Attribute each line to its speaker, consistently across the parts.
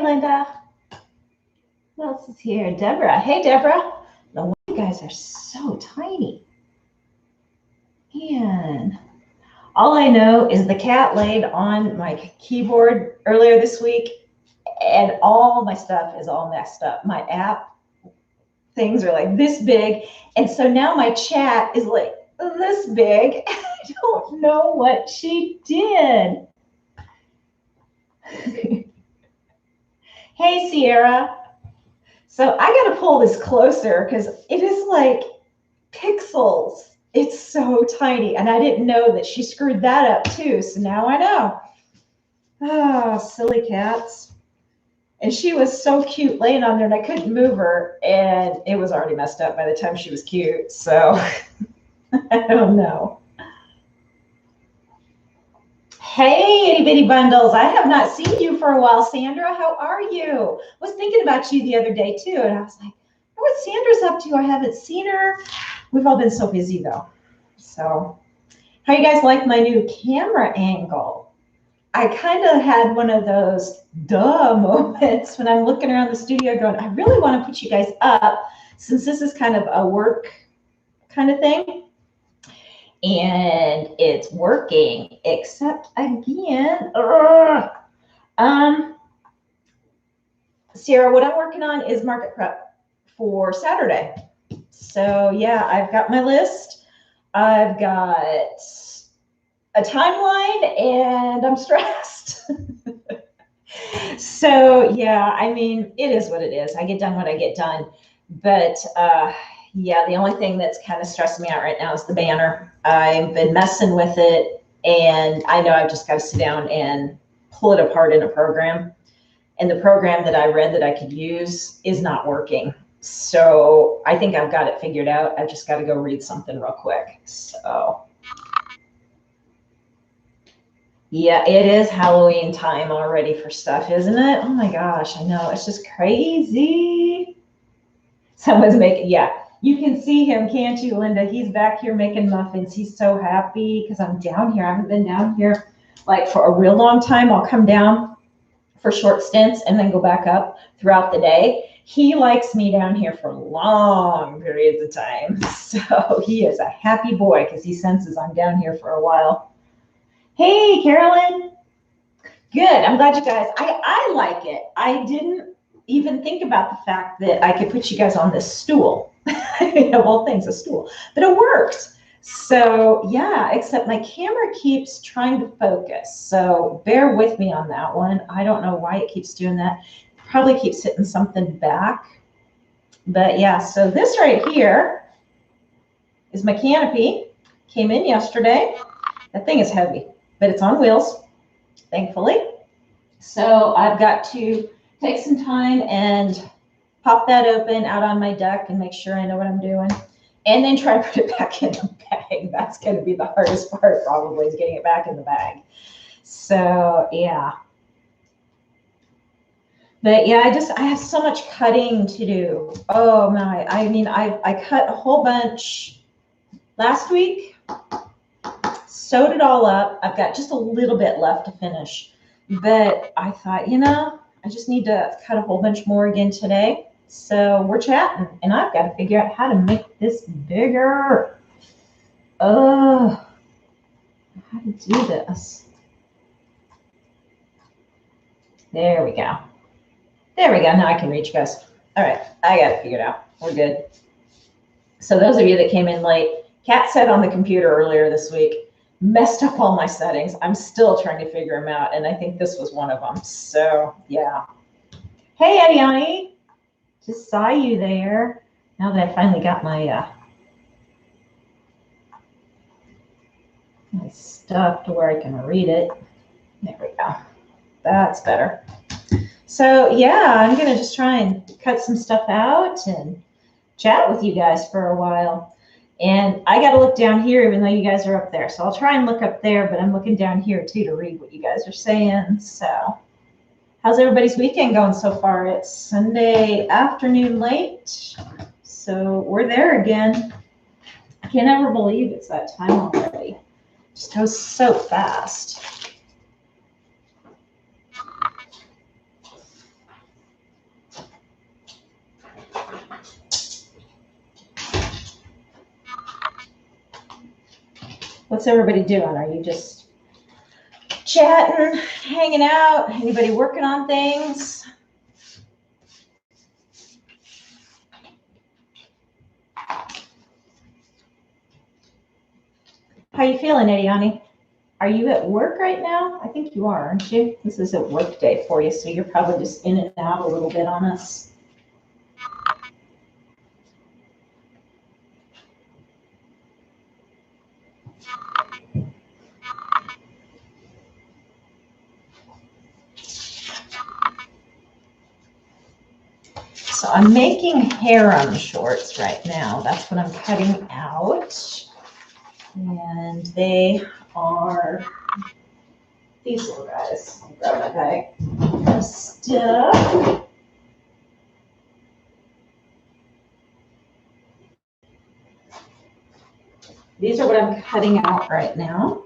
Speaker 1: Linda. Who else is here? Deborah. Hey, Deborah. No, you guys are so tiny. And all I know is the cat laid on my keyboard earlier this week, and all my stuff is all messed up. My app things are like this big, and so now my chat is like this big. I don't know what she did. Hey, Sierra. So I got to pull this closer because it is like pixels. It's so tiny, and I didn't know that she screwed that up too, so now I know. Oh, silly cats. And she was so cute laying on there, and I couldn't move her, and it was already messed up by the time she was cute, so I don't know. Hey, itty bitty bundles. I have not seen you for a while, Sandra. How are you? I was thinking about you the other day, too, and I was like, what Sandra's up to? I haven't seen her. We've all been so busy, though. So how you guys like my new camera angle? I kind of had one of those duh moments when I'm looking around the studio going, I really want to put you guys up since this is kind of a work kind of thing. And it's working, except again, Sierra, what I'm working on is market prep for Saturday. So yeah, I've got my list. I've got a timeline, and I'm stressed. So yeah, I mean, it is what it is. I get done what I get done. But yeah, the only thing that's kind of stressing me out right now is the banner. I've been messing with it, and I know I've just got to sit down and pull it apart in a program. And the program that I read that I could use is not working. So I think I've got it figured out. I've just got to go read something real quick. So yeah, it is Halloween time already for stuff, isn't it? Oh my gosh, I know. It's just crazy. Someone's making, yeah. You can see him, can't you, Linda? He's back here making muffins. He's so happy because I'm down here. I haven't been down here like for a real long time. I'll come down for short stints and then go back up throughout the day. He likes me down here for long periods of time. So he is a happy boy because he senses I'm down here for a while. Hey, Carolyn. Good. I'm glad you guys, I like it. I didn't even think about the fact that I could put you guys on this stool. Of all things, a stool. But it works. So yeah, except my camera keeps trying to focus. So bear with me on that one. I don't know why it keeps doing that. Probably keeps hitting something back. But yeah, so this right here is my canopy. Came in yesterday. That thing is heavy, but it's on wheels, thankfully. So I've got to take some time and pop that open out on my deck and make sure I know what I'm doing. And then try to put it back in the bag. That's going to be the hardest part probably, is getting it back in the bag. So yeah. But yeah, I have so much cutting to do. Oh my, I mean, I cut a whole bunch last week, sewed it all up. I've got just a little bit left to finish. But I thought, you know, I just need to cut a whole bunch more again today. So we're chatting, and I've got to figure out how to make this bigger. Oh, how to do this. There we go. There we go. Now I can reach you guys. All right, I got it figured out. We're good. So those of you that came in late, Kat said on the computer earlier this week, messed up all my settings. I'm still trying to figure them out, and I think this was one of them. So yeah. Hey, Ediani. Just saw you there. Now that I finally got my my stuff to where I can read it. There we go. That's better. So yeah, I'm gonna just try and cut some stuff out and chat with you guys for a while. And I got to look down here even though you guys are up there. So I'll try and look up there, but I'm looking down here too to read what you guys are saying. So how's everybody's weekend going so far? It's Sunday afternoon late. So we're there again. I can't ever believe it's that time already. It just goes so fast. What's everybody doing? Are you just chatting, hanging out? Anybody working on things? How you feeling, Ediani? Are you at work right now? I think you are, aren't you? This is a work day for you, so you're probably just in and out a little bit on us. So I'm making harem shorts right now. That's what I'm cutting out. And they are these little guys. I'll grab my bag of stuff. These are what I'm cutting out right now.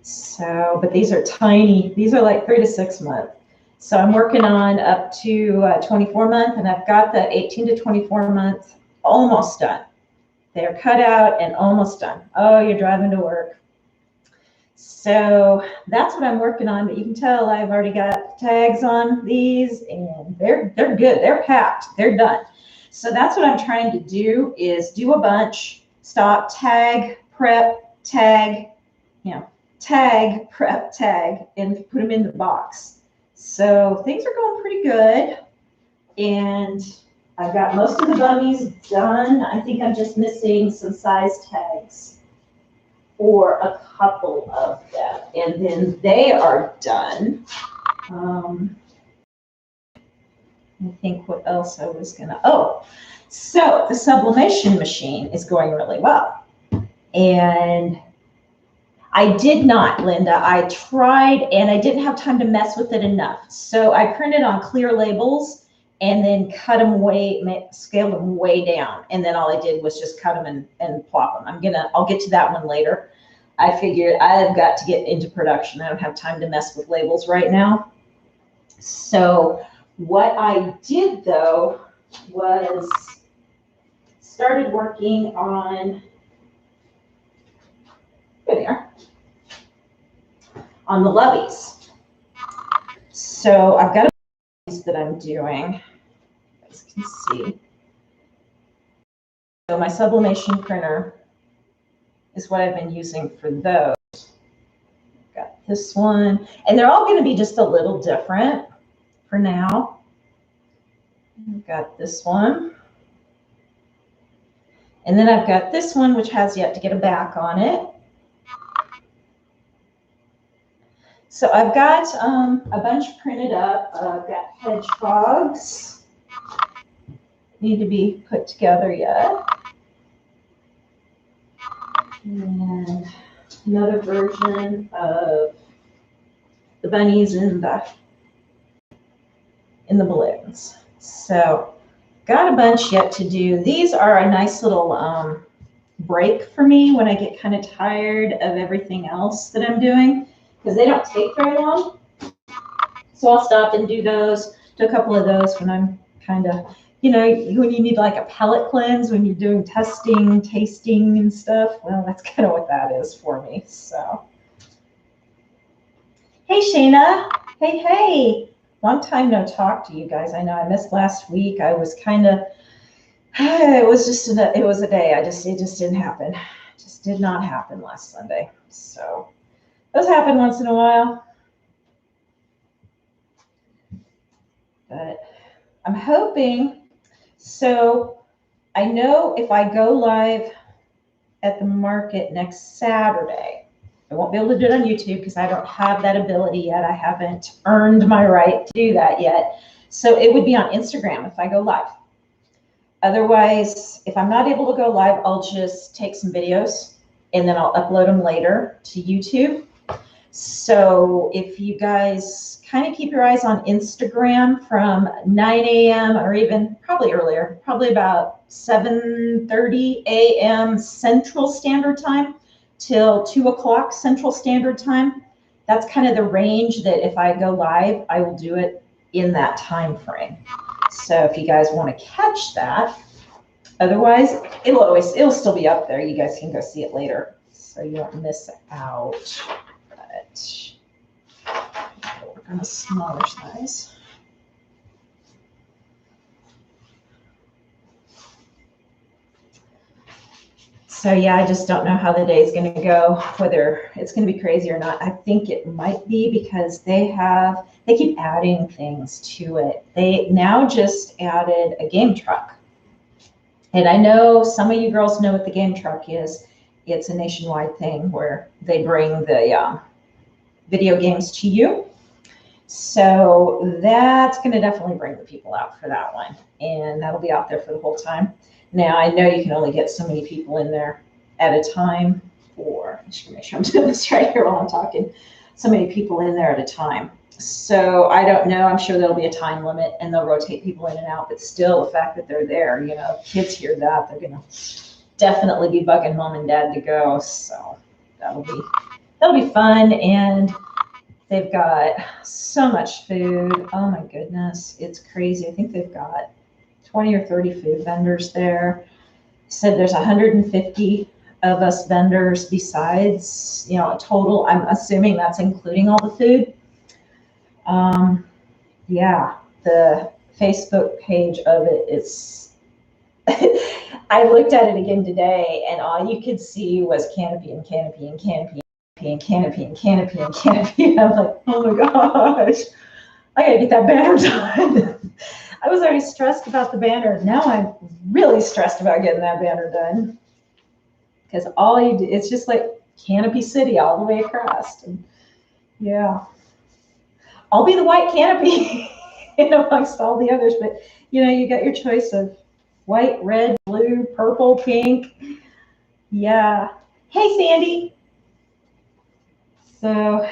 Speaker 1: So, but these are tiny. These are like 3 to 6 months. So I'm working on up to 24 month, and I've got the 18 to 24 month almost done. They're cut out and almost done. Oh, you're driving to work. So that's what I'm working on, but you can tell I've already got tags on these, and they're good. They're packed. They're done. So that's what I'm trying to do, is do a bunch, stop, tag, prep, tag, tag, prep, tag, and put them in the box. So things are going pretty good, and I've got most of the bunnies done. I think I'm just missing some size tags for a couple of them, and then they are done. I think what else I was gonna, so the sublimation machine is going really well. And I did not, Linda. I tried, and I didn't have time to mess with it enough. So I printed on clear labels and then cut them scaled them way down. And then all I did was just cut them and plop them. I'll get to that one later. I figured I've got to get into production. I don't have time to mess with labels right now. So what I did though was started working on, there, on the loveys. So I've got a piece that I'm doing, as you can see. So my sublimation printer is what I've been using for those. Got this one, and they're all going to be just a little different for now. I've got this one. And then I've got this one, which has yet to get a back on it. So I've got a bunch printed up. I've got hedgehogs. Need to be put together yet. And another version of the bunnies in the balloons. So got a bunch yet to do. These are a nice little break for me when I get kind of tired of everything else that I'm doing, because they don't take very long. So I'll stop and do a couple of those when I'm kind of, when you need like a palate cleanse, when you're doing testing, tasting and stuff. Well, that's kind of what that is for me. So, hey, Shayna. Hey. Long time no talk to you guys. I know I missed last week. I was kind of, it was a day. It just didn't happen. It just did not happen last Sunday. So those happen once in a while. But I'm hoping, so I know if I go live at the market next Saturday, I won't be able to do it on YouTube because I don't have that ability yet. I haven't earned my right to do that yet. So it would be on Instagram if I go live. Otherwise, if I'm not able to go live, I'll just take some videos and then I'll upload them later to YouTube. So if you guys kind of keep your eyes on Instagram from 9 a.m. or even probably earlier, probably about 7:30 a.m. Central Standard Time till 2 o'clock Central Standard Time. That's kind of the range that if I go live, I will do it in that time frame. So if you guys want to catch that, otherwise it'll still be up there. You guys can go see it later. so you don't miss out. But on a smaller size. So yeah, I just don't know how the day is going to go, whether it's going to be crazy or not. I think it might be because they keep adding things to it. They now just added a game truck. And I know some of you girls know what the game truck is. It's a nationwide thing where they bring the video games to you. So that's going to definitely bring the people out for that one. And that'll be out there for the whole time. Now, I know you can only get so many people in there at a time for, I should make sure I'm doing this right here while I'm talking, so many people in there at a time. So I don't know, I'm sure there'll be a time limit and they'll rotate people in and out, but still the fact that they're there, you know, kids hear that, they're gonna definitely be bugging mom and dad to go. So that'll be fun. And they've got so much food. Oh my goodness, it's crazy. I think they've got 20 or 30 food vendors there. Said there's 150 of us vendors besides, you know, a total. I'm assuming that's including all the food. Yeah, the Facebook page of it is, I looked at it again today and all you could see was canopy and canopy and canopy and canopy and canopy and canopy. And I'm like, oh my gosh, I gotta get that banner done. I was already stressed about the banner. Now I'm really stressed about getting that banner done. Because all you do, it's just like Canopy City all the way across. And yeah. I'll be the white canopy amongst all the others, but you know, you got your choice of white, red, blue, purple, pink. Yeah. Hey, Sandy. So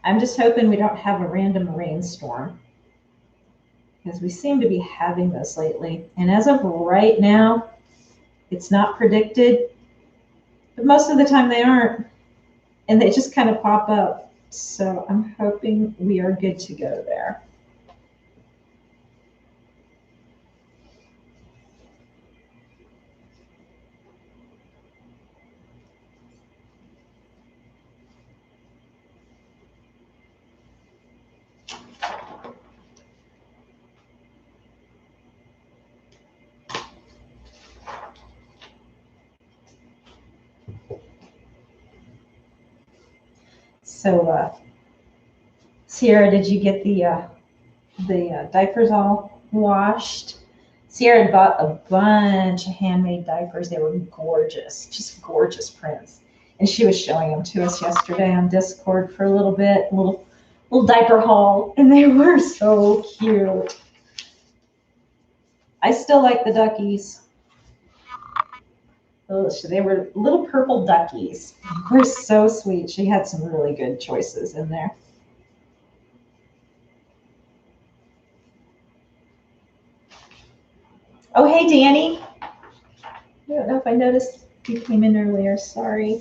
Speaker 1: I'm just hoping we don't have a random rainstorm because we seem to be having those lately. And as of right now, it's not predicted, but most of the time they aren't. And they just kind of pop up. So I'm hoping we are good to go there. So, Sierra, did you get the diapers all washed? Sierra had bought a bunch of handmade diapers. They were gorgeous, just gorgeous prints. And she was showing them to us yesterday on Discord for a little bit, little diaper haul, and they were so cute. I still like the duckies. Oh, they were little purple duckies. They were so sweet. She had some really good choices in there. Oh, hey, Danny. I don't know if I noticed you came in earlier. Sorry.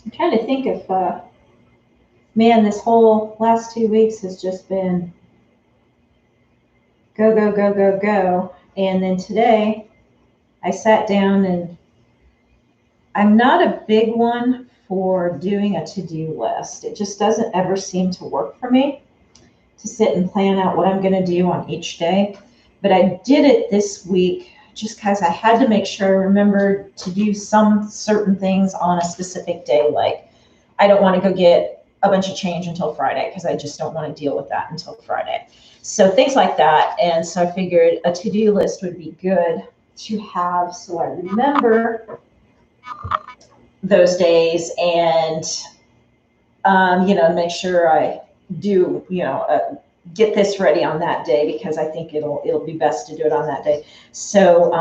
Speaker 1: I'm trying to think if, man, this whole last 2 weeks has just been go, go, go, go, go. And then today I sat down and I'm not a big one for doing a to-do list. It just doesn't ever seem to work for me to sit and plan out what I'm going to do on each day. But I did it this week just because I had to make sure I remembered to do some certain things on a specific day. Like I don't want to go get a bunch of change until Friday because I just don't want to deal with that until Friday. So things like that. And so I figured a to-do list would be good to have so I remember those days and, you know, make sure I do, you know, get this ready on that day because I think it'll be best to do it on that day. So,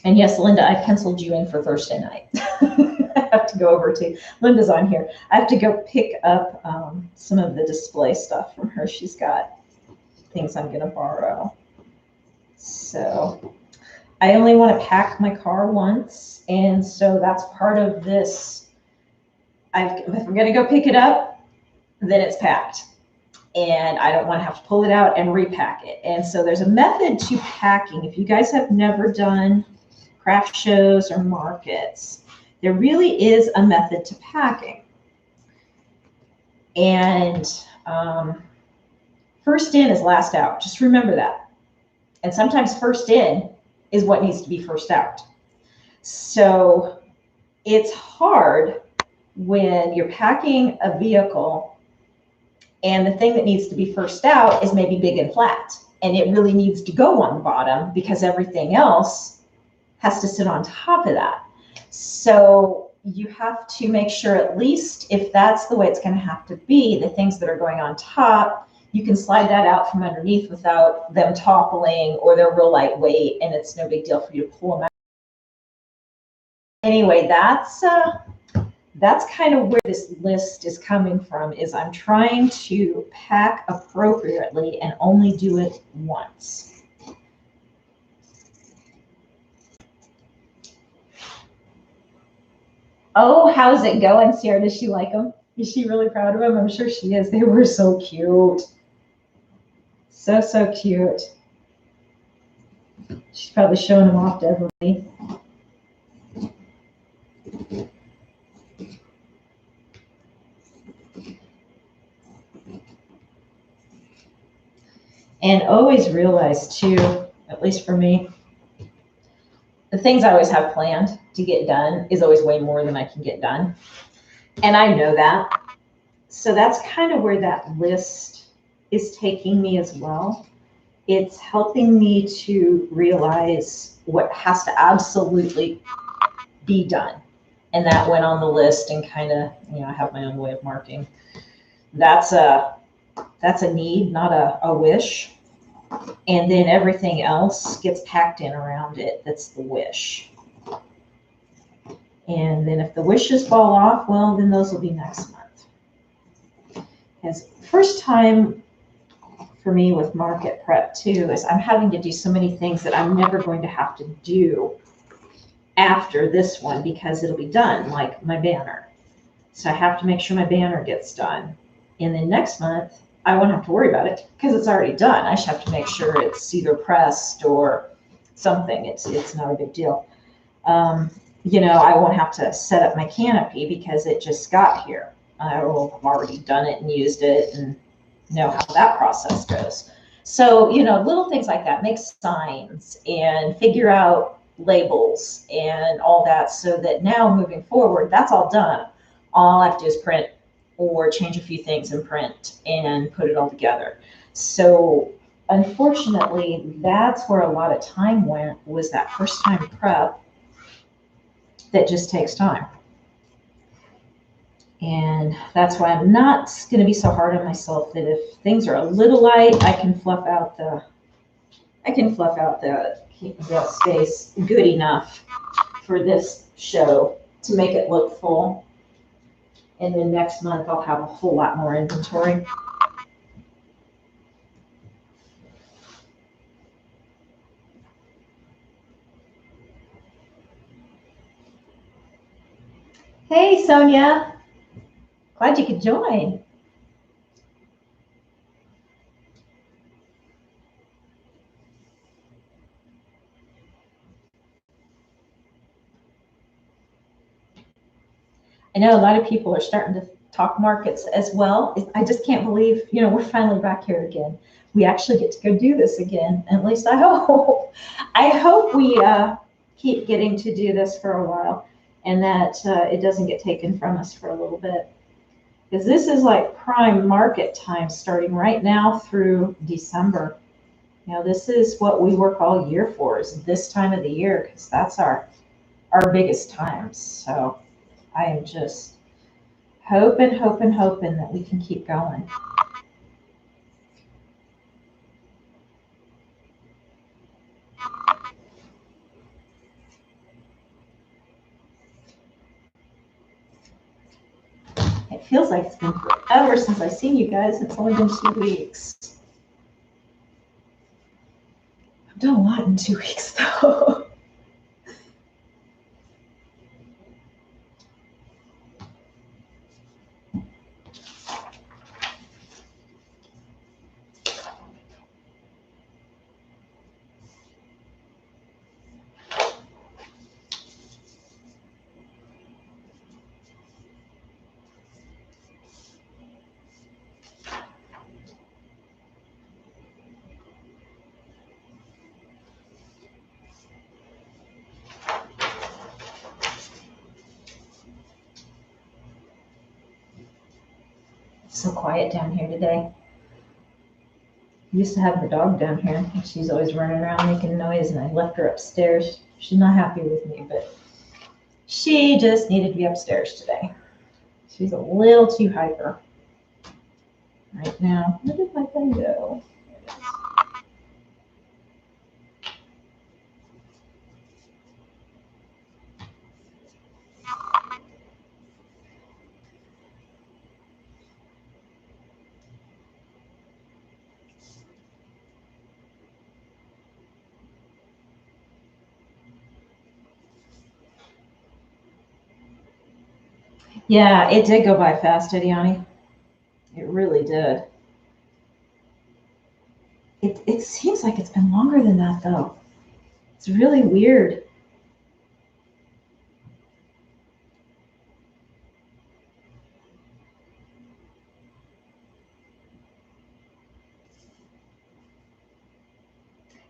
Speaker 1: and yes, Linda, I penciled you in for Thursday night. I have to go over to, Linda's on here. I have to go pick up some of the display stuff from her. She's got things I'm gonna borrow. So I only want to pack my car once. And so that's part of this if I'm going to go pick it up, then it's packed. And I don't want to have to pull it out and repack it. And so there's a method to packing. If you guys have never done craft shows or markets, there really is a method to packing. And first in is last out. Just remember that. And sometimes first in is what needs to be first out. So it's hard when you're packing a vehicle and the thing that needs to be first out is maybe big and flat. And it really needs to go on the bottom because everything else has to sit on top of that. So you have to make sure, at least if that's the way it's going to have to be, the things that are going on top, you can slide that out from underneath without them toppling, or they're real lightweight and it's no big deal for you to pull them out. Anyway, that's kind of where this list is coming from, is I'm trying to pack appropriately and only do it once. Oh, how's it going, Sierra? Does she like them? Is she really proud of them? I'm sure she is. They were so cute. So, so cute. She's probably showing them off to everybody. And always realize too, at least for me, the things I always have planned to get done is always way more than I can get done. And I know that. So that's kind of where that list is taking me as well. It's helping me to realize what has to absolutely be done. And that went on the list, and kind of, I have my own way of marking. That's a need, not a wish. And then everything else gets packed in around it. That's the wish. And then if the wishes fall off, well, then those will be next month. As first time for me with market prep too, is I'm having to do so many things that I'm never going to have to do after this one, because it'll be done, like my banner. So I have to make sure my banner gets done. And then next month, I won't have to worry about it because it's already done. I just have to make sure it's either pressed or something. It's not a big deal. I won't have to set up my canopy because it just got here. I will have already done it and used it and know how that process goes. So, little things like that, make signs and figure out labels and all that, so that now moving forward, that's all done. All I have to do is print or change a few things in print and put it all together. So unfortunately, that's where a lot of time went, was that first time prep that just takes time. And that's why I'm not going to be so hard on myself, that if things are a little light, I can fluff out the space good enough for this show to make it look full. And then next month I'll have a whole lot more inventory. Hey, Sonia. Glad you could join. I know a lot of people are starting to talk markets as well. I just can't believe, we're finally back here again. We actually get to go do this again. At least I hope. I hope we keep getting to do this for a while, and that it doesn't get taken from us for a little bit. Because this is like prime market time, starting right now through December. This is what we work all year for, is this time of the year, because that's our biggest times. So I am just hoping that we can keep going. It feels like it's been forever since I've seen you guys. It's only been 2 weeks. I've done a lot in 2 weeks, though. so quiet down here today. Used to have the dog down here, and she's always running around making noise, and I left her upstairs. She's not happy with me, but she just needed to be upstairs today. She's a little too hyper right now. Where did my pen go? There it is. Yeah, it did go by fast, Ediani. It really did. It seems like it's been longer than that, though. It's really weird.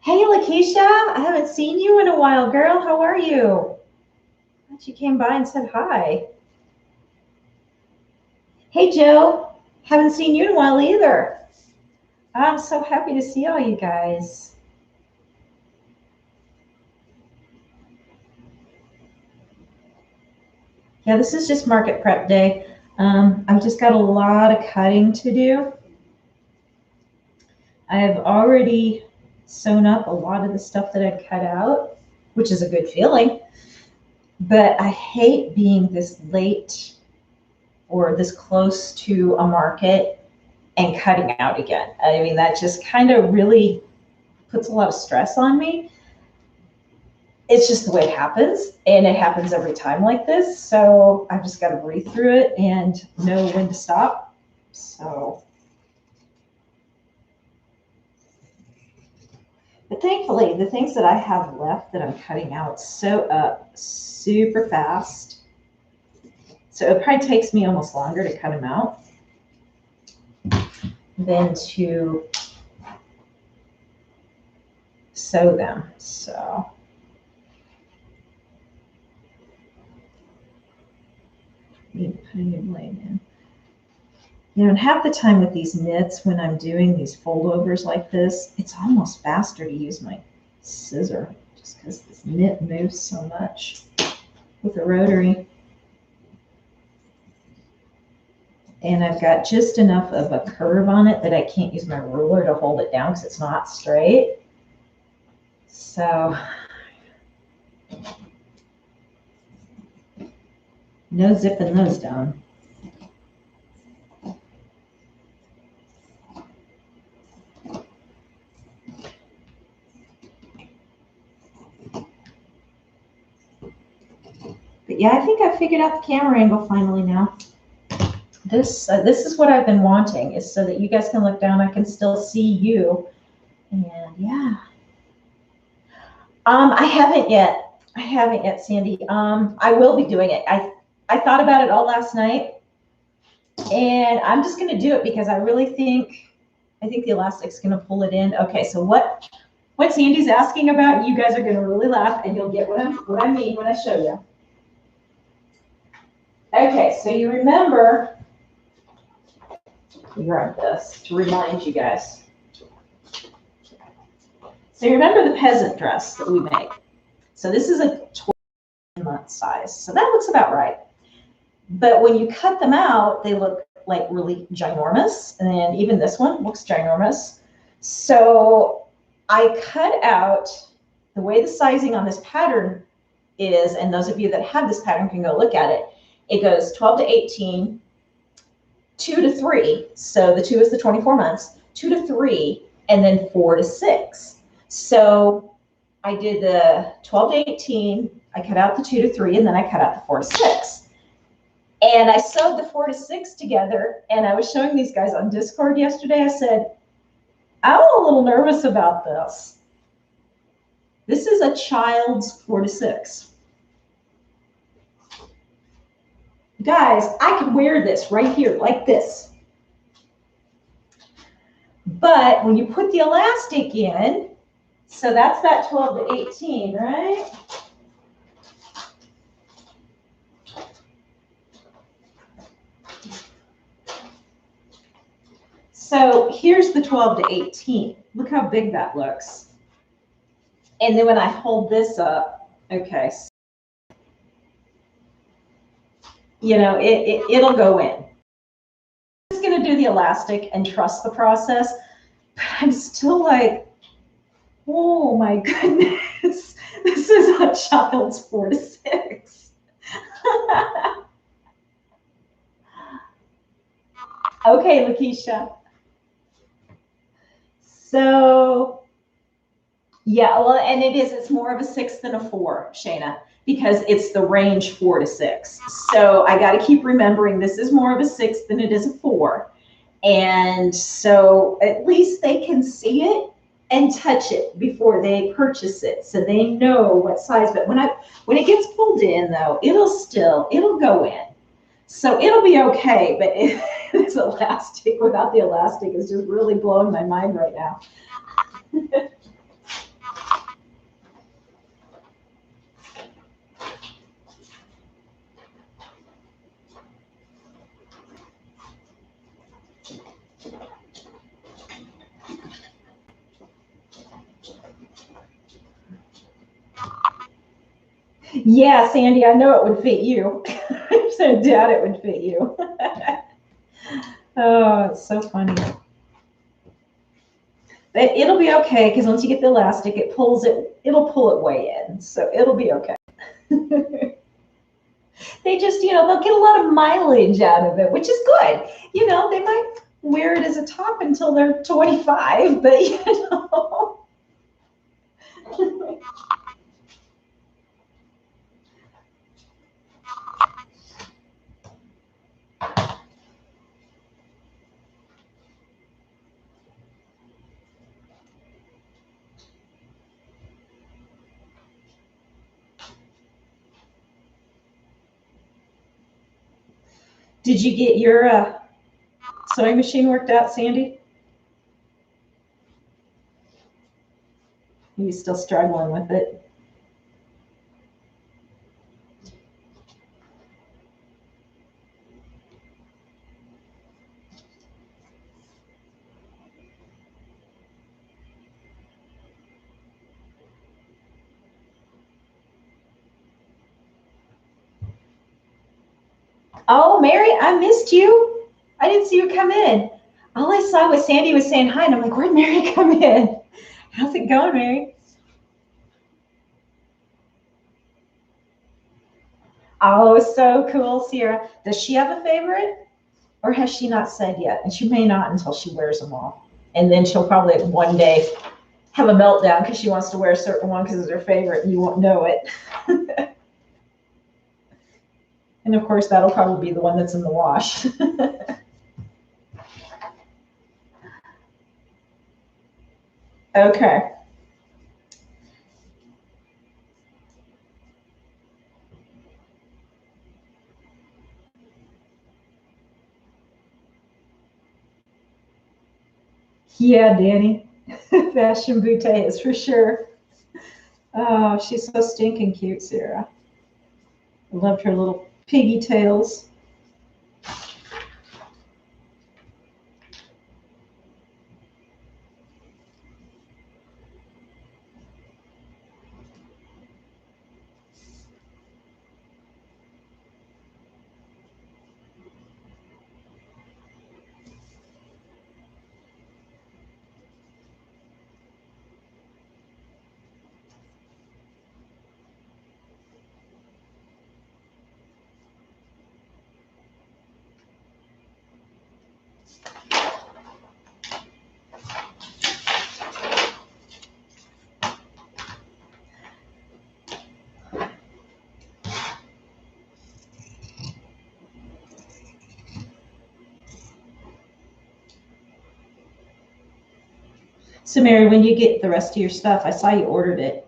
Speaker 1: Hey, Lakeisha, I haven't seen you in a while, girl. How are you? Glad you came by and said hi. Hey, Joe, haven't seen you in a while either. I'm so happy to see all you guys. Yeah, this is just market prep day. I've just got a lot of cutting to do. I have already sewn up a lot of the stuff that I'd cut out, which is a good feeling. But I hate being this late or this close to a market and cutting out again. I mean, that just kind of really puts a lot of stress on me. It's just the way it happens, and it happens every time like this. So I've just got to breathe through it and know when to stop. So, but thankfully, the things that I have left that I'm cutting out sew up super fast. So it probably takes me almost longer to cut them out than to sew them. So. Putting a blade in. You know, and half the time with these knits, when I'm doing these foldovers like this, it's almost faster to use my scissor just because this knit moves so much with a rotary. And I've got just enough of a curve on it that I can't use my ruler to hold it down because it's not straight. So no zipping those down. But yeah, I think I figured out the camera angle finally now. This is what I've been wanting, is so that you guys can look down. I can still see you. And yeah. I haven't yet, Sandy. I will be doing it. I thought about it all last night, and I'm just going to do it because I really think the elastic's going to pull it in. Okay, so what Sandy's asking about, you guys are going to really laugh, and you'll get what I mean when I show you. Okay, so you remember, grab this to remind you guys. So you remember the peasant dress that we make. So this is a 12-month size. So that looks about right. But when you cut them out, they look like really ginormous. And even this one looks ginormous. So I cut out the way the sizing on this pattern is, and those of you that have this pattern can go look at it. It goes 12 to 18, 2 to 3. So the 2 is the 24 months, 2 to 3, and then 4 to 6. So I did the 12 to 18, I cut out the 2 to 3, and then I cut out the 4 to 6. And I sewed the 4 to 6 together, and I was showing these guys on Discord yesterday. I said, I'm a little nervous about this. This is a child's 4 to 6. Guys, I could wear this right here like this. But when you put the elastic in, so that's that 12 to 18, right? So here's the 12 to 18. Look how big that looks. And then when I hold this up, okay, you know, it'll go in. I'm just going to do the elastic and trust the process. But I'm still like, oh my goodness, this is a child's 4 to 6. Okay, Lakeisha. So, yeah, well, and it's more of a 6 than a 4, Shayna, because it's the range 4 to 6. So I got to keep remembering this is more of a 6 than it is a 4. And so at least they can see it and touch it before they purchase it, so they know what size. But when it gets pulled in, though, it'll go in. So it'll be okay, but it's elastic. Without the elastic is just really blowing my mind right now. Yeah, Sandy, I know it would fit you. I doubt it would fit you. Oh, it's so funny. But it'll be okay, because once you get the elastic, it'll pull it way in. So it'll be okay. They just, they'll get a lot of mileage out of it, which is good. They might wear it as a top until they're 25, but Did you get your sewing machine worked out, Sandy? Are you still struggling with it? Oh, Mary, I missed you. I didn't see you come in. All I saw was Sandy was saying hi, and I'm like, where'd Mary come in? How's it going, Mary? Oh, so cool, Sierra. Does she have a favorite? Or has she not said yet? And she may not until she wears them all. And then she'll probably one day have a meltdown because she wants to wear a certain one because it's her favorite and you won't know it. And of course, that'll probably be the one that's in the wash. Okay. Yeah, Danny. Fashion Boutte is for sure. Oh, she's so stinking cute, Sarah. I loved her little piggy tails. So, Mary, when you get the rest of your stuff, I saw you ordered it.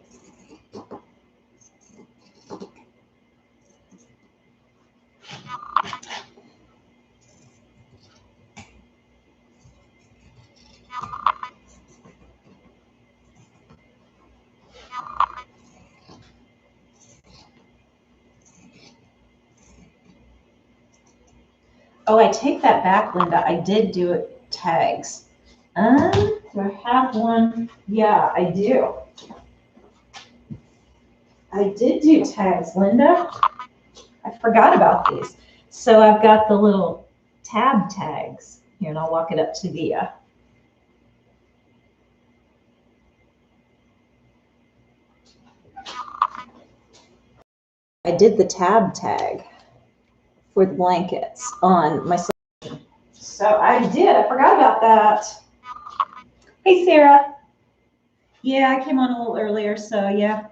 Speaker 1: Oh, I take that back, Linda. I did do it tags. Do I have one? Yeah, I do. I did do tags, Linda. I forgot about these. So I've got the little tab tags here, and I'll walk it up to the I did the tab tag for the blankets on my section. So I did. I forgot about that. Hey, Sarah. Yeah, I came on a little earlier, so yeah.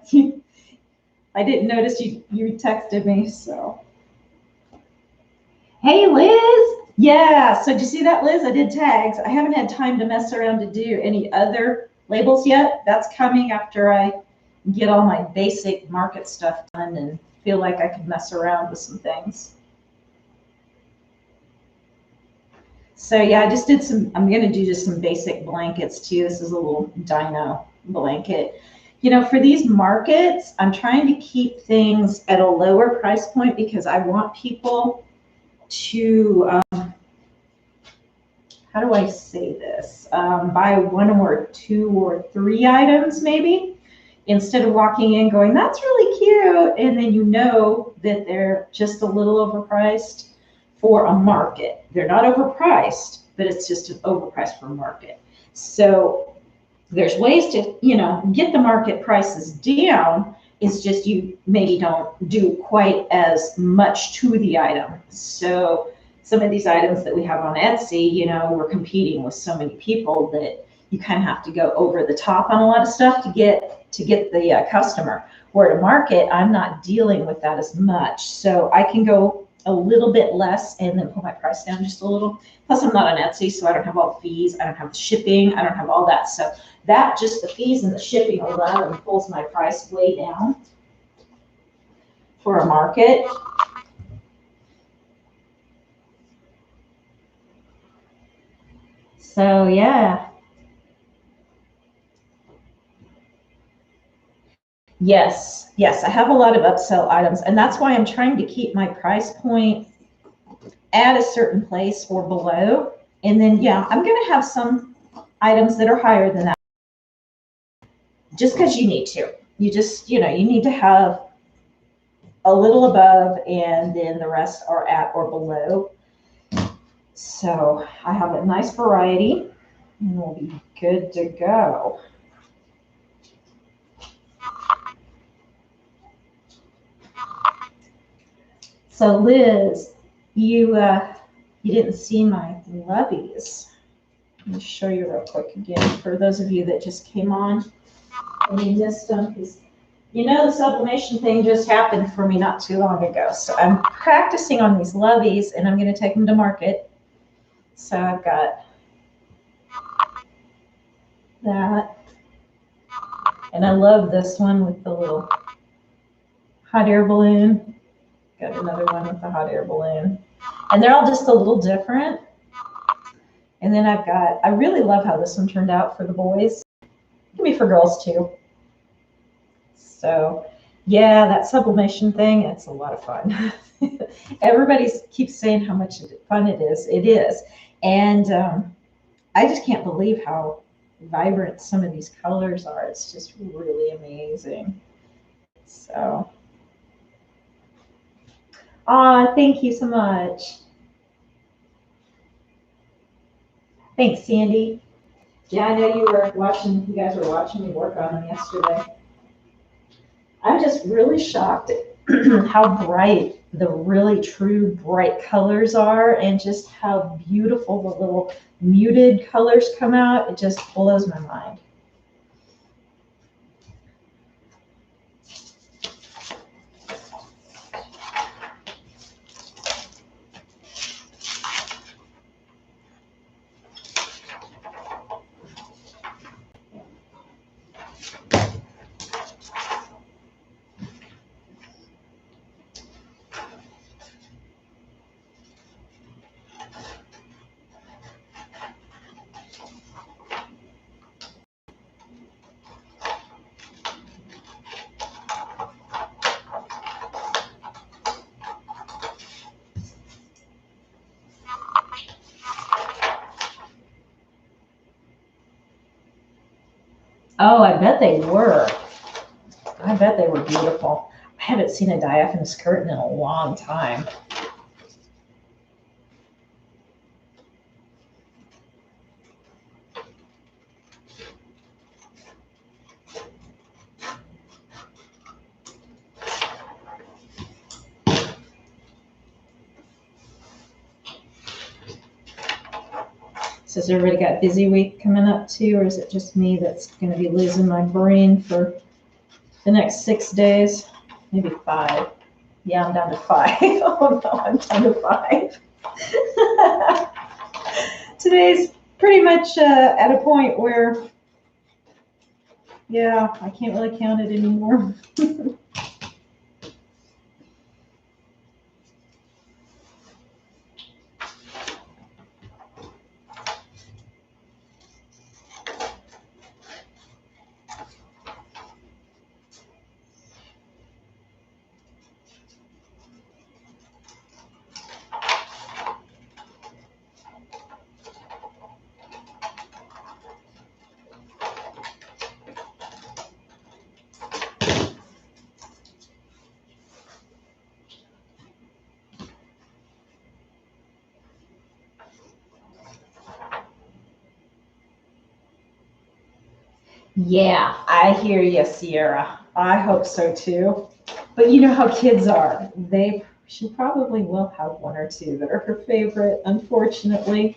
Speaker 1: I didn't notice you texted me, so. Hey, Liz. Yeah, so did you see that, Liz? I did tags. I haven't had time to mess around to do any other labels yet. That's coming after I get all my basic market stuff done and feel like I can mess around with some things. So yeah, I just did I'm gonna do just some basic blankets too. This is a little dino blanket. You know, for these markets, I'm trying to keep things at a lower price point because I want people to, how do I say this? Buy one or two or three items maybe, instead of walking in going, that's really cute, and then you know that they're just a little overpriced for a market. They're not overpriced, but it's just an overpriced for a market. So there's ways to, you know, get the market prices down. It's just you maybe don't do quite as much to the item. So some of these items that we have on Etsy, you know, we're competing with so many people that you kind of have to go over the top on a lot of stuff to get the customer. Where at a market, I'm not dealing with that as much. So I can go a little bit less and then pull my price down just a little. Plus I'm not on Etsy, so I don't have all the fees. I don't have the shipping. I don't have all that. So that, just the fees and the shipping alone pulls my price way down for a market. So yeah. Yes, I have a lot of upsell items, and that's why I'm trying to keep my price point at a certain place or below. And then, yeah, I'm going to have some items that are higher than that just because you need to. You just, you know, you need to have a little above, and then the rest are at or below. So I have a nice variety, and we'll be good to go. So Liz, you didn't see my loveys. Let me show you real quick again for those of you that just came on and you missed them, because you know the sublimation thing just happened for me not too long ago. So I'm practicing on these loveys, and I'm going to take them to market. So I've got that, and I love this one with the little hot air balloon. Got another one with the hot air balloon, and they're all just a little different. And then I really love how this one turned out for the boys. It can be for girls too. So yeah, that sublimation thing, it's a lot of fun. Everybody keeps saying how much fun it is. It is. And I just can't believe how vibrant some of these colors are. It's just really amazing. So, thank you so much. Thanks, Sandy. Yeah, I know you guys were watching me work on them yesterday. I'm just really shocked at how bright the really true bright colors are, and just how beautiful the little muted colors come out. It just blows my mind. Oh, I bet they were. I bet they were beautiful. I haven't seen a diaphanous skirt in a long time. So has everybody got a busy week coming up too, or is it just me that's going to be losing my brain for the next 6 days? Maybe 5. Yeah, I'm down to 5. Oh no, I'm down to 5. Today's pretty much at a point where, yeah, I can't really count it anymore. Yeah, I hear you, Sierra. I hope so too. But you know how kids are. She probably will have 1 or 2 that are her favorite, unfortunately.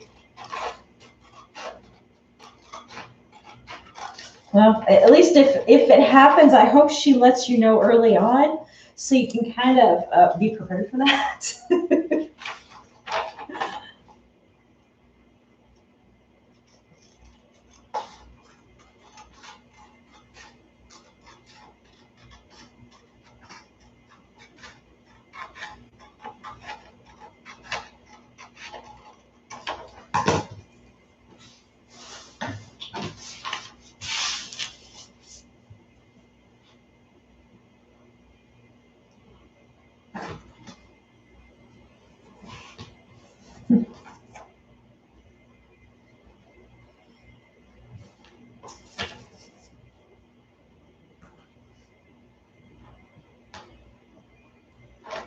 Speaker 1: Well, at least if it happens, I hope she lets you know early on so you can kind of be prepared for that.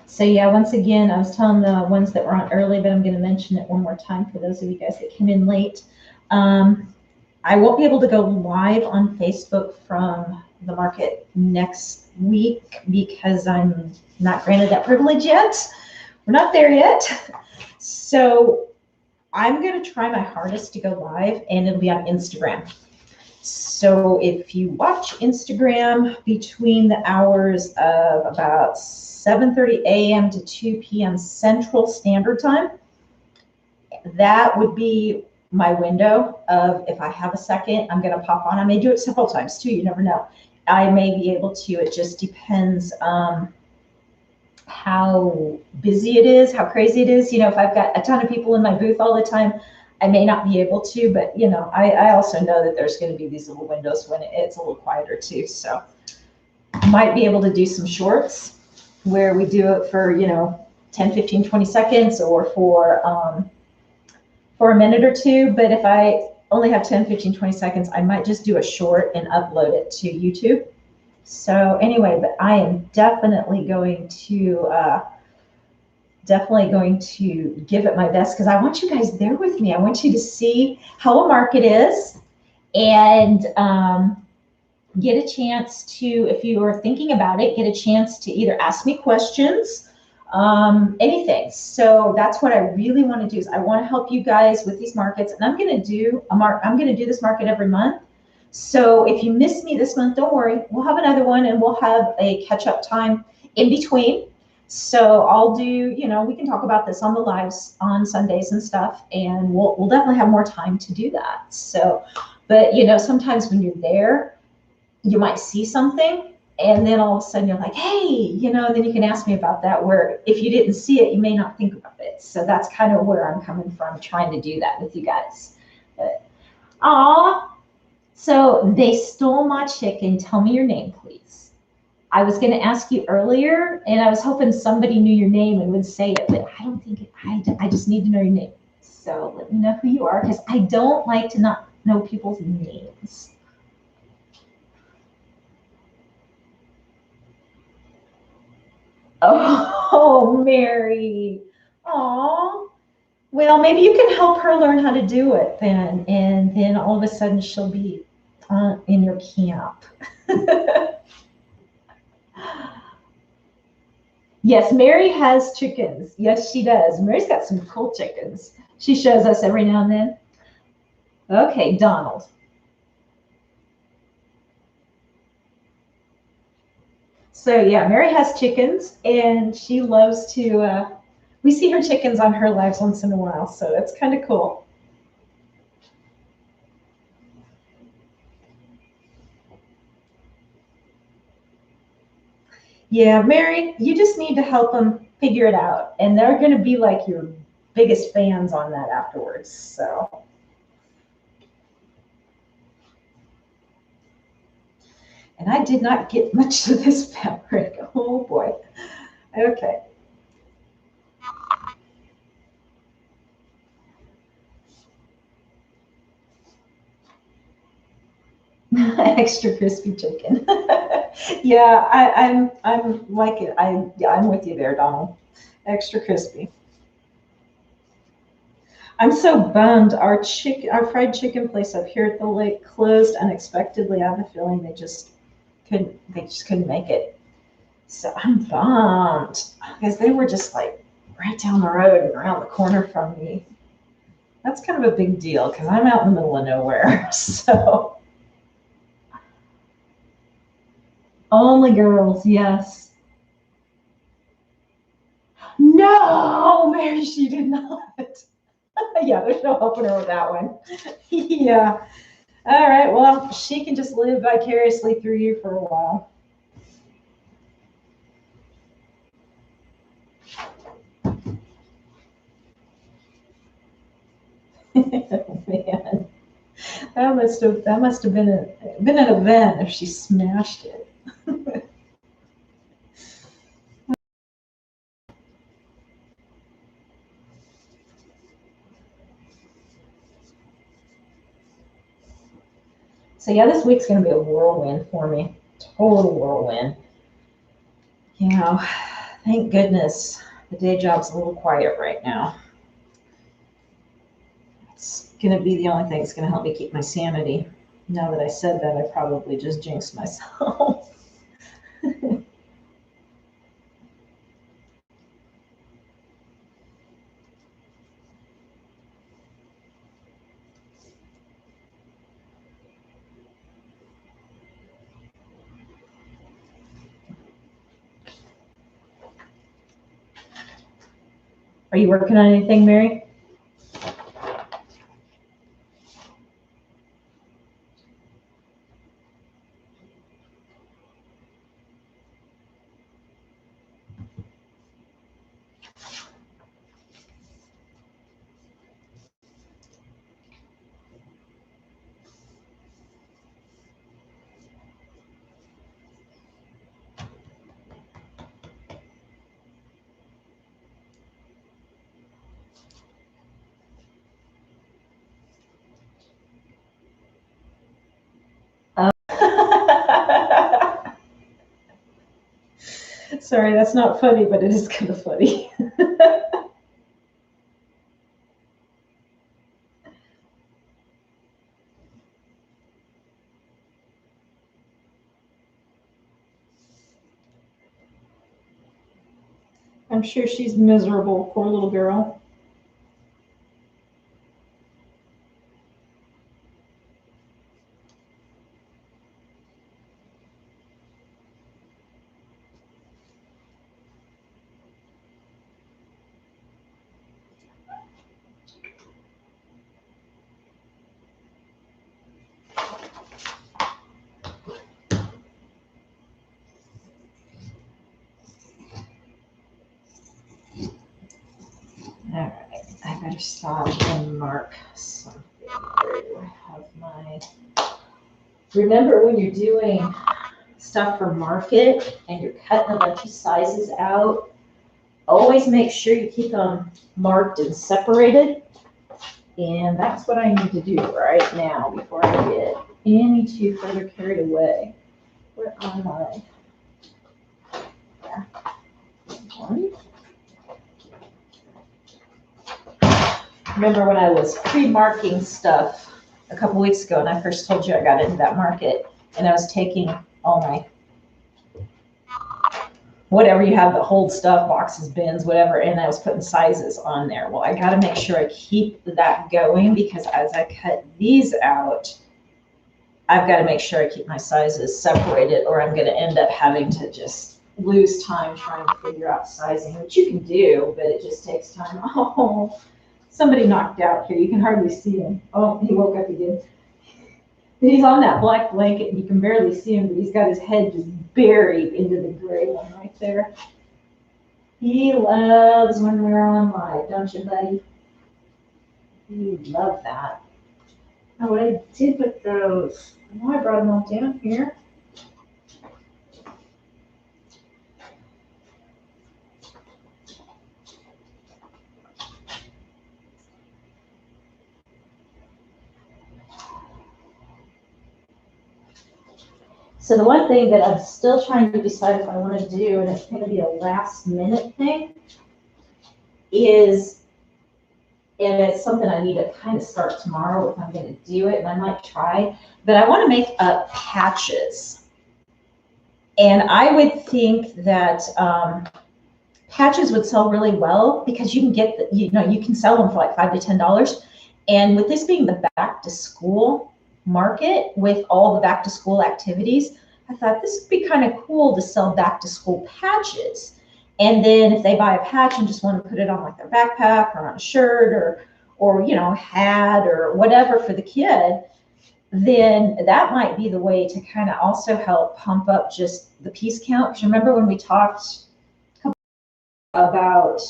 Speaker 1: So yeah, once again, I was telling the ones that were on early, but I'm going to mention it one more time for those of you guys that came in late. I won't be able to go live on Facebook from the market next week because I'm not granted that privilege yet. We're not there yet. So I'm going to try my hardest to go live, and it'll be on Instagram. So if you watch Instagram between the hours of about 7:30 a.m. to 2 p.m. Central Standard Time, that would be my window of, if I have a second, I'm going to pop on. I may do it several times too. You never know. I may be able to. It just depends how busy it is, how crazy it is. You know, if I've got a ton of people in my booth all the time, I may not be able to. But, you know, I also know that there's going to be these little windows when it's a little quieter too. So might be able to do some shorts where we do it for, you know, 10, 15, 20 seconds or for a minute or two. But if I only have 10, 15, 20 seconds, I might just do a short and upload it to YouTube. So anyway, but I am definitely going to give it my best because I want you guys there with me. I want you to see how a market is and get a chance to, if you are thinking about it, get a chance to either ask me questions, anything. So that's what I really want to do is I want to help you guys with these markets, and I'm going to do this market every month. So if you miss me this month, don't worry, we'll have another one and we'll have a catch-up time in between. So I'll do, you know, we can talk about this on the lives on Sundays and stuff, and we'll definitely have more time to do that. So, but you know, sometimes when you're there, you might see something and then all of a sudden you're like, hey, you know, and then you can ask me about that, where if you didn't see it, you may not think about it. So that's kind of where I'm coming from, trying to do that with you guys. But, aw, so they stole my chicken. Tell me your name, please. I was going to ask you earlier, and I was hoping somebody knew your name and would say it, but I don't think I just need to know your name. So let me know who you are, because I don't like to not know people's names. Oh, Mary. Aw. Well, maybe you can help her learn how to do it then, and then all of a sudden she'll be in your camp. Yes, Mary has chickens. Yes, she does. Mary's got some cool chickens. She shows us every now and then. Okay, Donald. So yeah, Mary has chickens, and she loves to. We see her chickens on her lives once in a while, so that's kind of cool. Yeah, Mary, you just need to help them figure it out, and they're going to be like your biggest fans on that afterwards. So, and I did not get much of this fabric. Oh boy. Okay. Extra crispy chicken. Yeah, I'm like it. I'm with you there, Donald. Extra crispy. I'm so bummed. Our fried chicken place up here at the lake closed unexpectedly. I have a feeling they just couldn't make it. So I'm bummed because they were just like right down the road and around the corner from me. That's kind of a big deal because I'm out in the middle of nowhere. So only girls, yes. No, Mary, she did not. Yeah, there's no helping her with that one. Yeah. All right. Well, she can just live vicariously through you for a while. Man, that must have been an event if she smashed it. So yeah, this week's going to be a whirlwind for me. Total whirlwind. You know, thank goodness the day job's a little quiet right now. It's going to be the only thing that's going to help me keep my sanity. Now that I said that, I probably just jinxed myself. Are you working on anything, Mary? Sorry, that's not funny, but it is kind of funny. I'm sure she's miserable, poor little girl. All right, I better stop and mark something. Where do I have my? Remember when you're doing stuff for market and you're cutting a bunch of sizes out, always make sure you keep them marked and separated. And that's what I need to do right now before I get any too further carried away. Where am I? There. One. remember when I was pre-marking stuff a couple weeks ago, and I first told you I got into that market, and I was taking all my, whatever you have that hold stuff, boxes, bins, whatever, and I was putting sizes on there. Well, I got to make sure I keep that going, because as I cut these out, I've got to make sure I keep my sizes separated, or I'm going to end up having to just lose time trying to figure out sizing, which you can do, but it just takes time. Oh, somebody knocked out here. You can hardly see him. Oh, he woke up again. He's on that black blanket, and you can barely see him, but he's got his head just buried into the gray one right there. He loves when we're on live, don't you, buddy? You love that. Oh, what I did with those, oh, I brought them all down here. So the one thing that I'm still trying to decide if I want to do, and it's going to be a last minute thing, is, and it's something I need to kind of start tomorrow if I'm going to do it, and I might try, but I want to make up patches. And I would think that patches would sell really well, because you can get, you can sell them for like $5 to $10. And with this being the back to school market, with all the back to school activities, I thought this would be kind of cool to sell back to school patches. And then if they buy a patch and just want to put it on like their backpack or on a shirt or hat or whatever for the kid, then that might be the way to kind of also help pump up just the piece count. Because remember when we talked about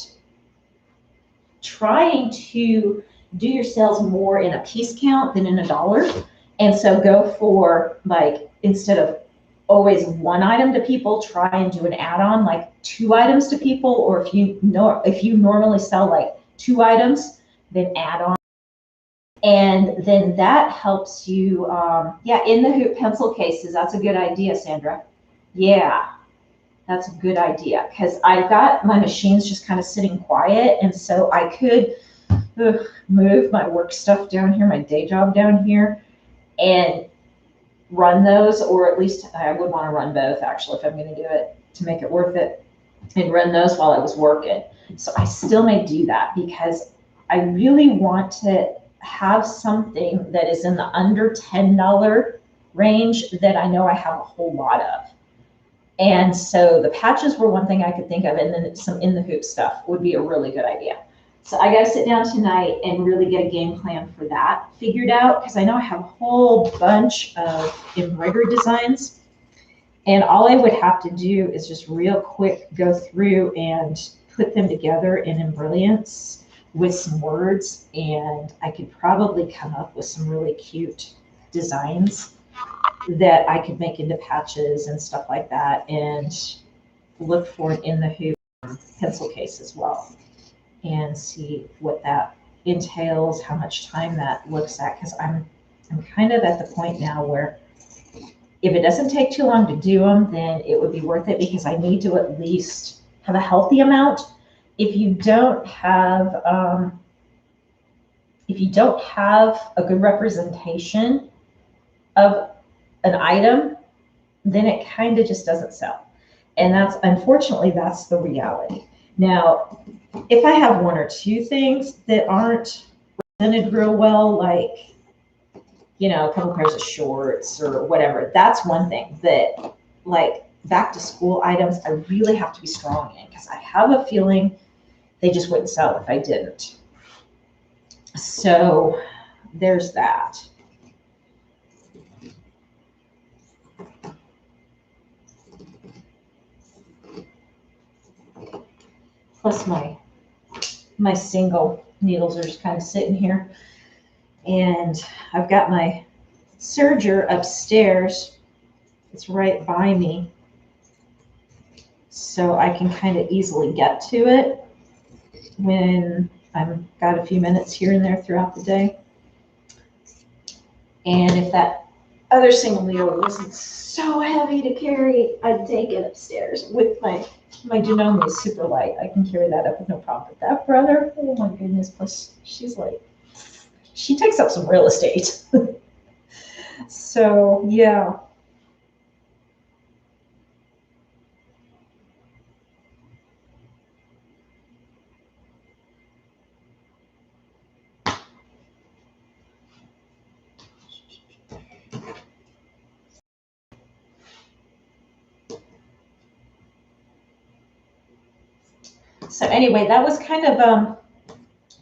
Speaker 1: trying to do your sales more in a piece count than in a dollar. And so go for, like, instead of always one item to people, try and do an add-on, like 2 items to people. Or if you normally sell like 2 items, then add on. And then that helps you, in the hoop pencil cases, that's a good idea, Sandra. Yeah, that's a good idea, because I've got my machines just kind of sitting quiet, and so I could move my work stuff down here, my day job down here, and run those, or at least I would want to run both, actually, if I'm going to do it to make it worth it, and run those while I was working. So I still may do that, because I really want to have something that is in the under $10 range that I know I have a whole lot of. And so the patches were one thing I could think of, and then some in the hoop stuff would be a really good idea. So I got to sit down tonight and really get a game plan for that figured out, because I know I have a whole bunch of embroidery designs, and all I would have to do is just real quick go through and put them together in brilliance with some words, and I could probably come up with some really cute designs that I could make into patches and stuff like that, and look for it in the hoop pencil case as well, and see what that entails, how much time that looks at, because I'm kind of at the point now where if it doesn't take too long to do them, then it would be worth it, because I need to at least have a healthy amount. If you don't have a good representation of an item, then it kind of just doesn't sell. And unfortunately, that's the reality. Now, if I have 1 or 2 things that aren't represented real well, like, a couple pairs of shorts or whatever, that's one thing that, like, back to school items, I really have to be strong in, because I have a feeling they just wouldn't sell if I didn't. So there's that. Plus my single needles are just kind of sitting here. And I've got my serger upstairs. It's right by me, so I can kind of easily get to it when I've got a few minutes here and there throughout the day. And if that other single needle wasn't so heavy to carry, I'd take it upstairs with my Janome is super light. I can carry that up with no problem. But that brother, oh my goodness, plus she's like, she takes up some real estate. So yeah. So anyway, that was kind of,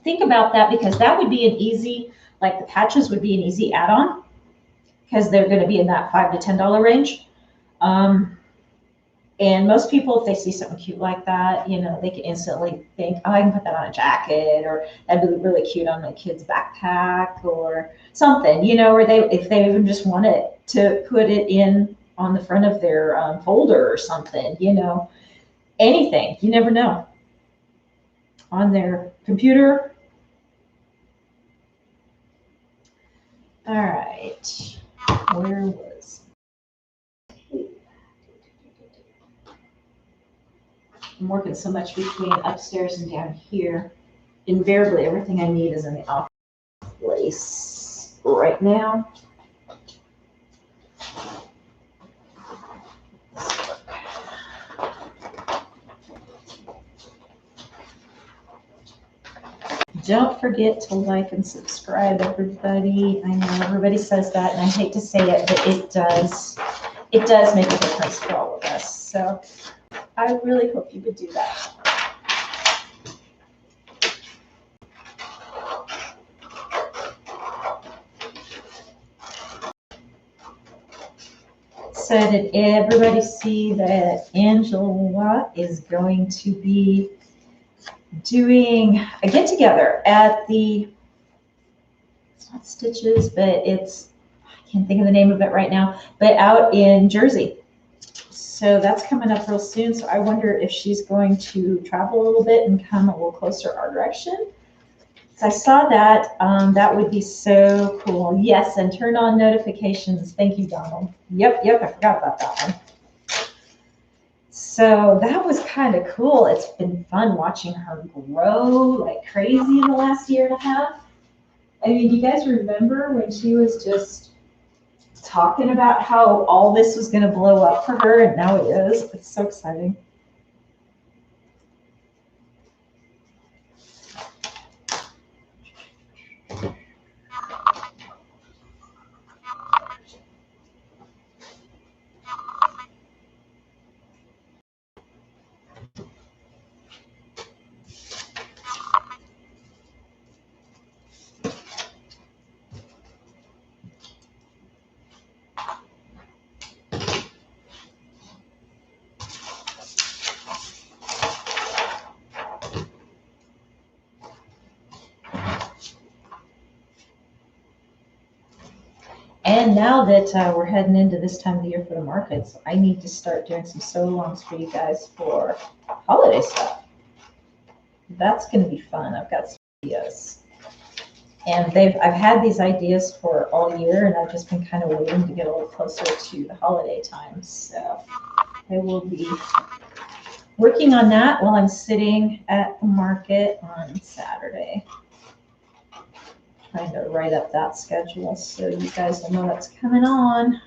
Speaker 1: think about that because that would be an easy, like the patches would be an easy add-on because they're going to be in that $5 to $10 range. And most people, if they see something cute like that, you know, they can instantly think, oh, I can put that on a jacket, or that'd be really cute on my kid's backpack or something, you know, or if they even just want it to put it in on the front of their folder or something, you know, anything, you never know. On their computer. All right, where was I'm working so much between upstairs and down here. Invariably, everything I need is in the office place right now. Don't forget to like and subscribe, everybody. I know everybody says that, and I hate to say it, but it does. It does make a difference for all of us. So I really hope you would do that. So did everybody see that Angela is going to be doing a get-together at the, it's not Stitches, but it's, I can't think of the name of it right now, but out in Jersey. So that's coming up real soon. So I wonder if she's going to travel a little bit and come a little closer our direction. So I saw that. That would be so cool. Yes, and turn on notifications. Thank you, Donald. Yep, I forgot about that one. So that was kind of cool. It's been fun watching her grow like crazy in the last year and a half. I mean, you guys remember when she was just talking about how all this was going to blow up for her, and now it is. It's so exciting. And now that we're heading into this time of the year for the markets, I need to start doing some sew-alongs for you guys for holiday stuff. That's going to be fun. I've got some ideas. And I've had these ideas for all year, and I've just been kind of waiting to get a little closer to the holiday time. So I will be working on that while I'm sitting at the market on Saturday. Trying to write up that schedule so you guys will know what's coming on.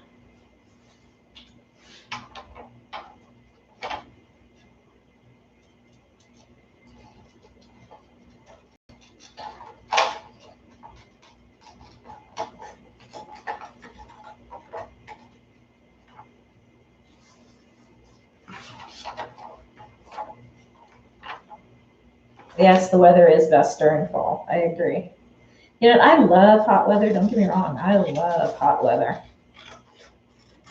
Speaker 1: Yes, the weather is best during fall. I agree. You know, I love hot weather. Don't get me wrong. I love hot weather.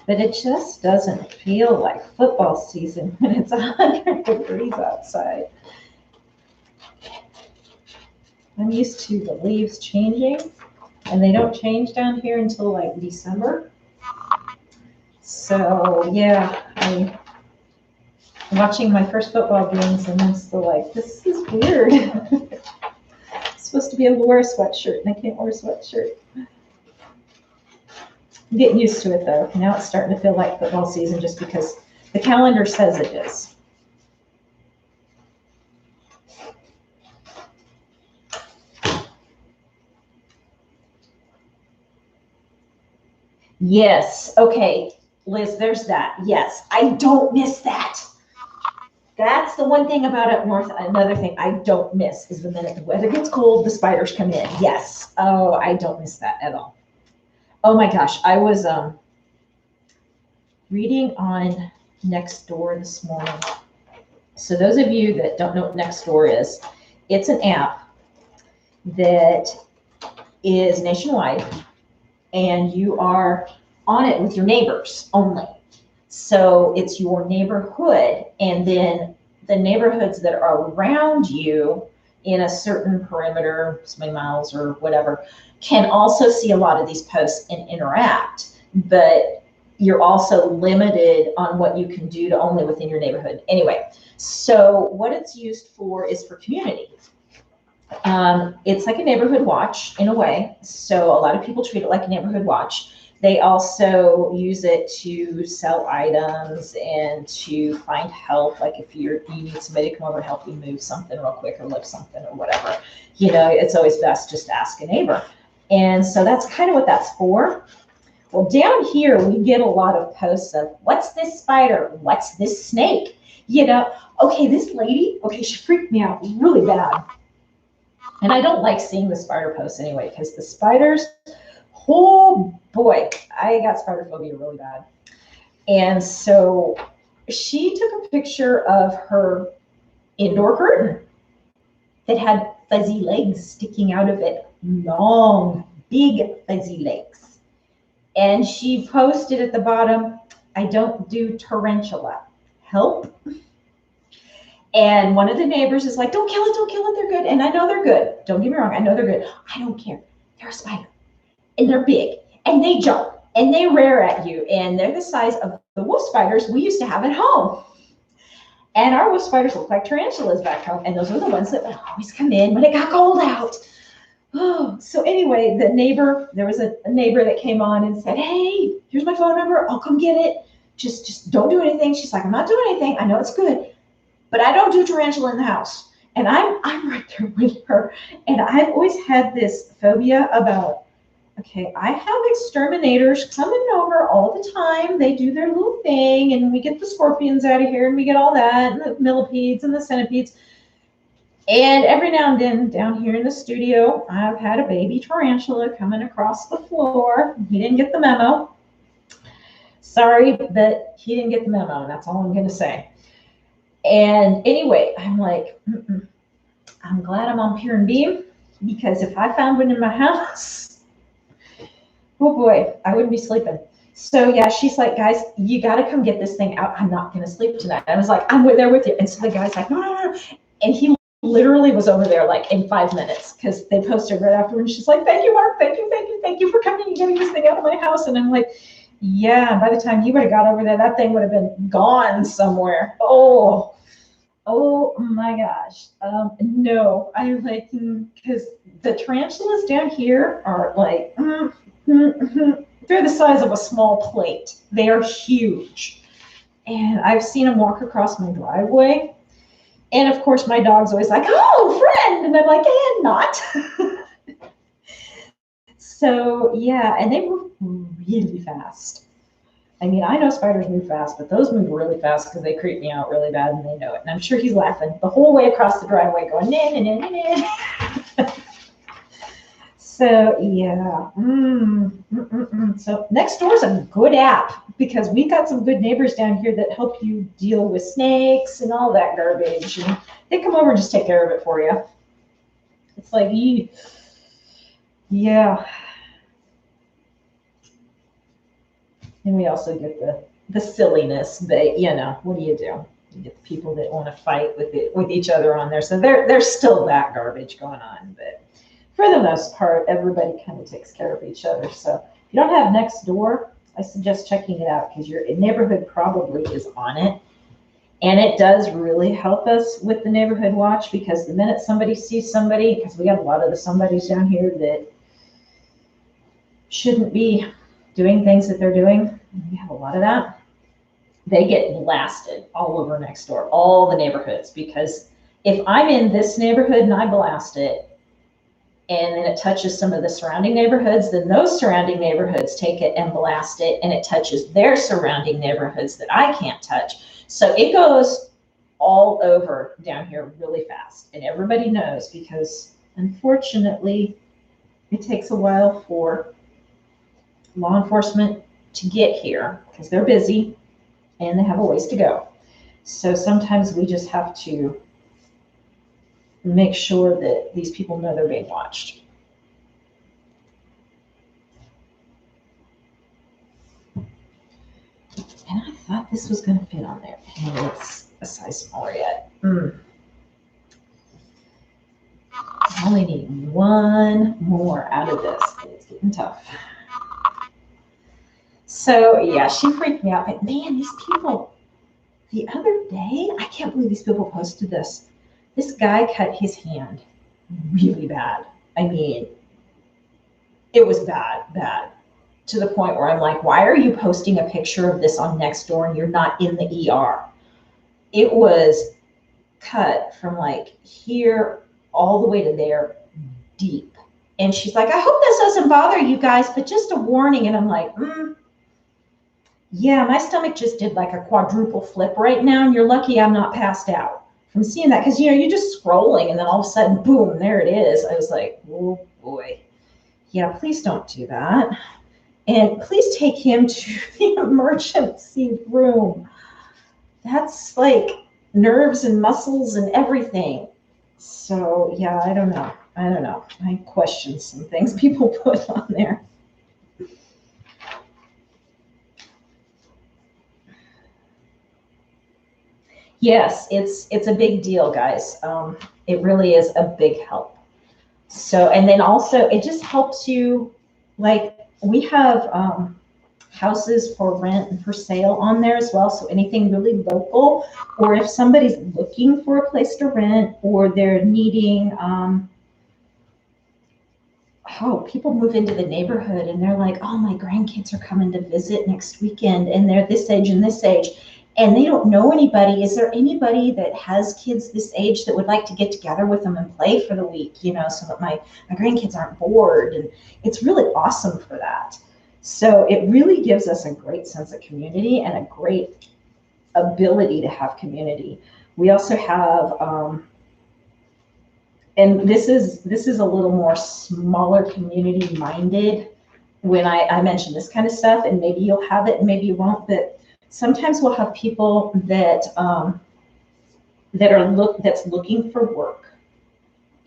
Speaker 1: But it just doesn't feel like football season when it's 100 degrees outside. I'm used to the leaves changing, and they don't change down here until like December. So yeah, I'm watching my first football games, and I'm still like, this is weird. I'm supposed to be able to wear a sweatshirt, and I can't wear a sweatshirt. I'm getting used to it though. Now it's starting to feel like football season just because the calendar says it is. Yes. Okay, Liz, there's that. Yes, I don't miss that. That's the one thing about up north. Another thing I don't miss is the minute the weather gets cold, the spiders come in. Yes. Oh, I don't miss that at all. Oh my gosh, I was reading on Nextdoor this morning. So those of you that don't know what Nextdoor is, it's an app that is nationwide, and you are on it with your neighbors only. So it's your neighborhood, and then the neighborhoods that are around you in a certain perimeter, so many miles or whatever, can also see a lot of these posts and interact, but you're also limited on what you can do to only within your neighborhood. Anyway, so what it's used for is for community. It's like a neighborhood watch in a way. So a lot of people treat it like a neighborhood watch. They also use it to sell items and to find help. Like if you need somebody to come over and help you move something real quick or lift something or whatever, it's always best just to ask a neighbor. And so that's kind of what that's for. Well, down here, we get a lot of posts of, what's this spider? What's this snake? Okay, this lady, she freaked me out really bad. And I don't like seeing the spider posts anyway, because the spiders, oh boy, I got spider phobia really bad. And so she took a picture of her indoor curtain that had fuzzy legs sticking out of it, long, big fuzzy legs. And she posted at the bottom, I don't do tarantula. Help. And one of the neighbors is like, don't kill it, they're good. And I know they're good. Don't get me wrong, I know they're good. I don't care. They're a spider. And they're big. And they jump. And they rear at you. And they're the size of the wolf spiders we used to have at home. And our wolf spiders look like tarantulas back home. And those were the ones that would always come in when it got cold out. Oh, so anyway, there was a neighbor that came on and said, hey, here's my phone number. I'll come get it. Just don't do anything. She's like, I'm not doing anything. I know it's good. But I don't do tarantula in the house. And I'm right there with her. And I've always had this phobia about, I have exterminators coming over all the time. They do their little thing, and we get the scorpions out of here, and we get all that, and the millipedes and the centipedes. And every now and then down here in the studio, I've had a baby tarantula coming across the floor. He didn't get the memo. Sorry, but he didn't get the memo, and that's all I'm going to say. And anyway, I'm like, I'm glad I'm on Pier and Beam, because if I found one in my house, oh boy, I wouldn't be sleeping. So yeah, she's like, guys, you got to come get this thing out. I'm not going to sleep tonight. I was like, I'm there with you. And so the guy's like, no. And he literally was over there like in 5 minutes, because they posted right afterwards. And she's like, thank you, Mark. Thank you for coming and getting this thing out of my house. And I'm like, yeah, by the time you would have got over there, that thing would have been gone somewhere. Oh my gosh. No, I'm like, because the tarantulas down here are like, they're the size of a small plate. They are huge. And I've seen them walk across my driveway. And of course, my dog's always like, oh, friend. And I'm like, and not. So yeah, and they move really fast. I mean, I know spiders move fast, but those move really fast because they creep me out really bad, and they know it. And I'm sure he's laughing the whole way across the driveway going, nah. So yeah. So Nextdoor is a good app, because we've got some good neighbors down here that help you deal with snakes and all that garbage. And they come over and just take care of it for you. It's like, yeah. And we also get the silliness, but what do? You get the people that want to fight with each other on there. So there's still that garbage going on, but for the most part, everybody kind of takes care of each other. So if you don't have Nextdoor, I suggest checking it out, because your neighborhood probably is on it. And it does really help us with the neighborhood watch, because the minute somebody sees somebody, because we have a lot of the somebodies down here that shouldn't be doing things that they're doing, and we have a lot of that, they get blasted all over next door, all the neighborhoods, because if I'm in this neighborhood and I blast it, and then it touches some of the surrounding neighborhoods, then those surrounding neighborhoods take it and blast it, and it touches their surrounding neighborhoods that I can't touch. So it goes all over down here really fast. And everybody knows, because unfortunately, it takes a while for law enforcement to get here because they're busy and they have a ways to go. So sometimes we just have to make sure that these people know they're being watched. And I thought this was going to fit on there, and it's a size smaller yet. I only need one more out of this, but it's getting tough. So yeah, she freaked me out. But man, these people, the other day, I can't believe these people posted this. This guy cut his hand really bad. I mean, it was bad, to the point where I'm like, why are you posting a picture of this on Nextdoor and you're not in the ER? It was cut from like here all the way to there, deep. And she's like, I hope this doesn't bother you guys, but just a warning. And I'm like, yeah, my stomach just did like a quadruple flip right now, and you're lucky I'm not passed out from seeing that, because you're just scrolling and then all of a sudden, boom, there it is. I was like, oh boy, yeah, please don't do that. And please take him to the emergency room. That's like nerves and muscles and everything. So yeah, I don't know. I question some things people put on there. Yes, it's a big deal, guys. It really is a big help. So, and then also it just helps you, like we have houses for rent and for sale on there as well. So anything really local, or if somebody's looking for a place to rent, or they're needing, people move into the neighborhood and they're like, oh, my grandkids are coming to visit next weekend and they're this age and this age, and they don't know anybody. Is there anybody that has kids this age that would like to get together with them and play for the week, so that my grandkids aren't bored? And it's really awesome for that. So it really gives us a great sense of community and a great ability to have community. We also have, and this is a little more smaller community minded when I mention this kind of stuff, and maybe you'll have it and maybe you won't, but sometimes we'll have people that that's looking for work,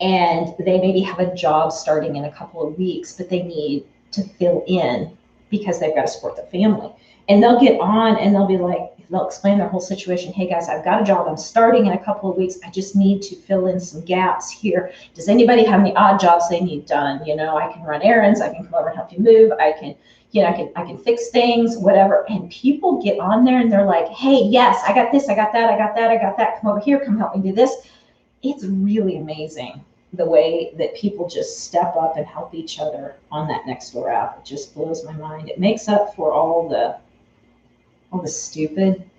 Speaker 1: and they maybe have a job starting in a couple of weeks, but they need to fill in because they've got to support the family. And they'll get on and they'll be like, they'll explain their whole situation. Hey guys, I've got a job. I'm starting in a couple of weeks. I just need to fill in some gaps here. Does anybody have any odd jobs they need done? I can run errands. I can come over and help you move. I can fix things, whatever. And people get on there and they're like, hey, yes, I got this. I got that. I got that. I got that. Come over here. Come help me do this. It's really amazing the way that people just step up and help each other on that Nextdoor app. It just blows my mind. It makes up for all the stupid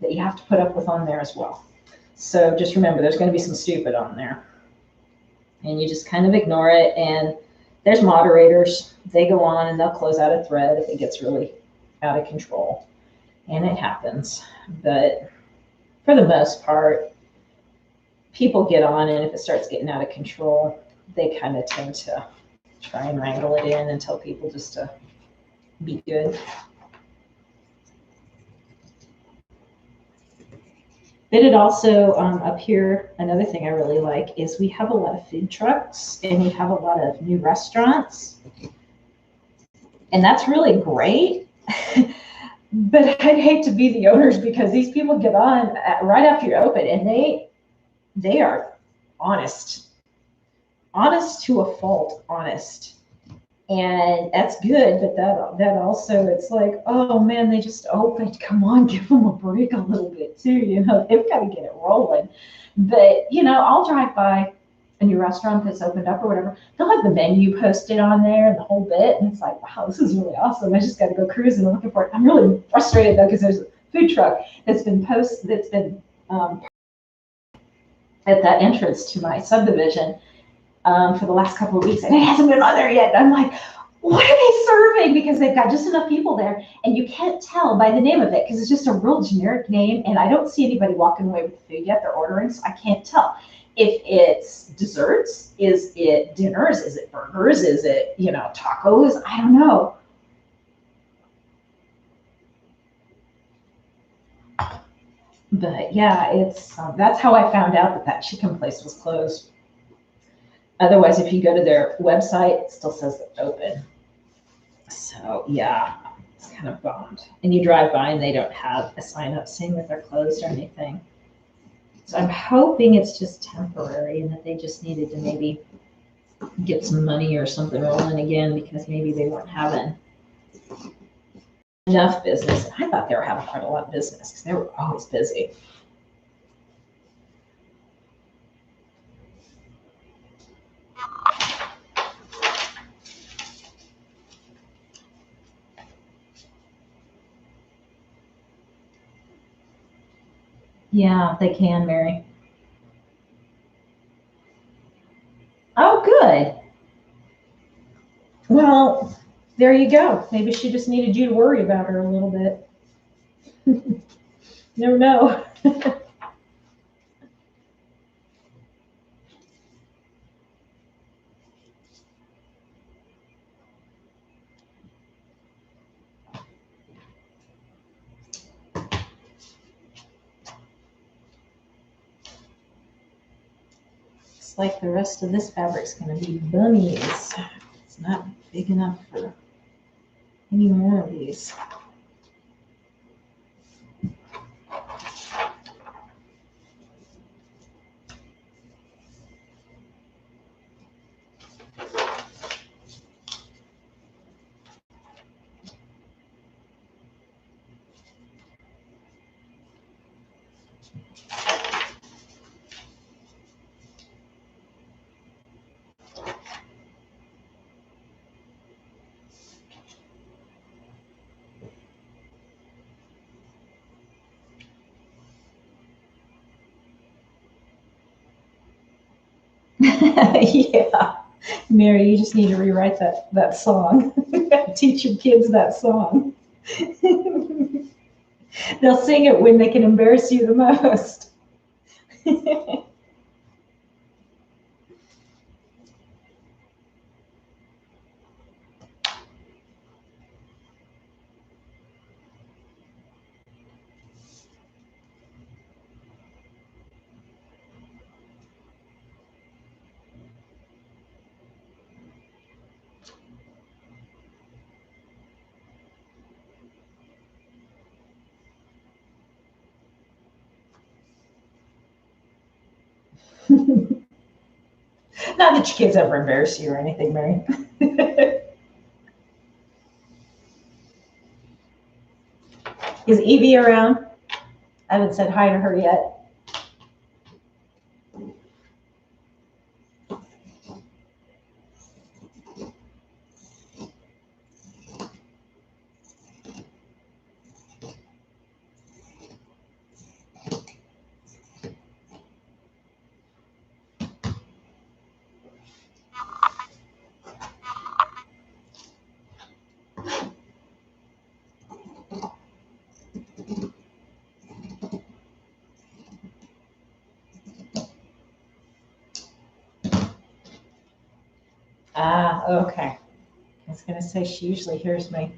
Speaker 1: that you have to put up with on there as well. So just remember, there's going to be some stupid on there, and you just kind of ignore it. And there's moderators. They go on and they'll close out a thread if it gets really out of control, and it happens. But for the most part, people get on, and if it starts getting out of control, they kind of tend to try and wrangle it in and tell people just to be good. But it also, up here, another thing I really like is we have a lot of food trucks and we have a lot of new restaurants. And that's really great. But I'd hate to be the owners, because these people get on right after you open, and they are honest to a fault, honest. And that's good, but that also, it's like, oh man, they just opened. Come on, give them a break a little bit too. They've got to get it rolling. But I'll drive by a new restaurant that's opened up or whatever, they'll have the menu posted on there and the whole bit. And it's like, wow, this is really awesome. I just got to go cruising and looking for it. I'm really frustrated though, because there's a food truck that's been at that entrance to my subdivision for the last couple of weeks, and it hasn't been on there yet. And I'm like, what are they serving? Because they've got just enough people there, and you can't tell by the name of it because it's just a real generic name, and I don't see anybody walking away with the food yet. They're ordering, so I can't tell if it's desserts, is it dinners, is it burgers, is it, tacos? I don't know. But yeah, it's that's how I found out that chicken place was closed. Otherwise, if you go to their website, it still says it's open. So yeah, it's kind of bummed. And you drive by and they don't have a sign up saying that they're closed or anything. So I'm hoping it's just temporary and that they just needed to maybe get some money or something rolling again, because maybe they weren't having enough business. I thought they were having quite a lot of business because they were always busy. Yeah, they can, Mary. Oh, good. Well, there you go. Maybe she just needed you to worry about her a little bit. You never know. Looks like the rest of this fabric's going to be bunnies. It's not big enough for any more of these. Yeah. Mary, you just need to rewrite that song. Teach your kids that song. They'll sing it when they can embarrass you the most. Not that your kids ever embarrass you or anything, Mary. Is Evie around? I haven't said hi to her yet. Ah, okay. I was going to say she usually hears me.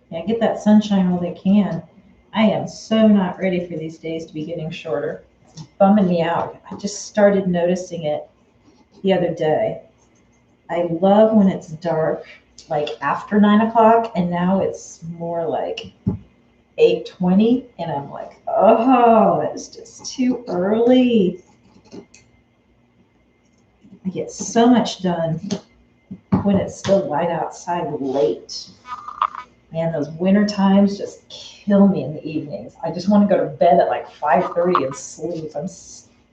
Speaker 1: Yeah, get that sunshine while they can. I am so not ready for these days to be getting shorter. It's bumming me out. I just started noticing it the other day. I love when it's dark, like after 9 o'clock, and now it's more like 8:20, and I'm like, oh, it's just too early. I get so much done when it's still light outside late. And those winter times just kill me in the evenings. I just want to go to bed at like 5:30 and sleep.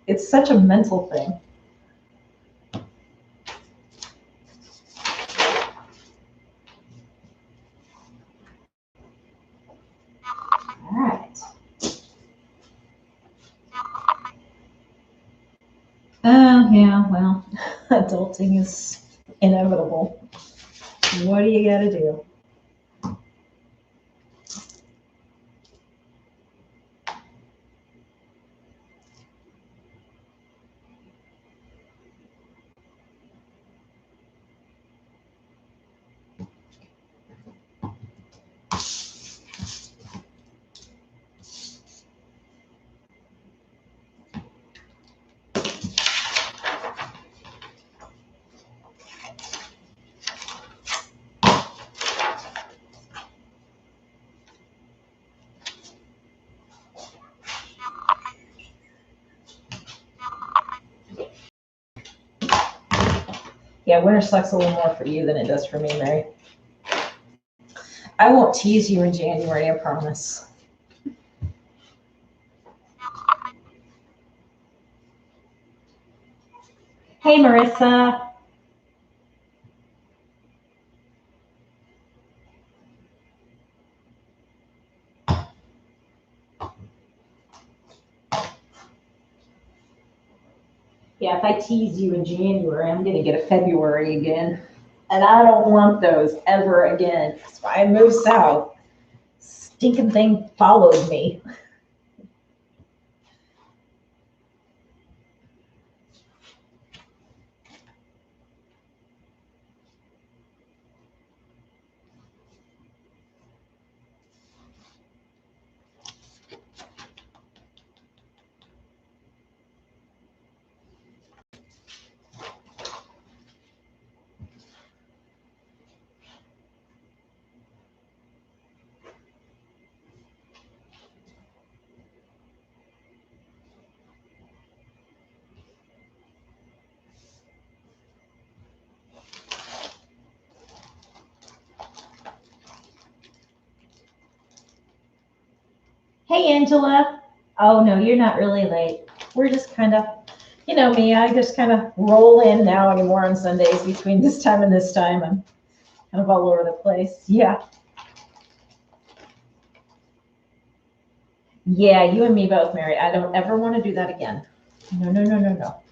Speaker 1: It's such a mental thing. All right. Oh, yeah, well, adulting is inevitable. What do you got to do? Yeah, winter sucks a little more for you than it does for me, Mary. I won't tease you in January, I promise. Hey, Marissa. Yeah, if I tease you in January, I'm going to get a February again. And I don't want those ever again. That's why I moved south. Stinking thing followed me. Hey, Angela. Oh, no, you're not really late. We're just kind of, you know me, I just kind of roll in now anymore on Sundays between this time and this time. I'm kind of all over the place. Yeah. Yeah, you and me both, Mary. I don't ever want to do that again. No, no, no, no, no.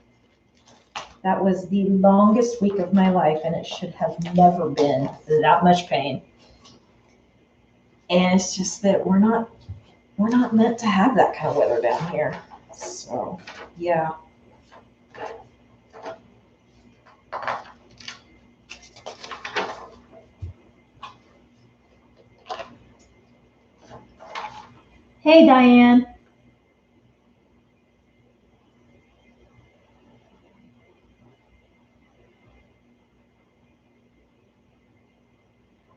Speaker 1: That was the longest week of my life, and it should have never been that much pain. And it's just that we're not meant to have that kind of weather down here. So, yeah. Hey, Diane.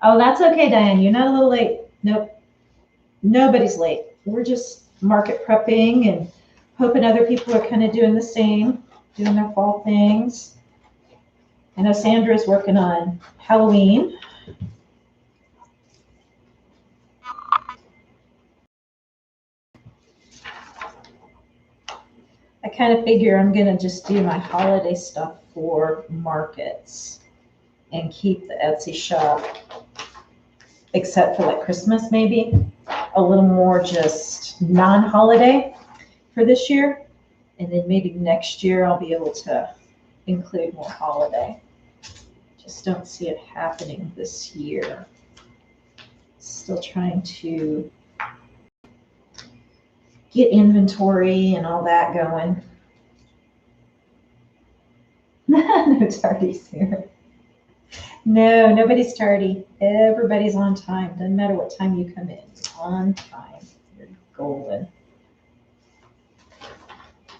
Speaker 1: Oh, that's okay, Diane. You're not a little late. Nope. Nobody's late. We're just market prepping and hoping other people are kind of doing the same, doing their fall things. I know Sandra's working on Halloween. I kind of figure I'm going to just do my holiday stuff for markets and keep the Etsy shop, except for like Christmas maybe, a little more just non-holiday for this year. And then maybe next year I'll be able to include more holiday. Just don't see it happening this year. Still trying to get inventory and all that going. No tardies here. No, nobody's tardy. Everybody's on time. Doesn't matter what time you come in. You're on time. You're golden.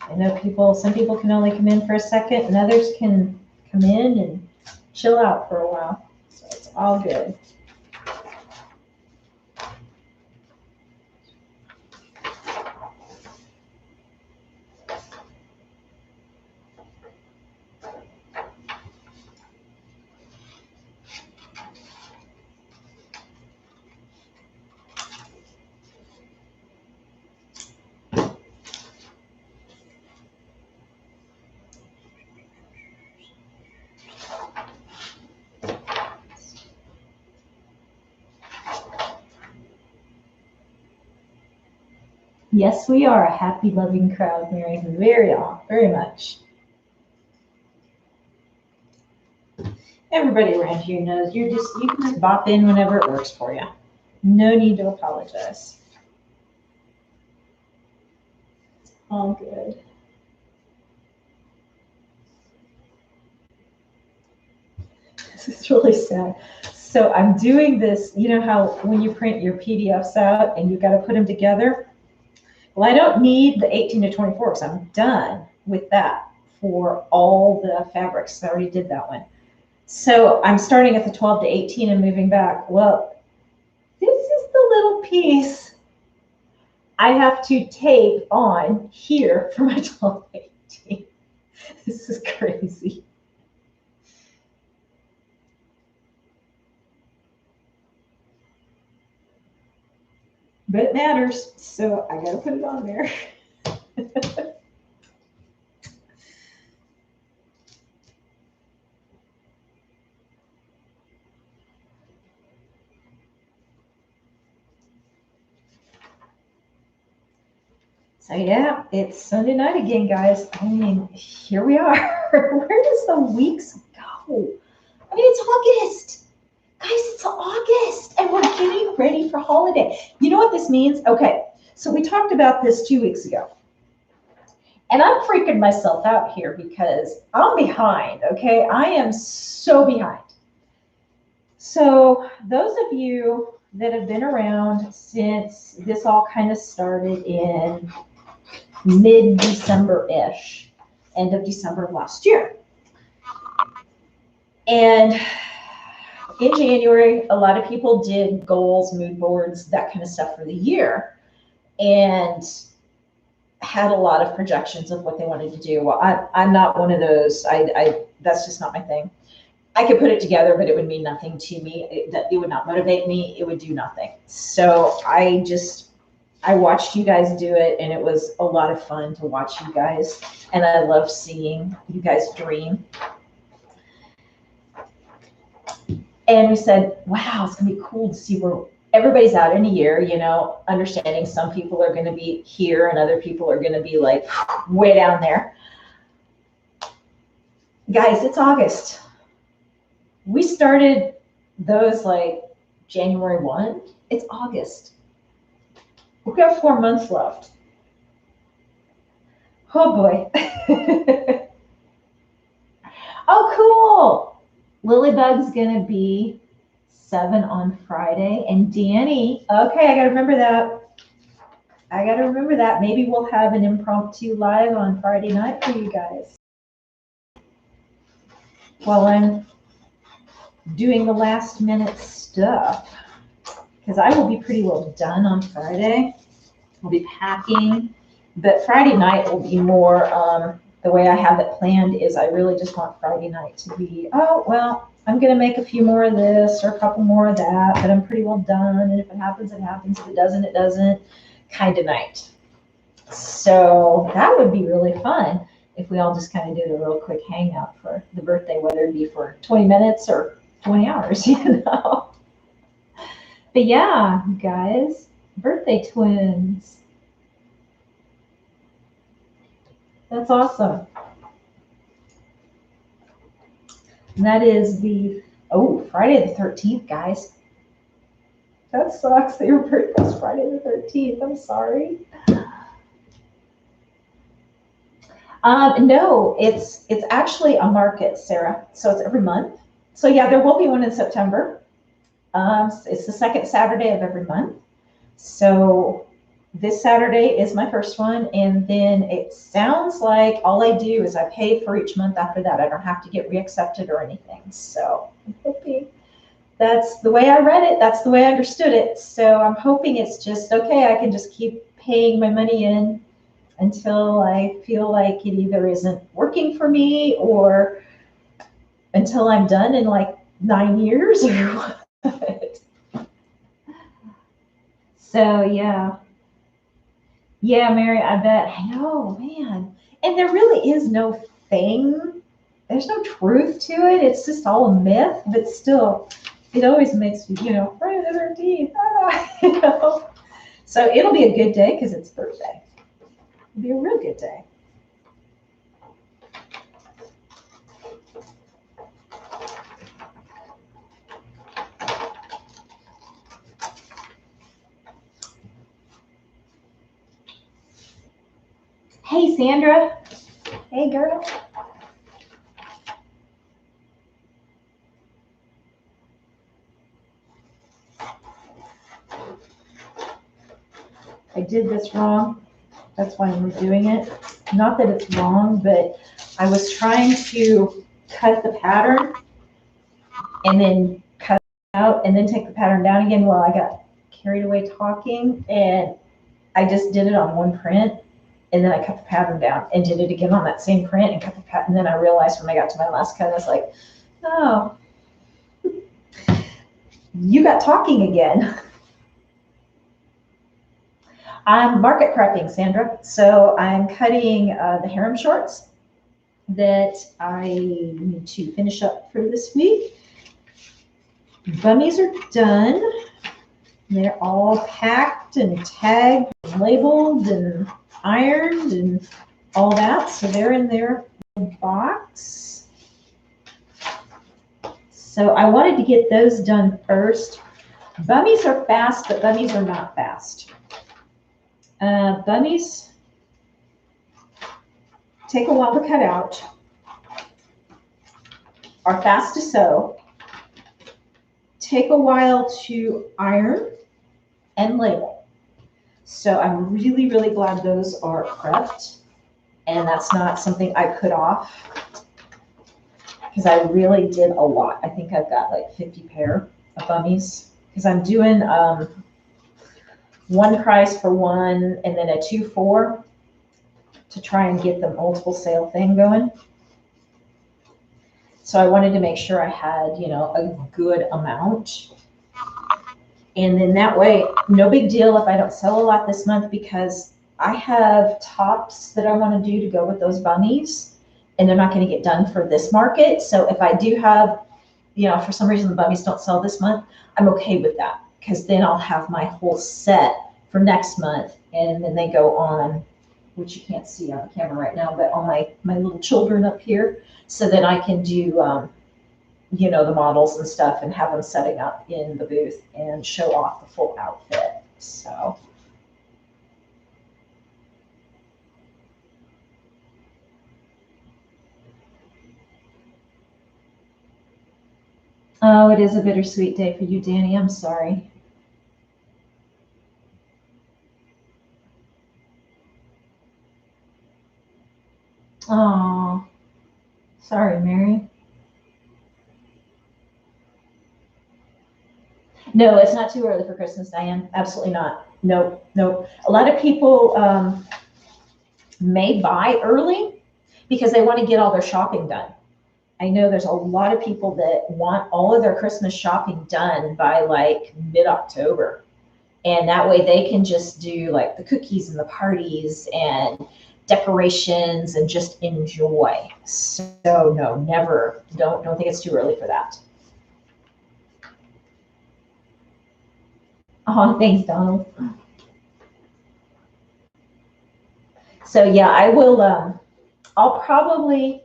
Speaker 1: I know some people can only come in for a second, and others can come in and chill out for a while. So it's all good. Yes, we are a happy, loving crowd, Mary. Very much. Everybody around here knows you can just bop in whenever it works for you. No need to apologize. All good. This is really sad. So I'm doing this, you know how when you print your PDFs out and you've got to put them together? Well, I don't need the 18 to 24 because I'm done with that for all the fabrics. I already did that one. So I'm starting at the 12 to 18 and moving back. Well, this is the little piece I have to tape on here for my 12 to 18. This is crazy. But it matters, so I gotta put it on there. So yeah, it's Sunday night again, guys. I mean, here we are. Where does the weeks go? I mean, it's August. Guys, it's August and we're getting ready for holiday. You know what this means? Okay, so we talked about this 2 weeks ago. And I'm freaking myself out here because I'm behind, okay? I am so behind. So those of you that have been around since this all kind of started in mid-December-ish, end of December of last year. And in January, a lot of people did goals, mood boards, that kind of stuff for the year, and had a lot of projections of what they wanted to do. Well, I'm not one of those. That's just not my thing. I could put it together, but it would mean nothing to me. It would not motivate me. It would do nothing. So I watched you guys do it, and it was a lot of fun to watch you guys. And I love seeing you guys dream. And we said, wow, it's gonna be cool to see where everybody's out in a year, you know, understanding some people are gonna be here and other people are gonna be like way down there. Guys, it's August. We started those like January 1. It's August. We've got 4 months left. Oh boy. Oh, cool. Lilybug's gonna be 7 on Friday, and Danny, okay, I gotta remember that. Maybe we'll have an impromptu live on Friday night for you guys while I'm doing the last minute stuff, because I will be pretty well done on Friday. We'll be packing, but Friday night will be more, the way I have it planned is I really just want Friday night to be, oh, well, I'm going to make a few more of this or a couple more of that, but I'm pretty well done. And if it happens, it happens. If it doesn't, it doesn't, kind of night. So that would be really fun if we all just kind of did a real quick hangout for the birthday, whether it be for 20 minutes or 20 hours, you know. But yeah, guys, birthday twins. That's awesome. And that is Friday the 13th, guys. That sucks that your birthday's Friday the 13th. I'm sorry. No, it's actually a market, Sarah. So it's every month. So yeah, there will be one in September. It's the second Saturday of every month. So this Saturday is my first one, and then it sounds like all I do is I pay for each month after that. I don't have to get reaccepted or anything. So I'm hoping that's the way I read it. That's the way I understood it. So I'm hoping it's just okay. I can just keep paying my money in until I feel like it either isn't working for me or until I'm done in like 9 years or what. So yeah. Yeah, Mary, I bet. I know, man. And there really is no thing. There's no truth to it. It's just all a myth, but still, it always makes me, Friday the 13th. So it'll be a good day because it's birthday. It'll be a real good day. Hey, Sandra. Hey, girl. I did this wrong. That's why I'm redoing it. Not that it's wrong, but I was trying to cut the pattern and then cut it out and then take the pattern down again while I got carried away talking. And I just did it on one print and then I cut the pattern down and did it again on that same print and cut the pattern. And then I realized when I got to my last cut, I was like, oh, you got talking again. I'm market prepping, Sandra. So I'm cutting the harem shorts that I need to finish up for this week. Bummies are done. They're all packed and tagged and labeled and ironed and all that. So they're in their box. So I wanted to get those done first. Bummies are fast, but bummies are not fast. Bummies take a while to cut out, are fast to sew, take a while to iron and label. So I'm really, really glad those are prepped and that's not something I put off because I really did a lot. I think I've got like 50 pair of bummies because I'm doing one price for one and then a 2-for to try and get the multiple sale thing going. So I wanted to make sure I had, you know, a good amount. And then that way, no big deal if I don't sell a lot this month because I have tops that I want to do to go with those bummies and they're not going to get done for this market. So if I do have, you know, for some reason the bummies don't sell this month, I'm okay with that because then I'll have my whole set for next month and then they go on, which you can't see on the camera right now, but on my little children up here so that I can do, you know, the models and stuff and have them setting up in the booth and show off the full outfit. So. Oh, it is a bittersweet day for you, Danny. I'm sorry. Oh, sorry, Mary. No, it's not too early for Christmas, Diane. Absolutely not. Nope, nope. A lot of people may buy early because they want to get all their shopping done. I know there's a lot of people that want all of their Christmas shopping done by like mid-October. And that way they can just do like the cookies and the parties and decorations and just enjoy. So no, never, don't think it's too early for that. Oh, thanks, Donald. So yeah, I will, I'll probably,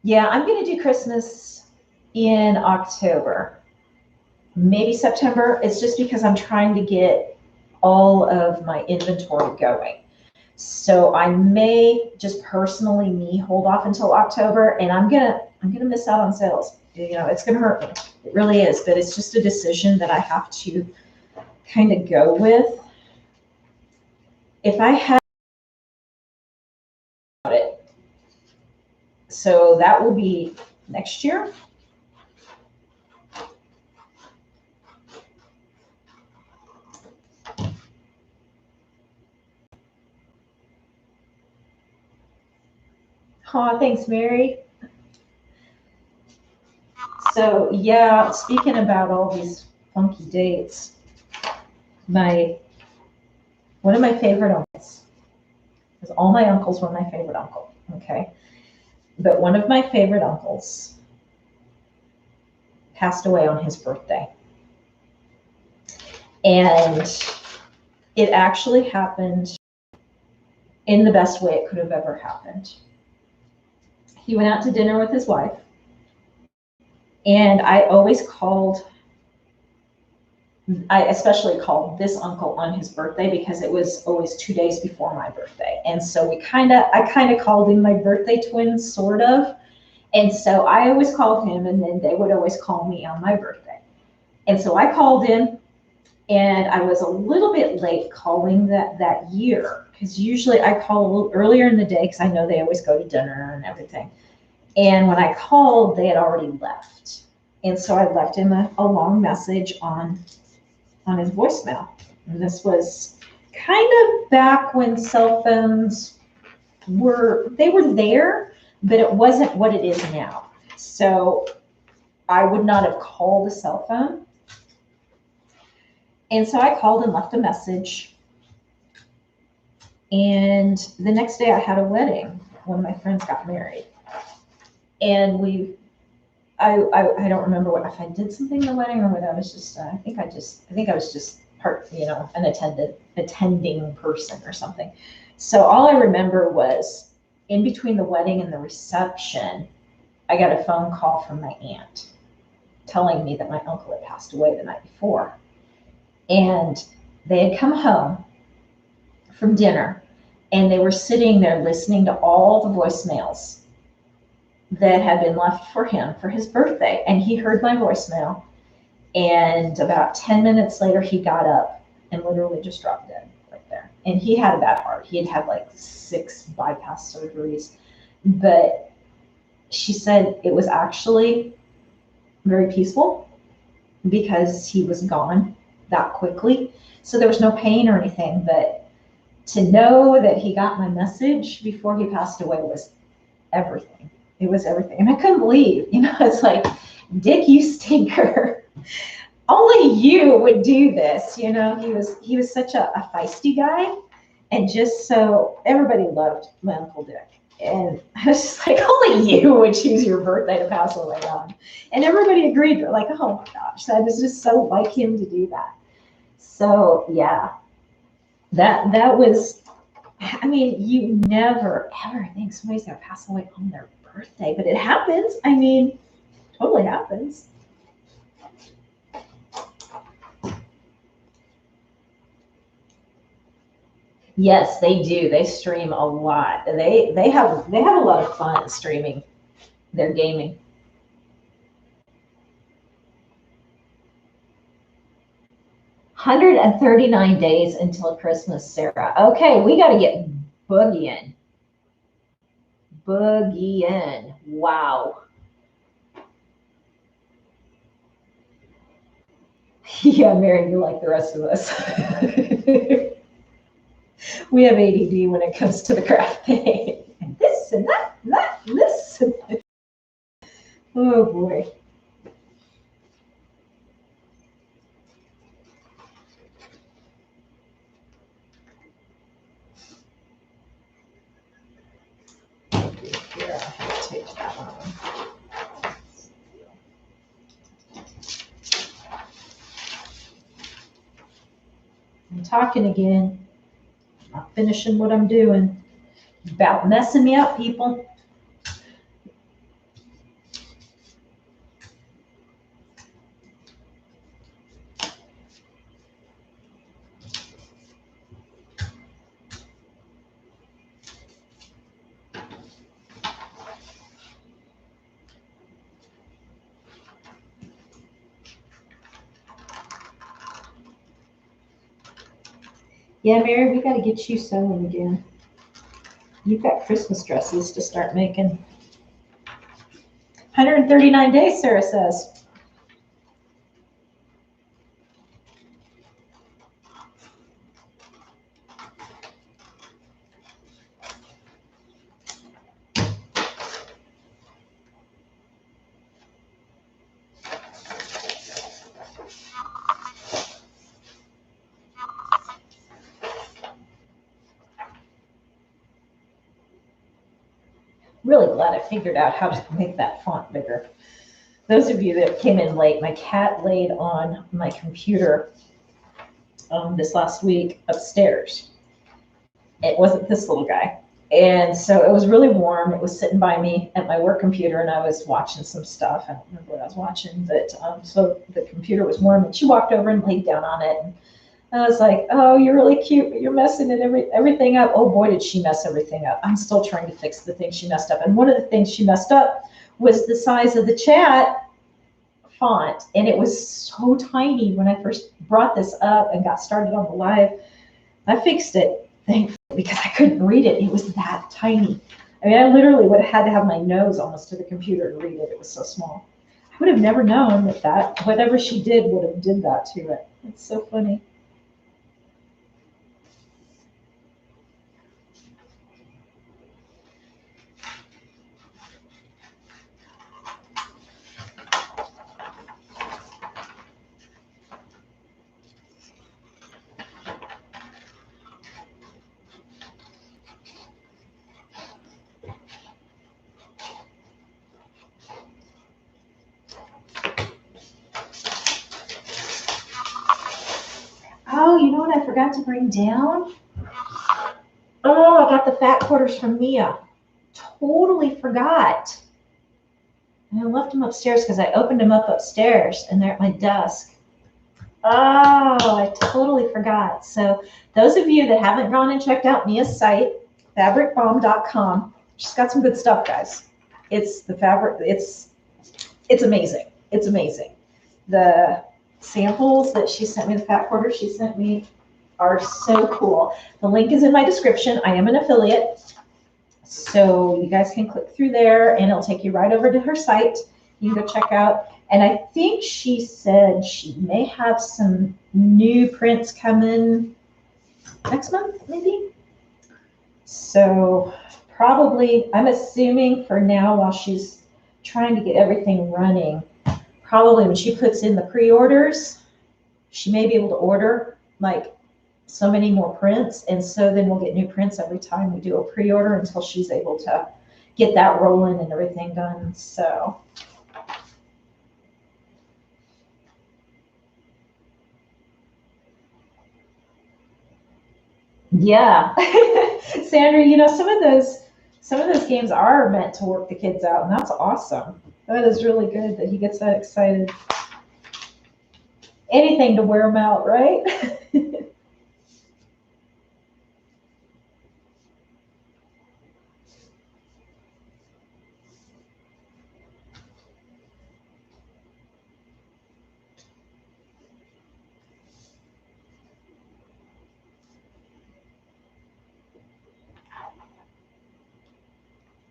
Speaker 1: yeah, I'm going to do Christmas in October, maybe September. It's just because I'm trying to get all of my inventory going. So I may just personally me hold off until October and I'm gonna miss out on sales. You know, it's gonna hurt me. It really is, but it's just a decision that I have to kind of go with. If I had it, so that will be next year. Oh, thanks, Mary. So yeah, speaking about all these funky dates, one of my favorite uncles, because all my uncles were my favorite uncle, okay? But one of my favorite uncles passed away on his birthday. And it actually happened in the best way it could have ever happened. He went out to dinner with his wife, and I especially called this uncle on his birthday because it was always 2 days before my birthday. And so I kind of called him my birthday twin, sort of. And so I always called him, and then they would always call me on my birthday. And so I called him, and I was a little bit late calling that year, because usually I call a little earlier in the day because I know they always go to dinner and everything. And when I called, they had already left. And so I left him a long message on his voicemail. And this was kind of back when cell phones were there, but it wasn't what it is now. So I would not have called a cell phone. And so I called and left a message. And the next day I had a wedding. One of my friends got married. And I don't remember if I did something in the wedding or whether I was just, I think I was just part, an attending person or something. So all I remember was in between the wedding and the reception, I got a phone call from my aunt telling me that my uncle had passed away the night before. And they had come home from dinner, and they were sitting there listening to all the voicemails that had been left for him for his birthday. And he heard my voicemail, and about 10 minutes later, he got up and literally just dropped dead right there. And he had a bad heart. He had had like 6 bypass surgeries. But she said it was actually very peaceful because he was gone that quickly. So there was no pain or anything, but to know that he got my message before he passed away was everything. It was everything. And I couldn't believe, it's like, Dick, you stinker. Only you would do this. He was such a feisty guy, and just so everybody loved my Uncle Dick. And I was just like, only you would choose your birthday to pass away on. And everybody agreed. They're like, oh my gosh, that is just so like him to do that. So yeah, that was, you never ever think somebody's gonna pass away on their birthday, but it happens. Totally happens. Yes, they do. They stream a lot. They have a lot of fun streaming their gaming. "139 days until Christmas, Sarah." Okay, we got to get boogieing. Boogieing. Wow. Yeah, Mary, you're like the rest of us. We have ADD when it comes to the craft thing. And this and that, and this. Oh boy. Here, I have to take that one. I'm talking again. I'm not finishing what I'm doing. About messing me up, people. Yeah, Mary, we got to get you sewing again. You've got Christmas dresses to start making. 139 days, Sarah says. Really glad I figured out how to make that font bigger. Those of you that came in late, my cat laid on my computer this last week upstairs. It wasn't this little guy. And so it was really warm. It was sitting by me at my work computer, and I was watching some stuff. I don't remember what I was watching, but so the computer was warm, and she walked over and laid down on it. And I was like, "Oh, you're really cute, but you're messing everything up." Oh boy, did she mess everything up! I'm still trying to fix the things she messed up. And one of the things she messed up was the size of the chat font, and it was so tiny when I first brought this up and got started on the live. I fixed it, thankfully, because I couldn't read it. It was that tiny. I mean, I literally would have had to have my nose almost to the computer to read it. It was so small. I would have never known that whatever she did would have did that to it. It's so funny. Oh, you know what I forgot to bring down? Oh, I got the fat quarters from Mia. Totally forgot. And I left them upstairs because I opened them up upstairs and they're at my desk. Oh, I totally forgot. So those of you that haven't gone and checked out Mia's site, fabricbomb.com, she's got some good stuff, guys. It's the fabric, it's amazing. It's amazing. The samples that she sent me, the fat quarters she sent me, are so cool. The link is in my description. I am an affiliate, so you guys can click through there and it'll take you right over to her site. You can go check out. And I think she said she may have some new prints coming next month, maybe. So probably, I'm assuming for now, while she's trying to get everything running, probably when she puts in the pre-orders, she may be able to order like so many more prints. And so then we'll get new prints every time we do a pre-order until she's able to get that rolling and everything done. So yeah. Sandra, you know, some of those games are meant to work the kids out, and that's awesome. That is really good that he gets that excited. Anything to wear them out, right?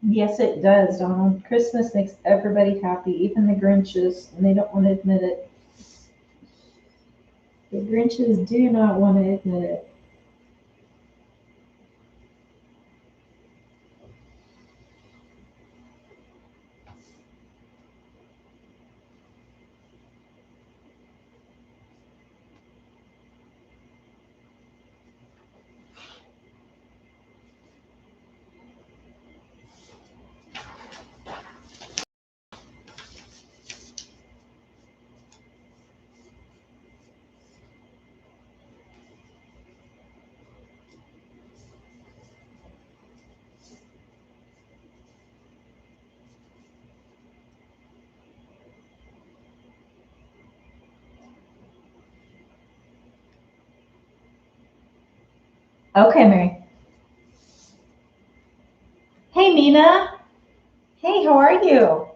Speaker 1: Yes, it does, Donald. Christmas makes everybody happy, even the Grinches, and they don't want to admit it. The Grinches do not want to admit it. Okay, Mary. Hey, Mina. Hey, how are you?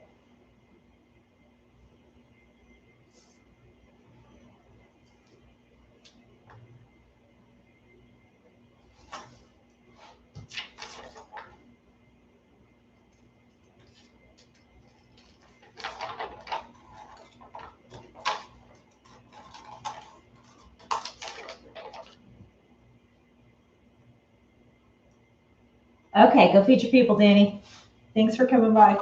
Speaker 1: Okay, go feed your people, Danny. Thanks for coming by.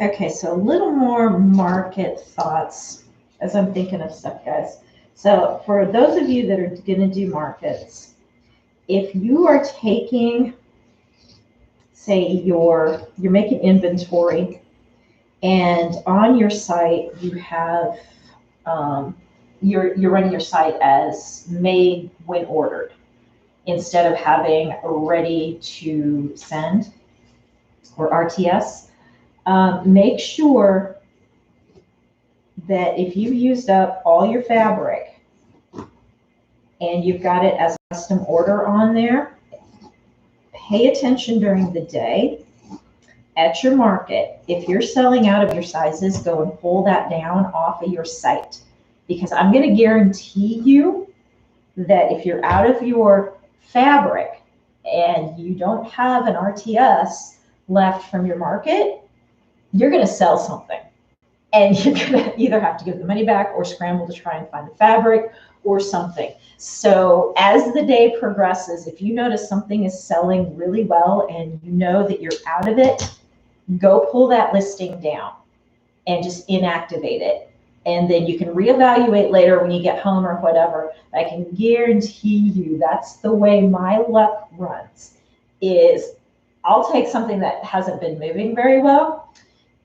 Speaker 1: Okay, so a little more market thoughts as I'm thinking of stuff, guys. So for those of you that are going to do markets, if you are taking, say, you're making inventory, and on your site you have you're running your site as made when ordered instead of having ready to send or RTS. Make sure that if you used up all your fabric and you've got it as a custom order on there, pay attention during the day at your market. If you're selling out of your sizes, go and pull that down off of your site, because I'm going to guarantee you that if you're out of your fabric and you don't have an RTS left from your market, you're going to sell something. And you're going to either have to give the money back or scramble to try and find the fabric or something. So as the day progresses, if you notice something is selling really well and you know that you're out of it, go pull that listing down and just inactivate it. And then you can reevaluate later when you get home or whatever. I can guarantee you that's the way my luck runs, is I'll take something that hasn't been moving very well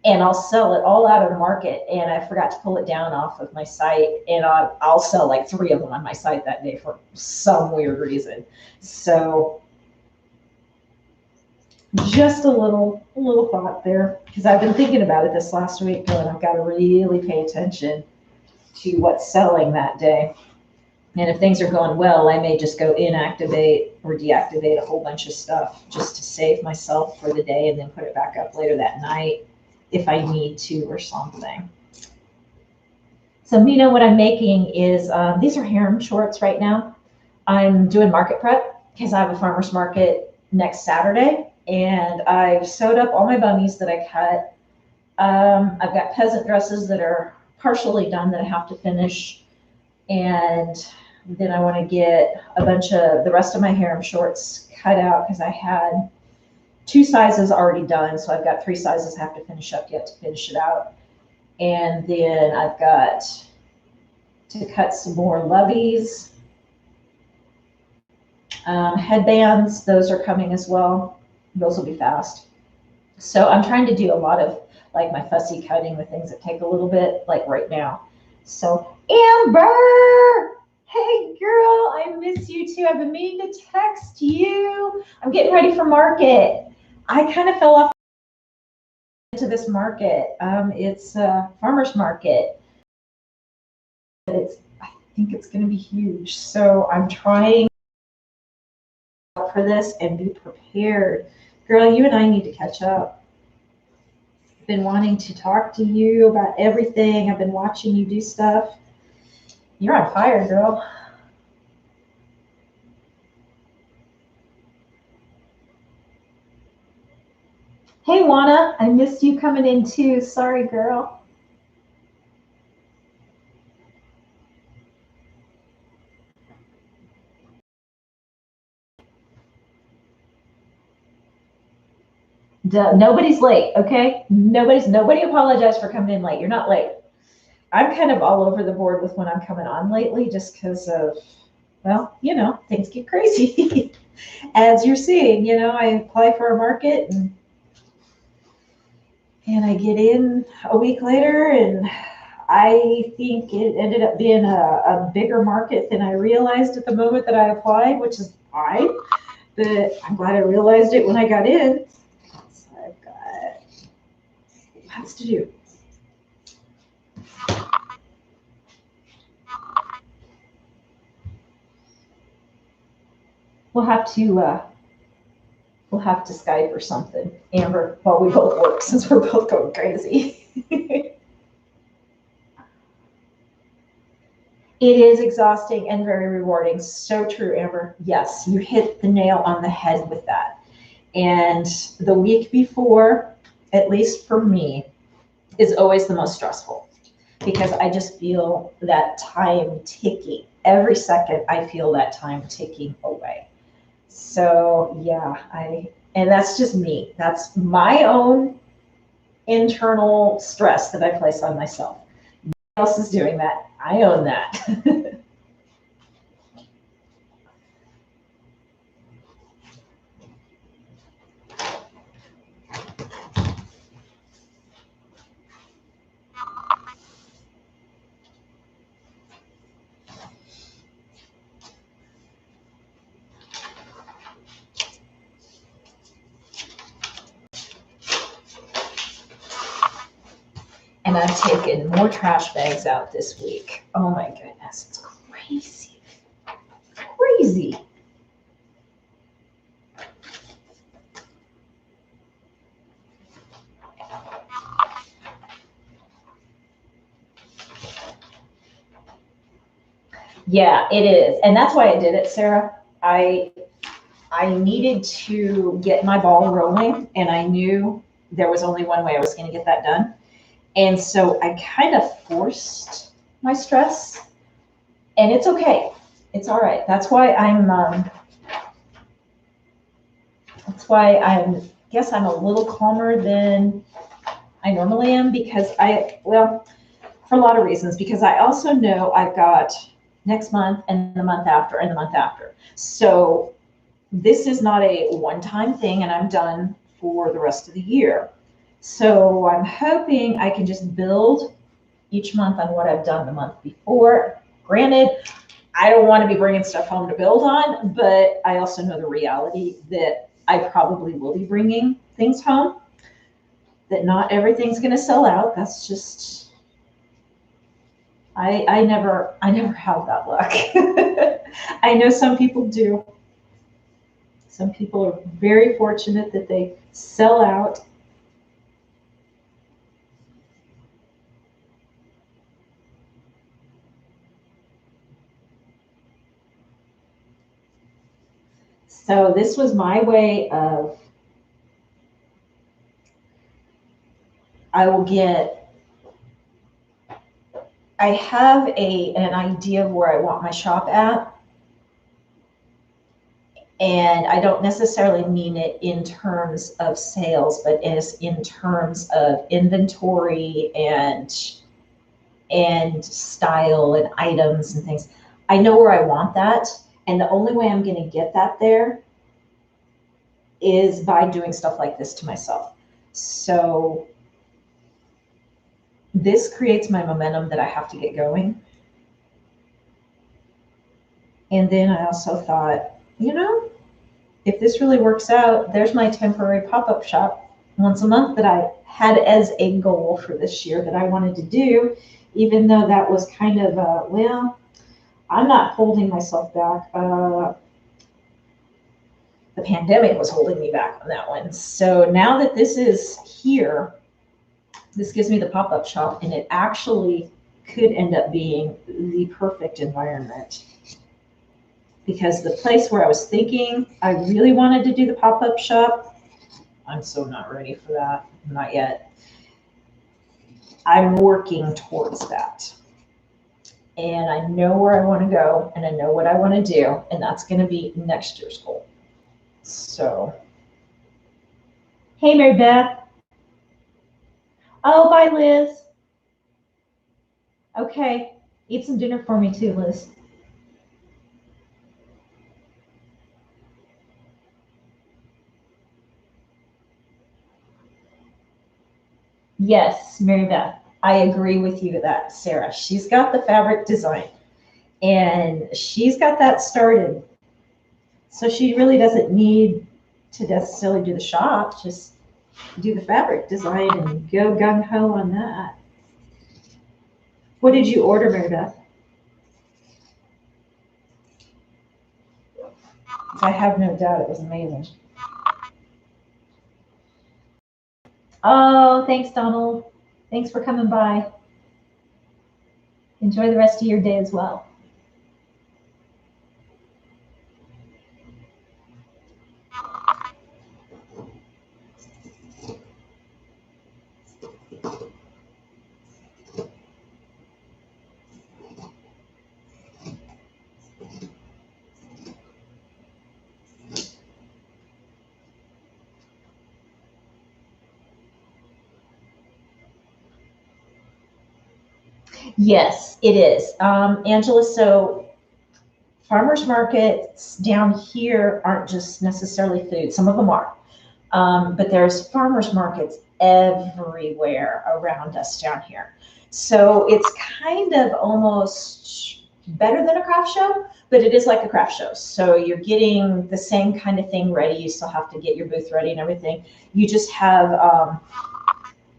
Speaker 1: and I'll sell it all out of the market, and I forgot to pull it down off of my site, and I'll sell like 3 of them on my site that day for some weird reason. So just a little thought there, because I've been thinking about it this last week, and I've got to really pay attention to what's selling that day. And if things are going well, I may just go inactivate or deactivate a whole bunch of stuff just to save myself for the day and then put it back up later that night if I need to or something. So Mina, what I'm making is, these are harem shorts right now. I'm doing market prep because I have a farmer's market next Saturday, and I've sewed up all my bunnies that I cut. I've got peasant dresses that are partially done that I have to finish, and then I want to get a bunch of the rest of my harem shorts cut out because I had 2 sizes already done, so I've got 3 sizes I have to finish up yet to finish it out. And then I've got to cut some more loveys. Headbands, those are coming as well. Those will be fast. So I'm trying to do a lot of like my fussy cutting with things that take a little bit, like right now. So Amber, hey girl, I miss you too. I've been meaning to text you. I'm getting ready for market. I kind of fell off into this market. It's a farmer's market. I think it's going to be huge. So I'm trying for this and be prepared. Girl, you and I need to catch up. I've been wanting to talk to you about everything. I've been watching you do stuff. You're on fire, girl. Hey, Juana, I missed you coming in too. Sorry, girl. Nobody's late, okay? Nobody apologize for coming in late. You're not late. I'm kind of all over the board with when I'm coming on lately just because of, well, you know, things get crazy. As you're seeing, you know, I apply for a market and I get in a week later, and I think it ended up being a bigger market than I realized at the moment that I applied, which is fine. But I'm glad I realized it when I got in. So I've got lots to do. We'll have to Skype or something, Amber, while we both work, since we're both going crazy. It is exhausting and very rewarding. So true, Amber. Yes, you hit the nail on the head with that. And the week before, at least for me, is always the most stressful because I just feel that time ticking. Every second, I feel that time ticking away. So yeah, and that's just me. That's my own internal stress that I place on myself. Nobody else is doing that. I own that. And I've taken more trash bags out this week. Oh my goodness, it's crazy. Crazy. Yeah, it is. And that's why I did it, Sarah. I needed to get my ball rolling, and I knew there was only one way I was going to get that done. And so I kind of forced my stress, and it's okay. It's all right. That's why guess I'm a little calmer than I normally am, because well, for a lot of reasons, because I also know I've got next month and the month after and the month after. So this is not a one-time thing and I'm done for the rest of the year. So I'm hoping I can just build each month on what I've done the month before. Granted, I don't want to be bringing stuff home to build on, but I also know the reality that I probably will be bringing things home, that not everything's going to sell out. That's just, I never have that luck. I know some people do. Some people are very fortunate that they sell out. So this was my way of, I have an idea of where I want my shop at. And I don't necessarily mean it in terms of sales, but as in terms of inventory and style and items and things. I know where I want that. And the only way I'm going to get that there is by doing stuff like this to myself. So this creates my momentum that I have to get going. And then I also thought, if this really works out, there's my temporary pop-up shop once a month that I had as a goal for this year that I wanted to do, even though that was kind of, well, I'm not holding myself back. The pandemic was holding me back on that one. So now that this is here, this gives me the pop-up shop, and it actually could end up being the perfect environment. Because the place where I was thinking I really wanted to do the pop-up shop, I'm so not ready for that. Not yet. I'm working towards that. And I know where I want to go, and I know what I want to do, and that's going to be next year's goal. So, hey, Mary Beth. Oh, bye, Liz. Okay, eat some dinner for me too, Liz. Yes, Mary Beth, I agree with you that, Sarah. She's got the fabric design, and she's got that started. So she really doesn't need to necessarily do the shop, just do the fabric design and go gung-ho on that. What did you order, Mary Beth? I have no doubt it was amazing. Oh, thanks, Donald. Thanks for coming by. Enjoy the rest of your day as well. Yes, it is. Angela, so farmers markets down here aren't just necessarily food. Some of them are. But there's farmers markets everywhere around us down here. So it's kind of almost better than a craft show, but it is like a craft show. So you're getting the same kind of thing ready. You still have to get your booth ready and everything. You just have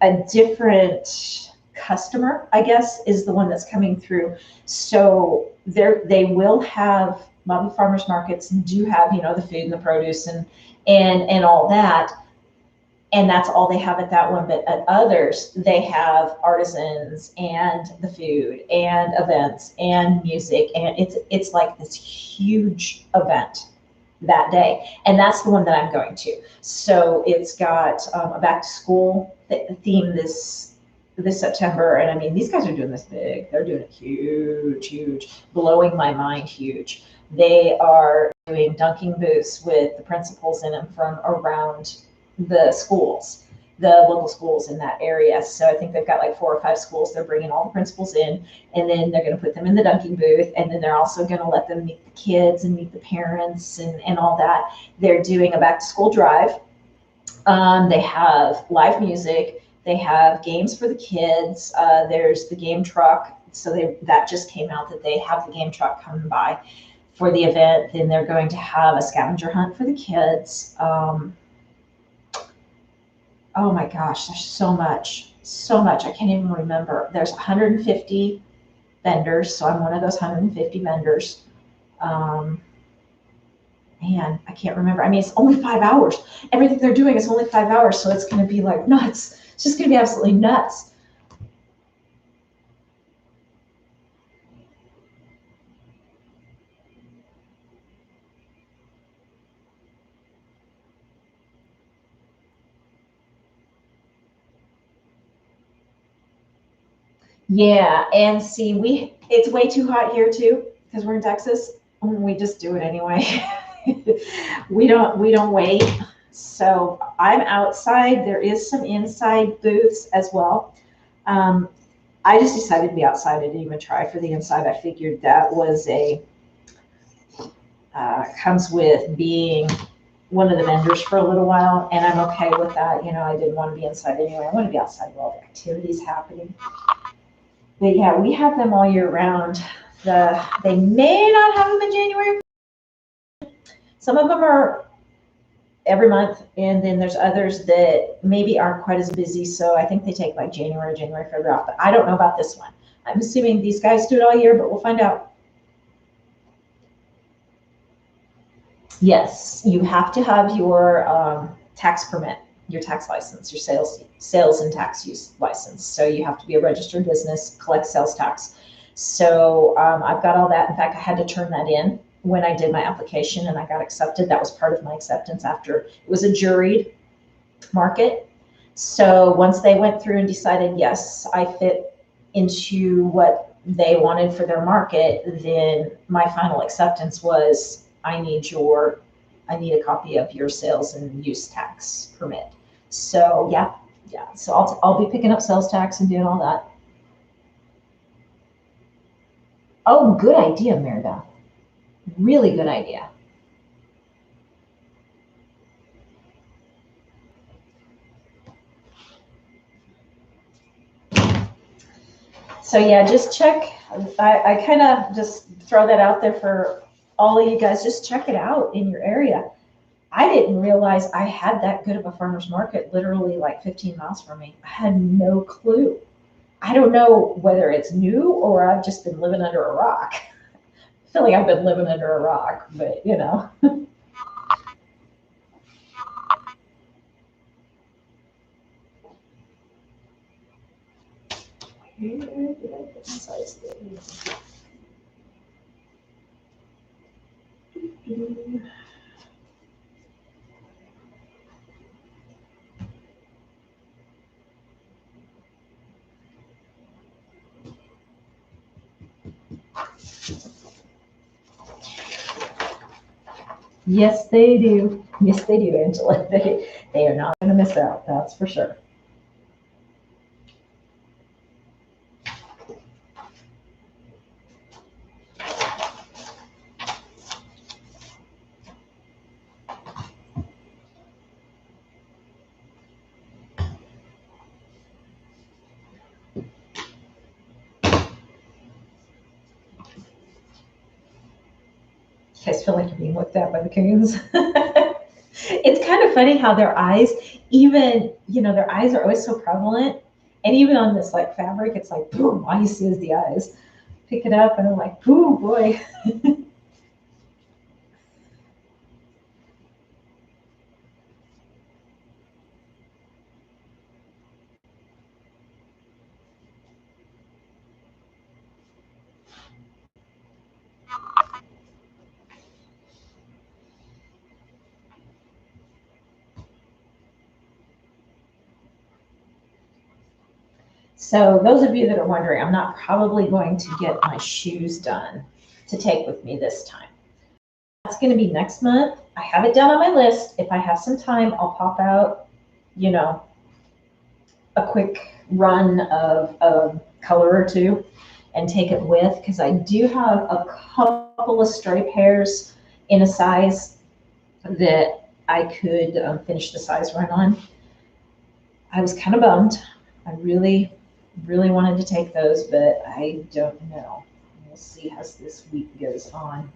Speaker 1: a different customer, I guess, is the one that's coming through. So they will have, a lot of farmers markets do have, the food and the produce and all that. And that's all they have at that one. But at others, they have artisans and the food and events and music. And it's like this huge event that day. And that's the one that I'm going to. So it's got a back to school theme this September. And I mean, these guys are doing this big. They're doing it huge, huge, blowing my mind huge. They are doing dunking booths with the principals in them from around the schools, the local schools in that area. So I think they've got like 4 or 5 schools. They're bringing all the principals in, and then they're going to put them in the dunking booth, and then they're also going to let them meet the kids and meet the parents and all that. They're doing a back to school drive. They have live music. They have games for the kids. There's the game truck. So that just came out that they have the game truck coming by for the event. Then they're going to have a scavenger hunt for the kids. Oh my gosh, there's so much, so much. I can't even remember. There's 150 vendors, so I'm one of those 150 vendors. Man, I can't remember. I mean, it's only 5 hours. Everything they're doing is only 5 hours, so it's going to be like nuts. It's just going to be absolutely nuts. Yeah, and see, it's way too hot here too because we're in Texas. We just do it anyway. We don't wait. So I'm outside. There is some inside booths as well. Um, I just decided to be outside. I didn't even try for the inside. I figured that was comes with being one of the vendors for a little while, and I'm okay with that. I didn't want to be inside anyway. I want to be outside while the activity's happening. But yeah, we have them all year round. They may not have them in January. Some of them are every month, and then there's others that maybe aren't quite as busy. So I think they take like January, February off. But I don't know about this one. I'm assuming these guys do it all year, but we'll find out. Yes, you have to have your tax permit, your tax license, your sales and tax use license. So you have to be a registered business, collect sales tax. So I've got all that. In fact, I had to turn that in when I did my application, and I got accepted. That was part of my acceptance after it was a juried market. So once they went through and decided, yes, I fit into what they wanted for their market, then my final acceptance was, I need a copy of your sales and use tax permit. So yeah. So I'll be picking up sales tax and doing all that. Oh, good idea, Maribel. Really good idea. So yeah, just check. I kind of just throw that out there for all of you guys. Just check it out in your area. I didn't realize I had that good of a farmer's market literally like 15 miles from me. I had no clue. I don't know whether it's new or I've just been living under a rock. I feel like I've been living under a rock, but Yes, they do. Yes, they do, Angela. They are not going to miss out. That's for sure. You guys feel like you're being looked at by the coons. It's kind of funny how their eyes, even, their eyes are always so prevalent. And even on this like fabric, it's like, boom, all you see is the eyes. Pick it up and I'm like, boo, boy. So those of you that are wondering, I'm not probably going to get my shoes done to take with me this time. That's going to be next month. I have it down on my list. If I have some time, I'll pop out, a quick run of a color or two and take it with, because I do have a couple of stray pairs in a size that I could finish the size run on. I was kind of bummed. I really, really wanted to take those, but I don't know. We'll see as this week goes on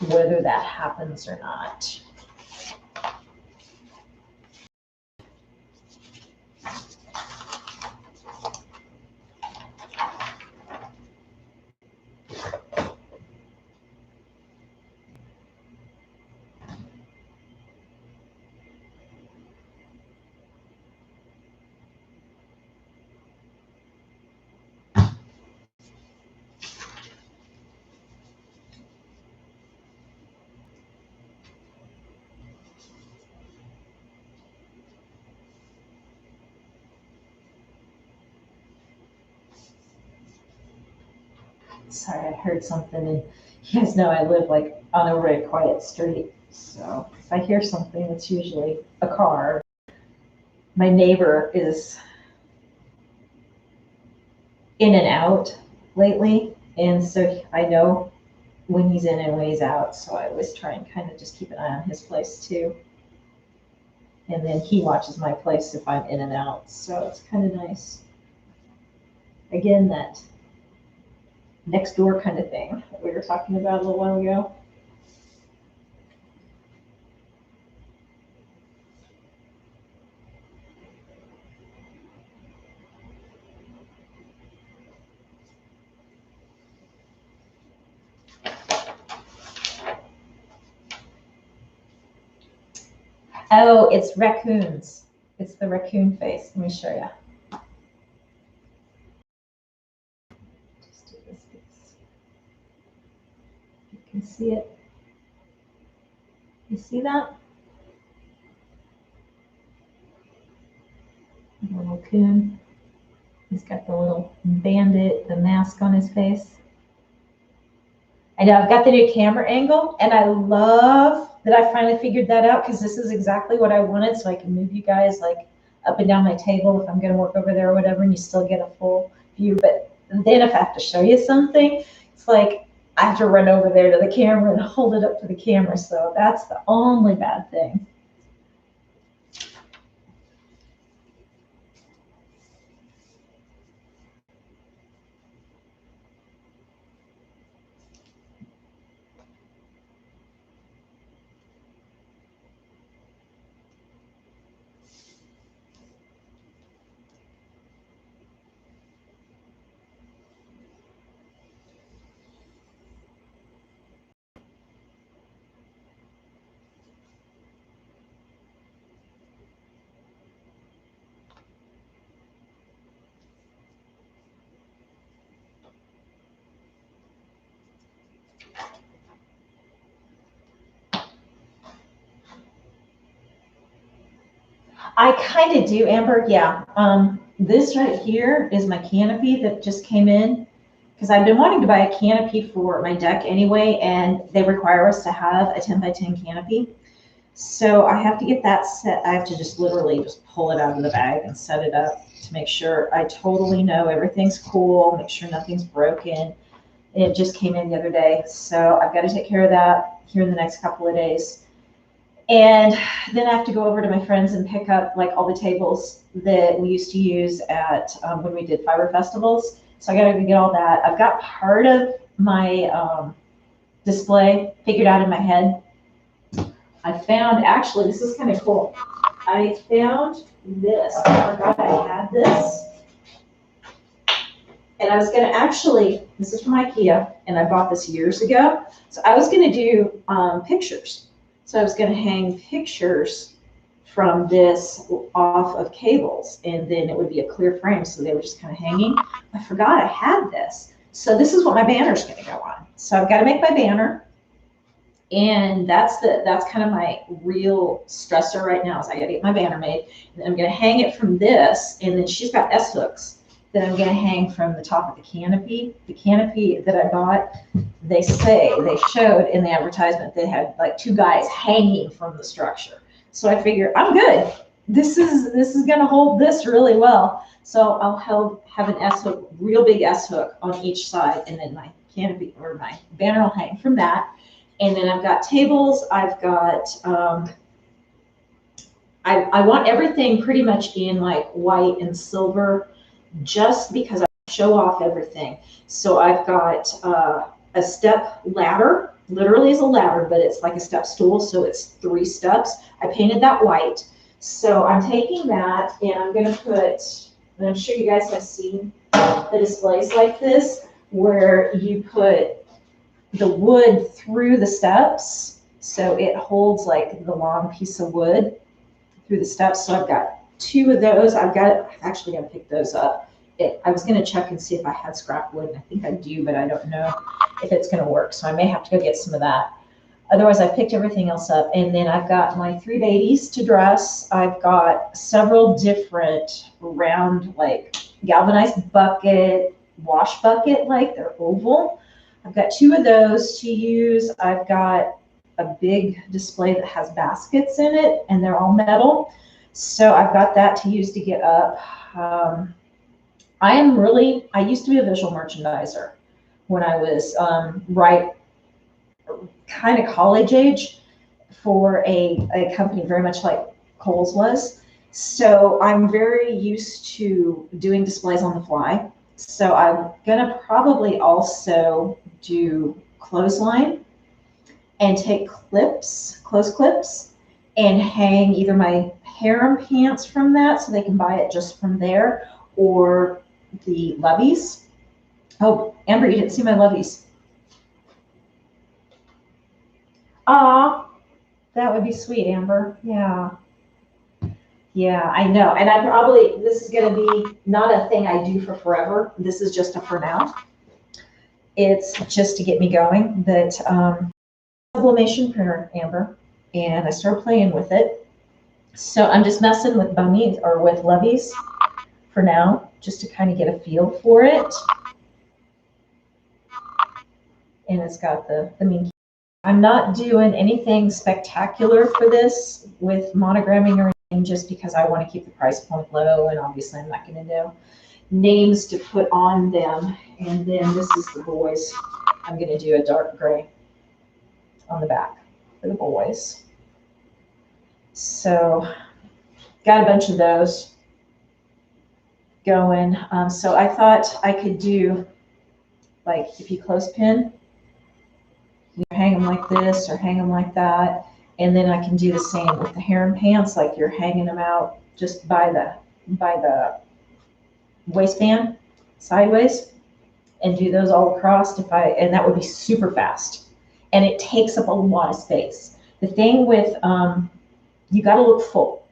Speaker 1: whether that happens or not. Sorry, I heard something, and you guys know I live like on a very quiet street. So if I hear something, it's usually a car. My neighbor is in and out lately, and so I know when he's in and when he's out. So I always try and kind of just keep an eye on his place too. And then he watches my place if I'm in and out. So it's kind of nice. Again, that next door kind of thing that we were talking about a little while ago. Oh, it's raccoons. It's the raccoon face. Let me show you. Just do this piece. You can see it. You see that? The little coon. He's got the little bandit, the mask on his face. I know I've got the new camera angle, and I love that I finally figured that out, because this is exactly what I wanted, so I can move you guys like up and down my table if I'm going to work over there or whatever, and you still get a full view. But then if I have to show you something, it's like I have to run over there to the camera and hold it up to the camera. So that's the only bad thing. I kind of do, Amber. Yeah. This right here is my canopy that just came in, because I've been wanting to buy a canopy for my deck anyway, and they require us to have a 10 by 10 canopy. So I have to get that set. I have to just literally just pull it out of the bag and set it up to make sure I totally know everything's cool, make sure nothing's broken. And it just came in the other day. So I've got to take care of that here in the next couple of days. And then I have to go over to my friends and pick up like all the tables that we used to use at when we did fiber festivals. So I got to get all that. I've got part of my display figured out in my head. I found, actually, this is kind of cool. I found this. I forgot I had this. And I was going to actually, this is from IKEA, and I bought this years ago. So I was going to do pictures. So I was going to hang pictures from this off of cables, and then it would be a clear frame, so they were just kind of hanging. I forgot I had this. So this is what my banner's going to go on. So I've got to make my banner, and that's kind of my real stressor right now is I got to get my banner made, and I'm going to hang it from this, and then she's got S hooks that I'm going to hang from the top of the canopy. The canopy that I bought, they showed in the advertisement they had like two guys hanging from the structure. So I figure I'm good. This is going to hold this really well. So I'll have an S hook, real big S hook on each side, and then my canopy or my banner will hang from that. And then I've got tables. I've got I want everything pretty much in like white and silver, just because I show off everything. So I've got a step ladder, literally is a ladder, but it's like a step stool, so it's 3 steps. I painted that white. So I'm taking that and I'm going to put, and I'm sure you guys have seen the displays like this, where you put the wood through the steps, so it holds like the long piece of wood through the steps. So I've got 2 of those. I've actually got to pick those up. I was going to check and see if I had scrap wood, and I think I do, but I don't know if it's going to work. So I may have to go get some of that. Otherwise, I picked everything else up. And then I've got my 3 babies to dress. I've got several different round, like galvanized bucket, wash bucket, like they're oval. I've got 2 of those to use. I've got a big display that has baskets in it, and they're all metal. So I've got that to use to get up. I used to be a visual merchandiser when I was kind of college age for a company very much like Kohl's was. So I'm very used to doing displays on the fly. So I'm gonna probably also do clothesline and take clips, clothes clips, and hang either my harem pants from that so they can buy it just from there, or the levies. Oh, Amber, you didn't see my levies. Ah, that would be sweet, Amber. Yeah. Yeah, I know. And this is going to be not a thing I do for forever. This is just a for now. It's just to get me going. But sublimation printer, Amber, and I started playing with it. So I'm just messing with bunnies or with levies for now, just to kind of get a feel for it. And it's got the mean. I'm not doing anything spectacular for this with monogramming or anything, just because I want to keep the price point low, and obviously I'm not going to know names to put on them. And then this is the boys. I'm going to do a dark gray on the back for the boys. So got a bunch of those going. So I thought I could do, like, if you clothespin, you hang them like this or hang them like that. And then I can do the same with the harem pants, like you're hanging them out just by the waistband sideways, and do those all across. And that would be super fast, and it takes up a lot of space. The thing with you got to look full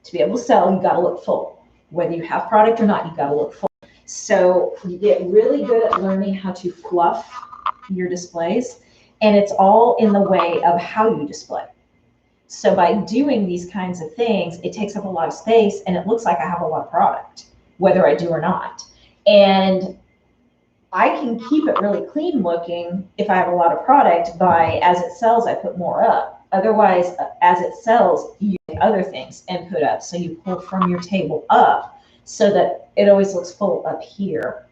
Speaker 1: to be able to sell. You got to look full, whether you have product or not. You got to look full. So you get really good at learning how to fluff your displays, and it's all in the way of how you display. So by doing these kinds of things, it takes up a lot of space, and it looks like I have a lot of product, whether I do or not. And I can keep it really clean looking if I have a lot of product. By as it sells, I put more up. Otherwise, as it sells, you get other things and put up. So you pull from your table up so that it always looks full up here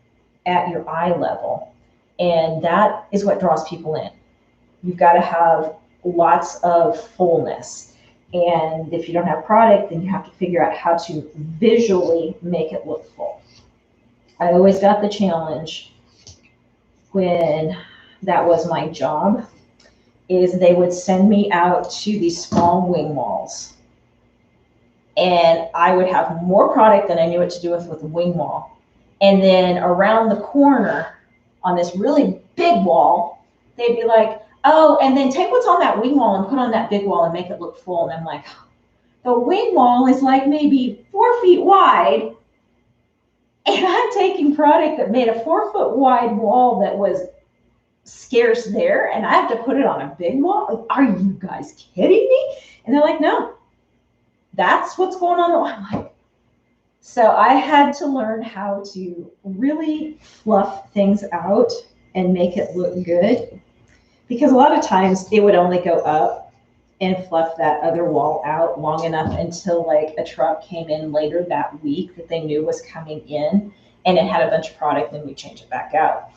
Speaker 1: at your eye level. And that is what draws people in. You've got to have lots of fullness. And if you don't have product, then you have to figure out how to visually make it look full. I always got the challenge when that was my job, is they would send me out to these small wing walls. And I would have more product than I knew what to do with the wing wall. And then around the corner on this really big wall, they'd be like, oh, and then take what's on that wing wall and put on that big wall and make it look full. And I'm like, the wing wall is like maybe 4 feet wide. And I'm taking product that made a 4-foot wide wall that was scarce there, and I have to put it on a big wall? Are you guys kidding me? And they're like, no, that's what's going on. I'm like, so I had to learn how to really fluff things out and make it look good, because a lot of times it would only go up and fluff that other wall out long enough until like a truck came in later that week that they knew was coming in and it had a bunch of product, and we change it back out.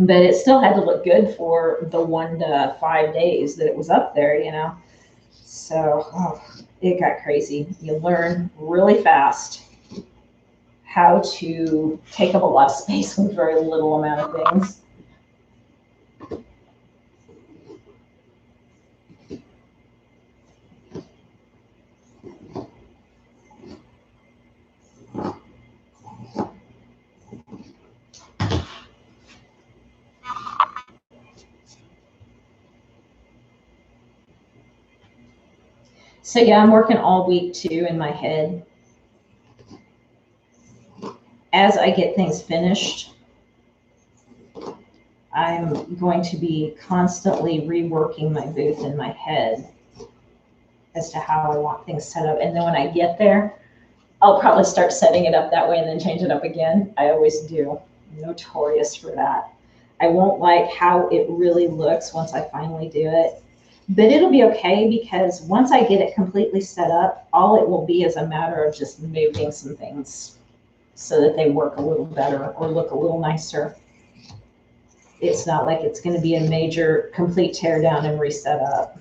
Speaker 1: But it still had to look good for the 1 to 5 days that it was up there, you know. So it got crazy. You learn really fast how to take up a lot of space with very little amount of things. So yeah, I'm working all week too in my head. As I get things finished, I'm going to be constantly reworking my booth in my head as to how I want things set up. And then when I get there, I'll probably start setting it up that way and then change it up again. I always do. I'm notorious for that. I won't like how it really looks once I finally do it. But it'll be okay, because once I get it completely set up, all it will be is a matter of just moving some things so that they work a little better or look a little nicer. It's not like it's going to be a major complete tear down and reset up.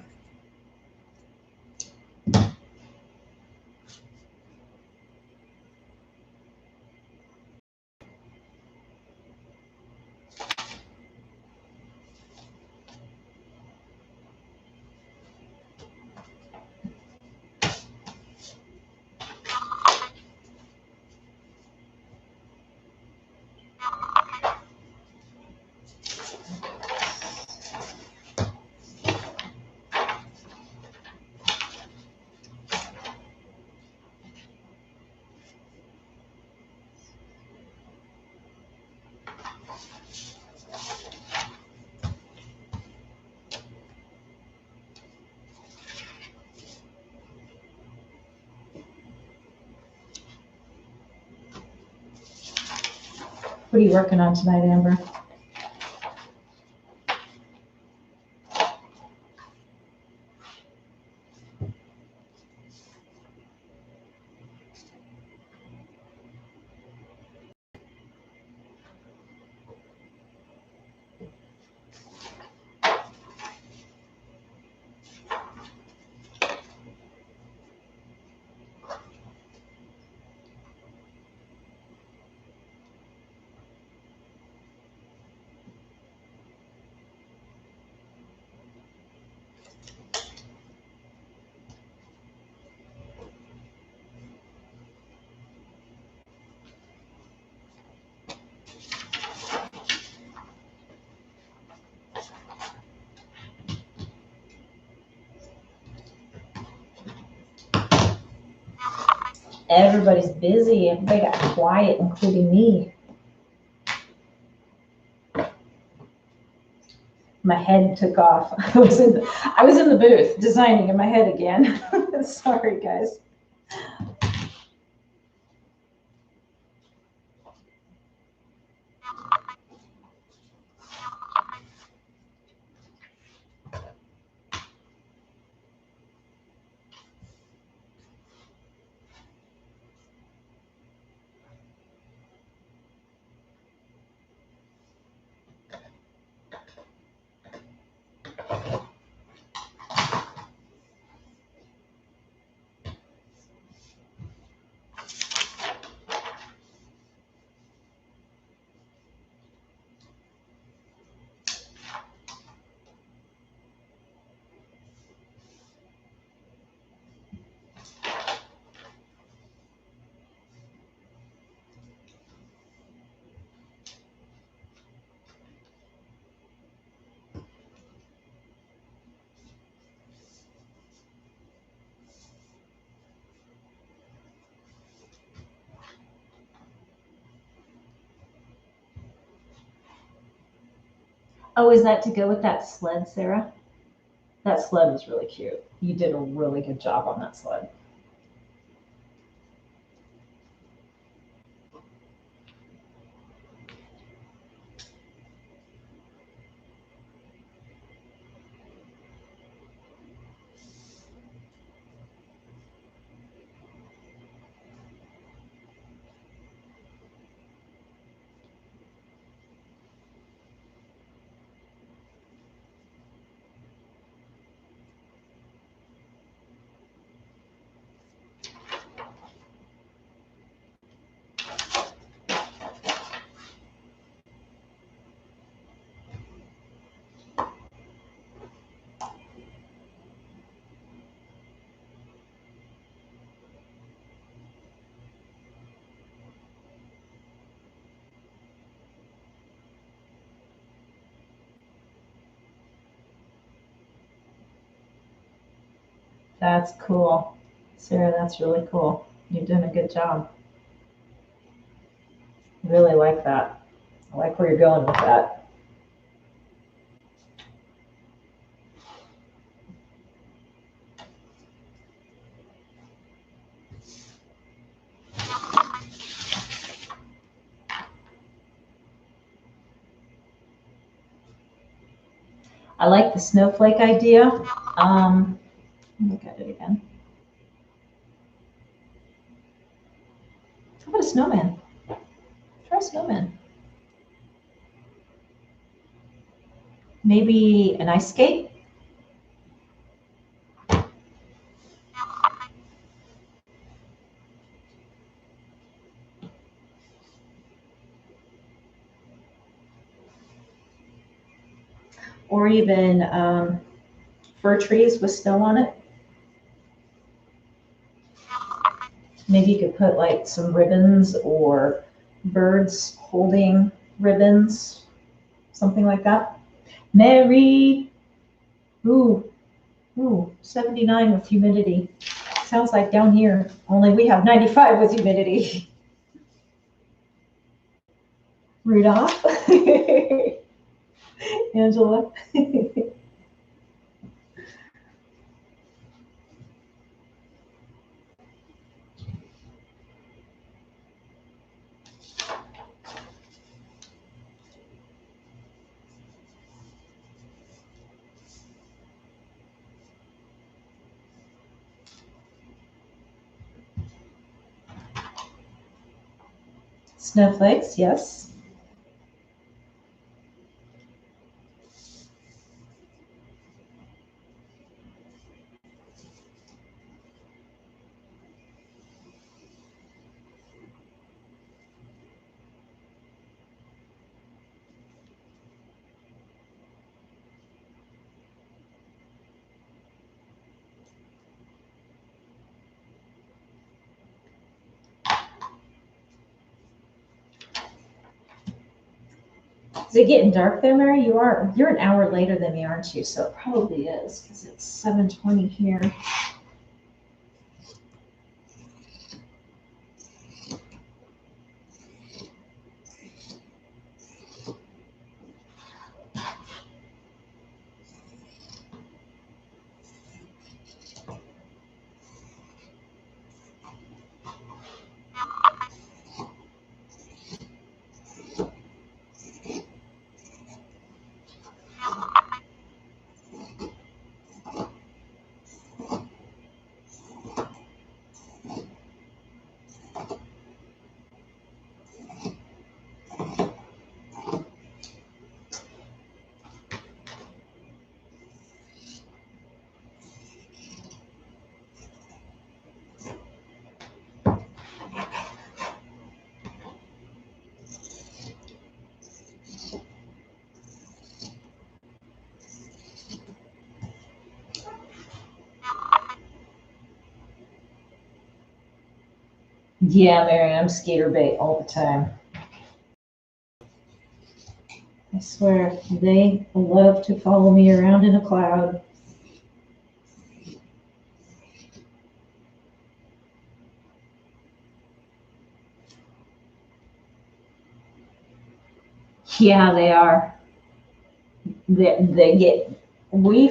Speaker 1: What are you working on tonight, Amber? Everybody's busy. Everybody got quiet, including me. My head took off. I was in the booth designing in my head again. Sorry, guys. Oh, is that to go with that sled, Sarah? That sled was really cute. You did a really good job on that sled. That's cool. Sarah, that's really cool. You're doing a good job. Really like that. I like where you're going with that. I like the snowflake idea. Look at it again. How about a snowman? Try a snowman. Maybe an ice skate? Or even fir trees with snow on it. Maybe you could put like some ribbons or birds holding ribbons, something like that. Mary, ooh, 79 with humidity. Sounds like down here, only we have 95 with humidity. Rudolph, Angela. Snowflakes, yes. Is it getting dark there, Mary? You're an hour later than me, aren't you? So it probably is because it's 7:20 here. Yeah, Mary, I'm skater bait all the time. I swear, they love to follow me around in a cloud. Yeah, they are. they get, we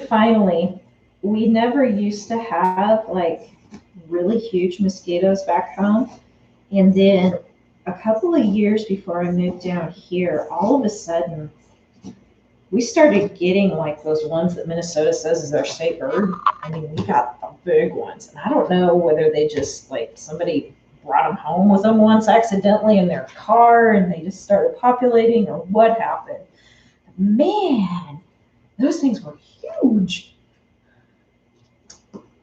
Speaker 1: never used to have like really huge mosquitoes back home. And then a couple of years before I moved down here, all of a sudden we started getting like those ones that Minnesota says is their state bird. I mean, we got the big ones. And I don't know whether they just like somebody brought them home with them once accidentally in their car and they just started populating or what happened. Man, those things were huge.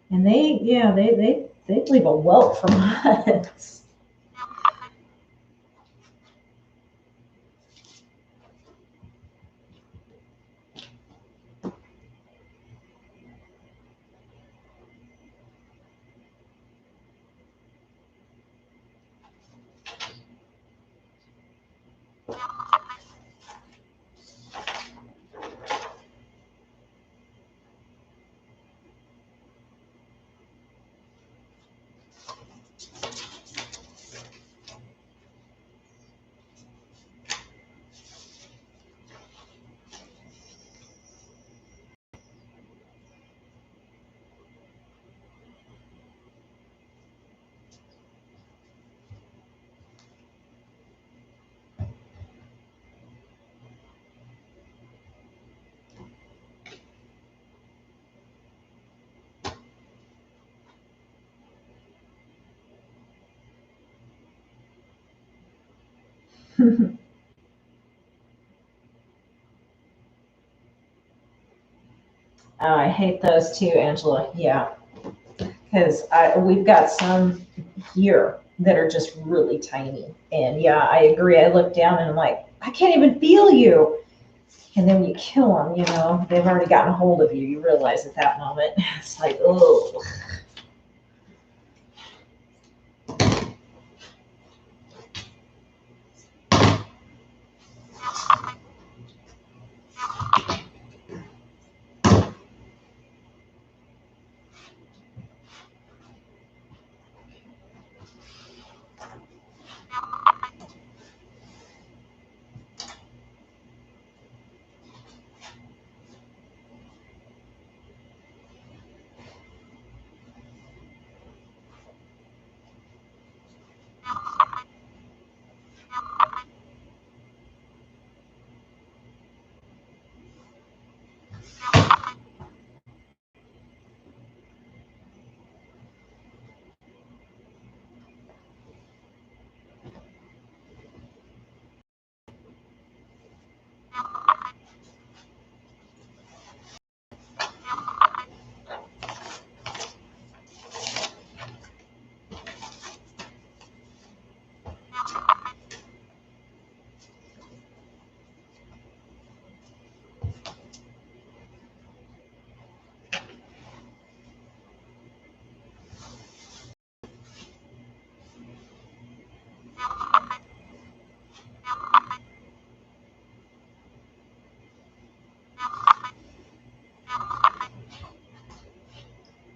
Speaker 1: And they'd leave a welt for months. Oh, I hate those too, Angela. Yeah, because we've got some here that are just really tiny. And yeah, I agree. I look down and I'm like, I can't even feel you. And then when you kill them, they've already gotten a hold of you. You realize at that moment, it's like, oh.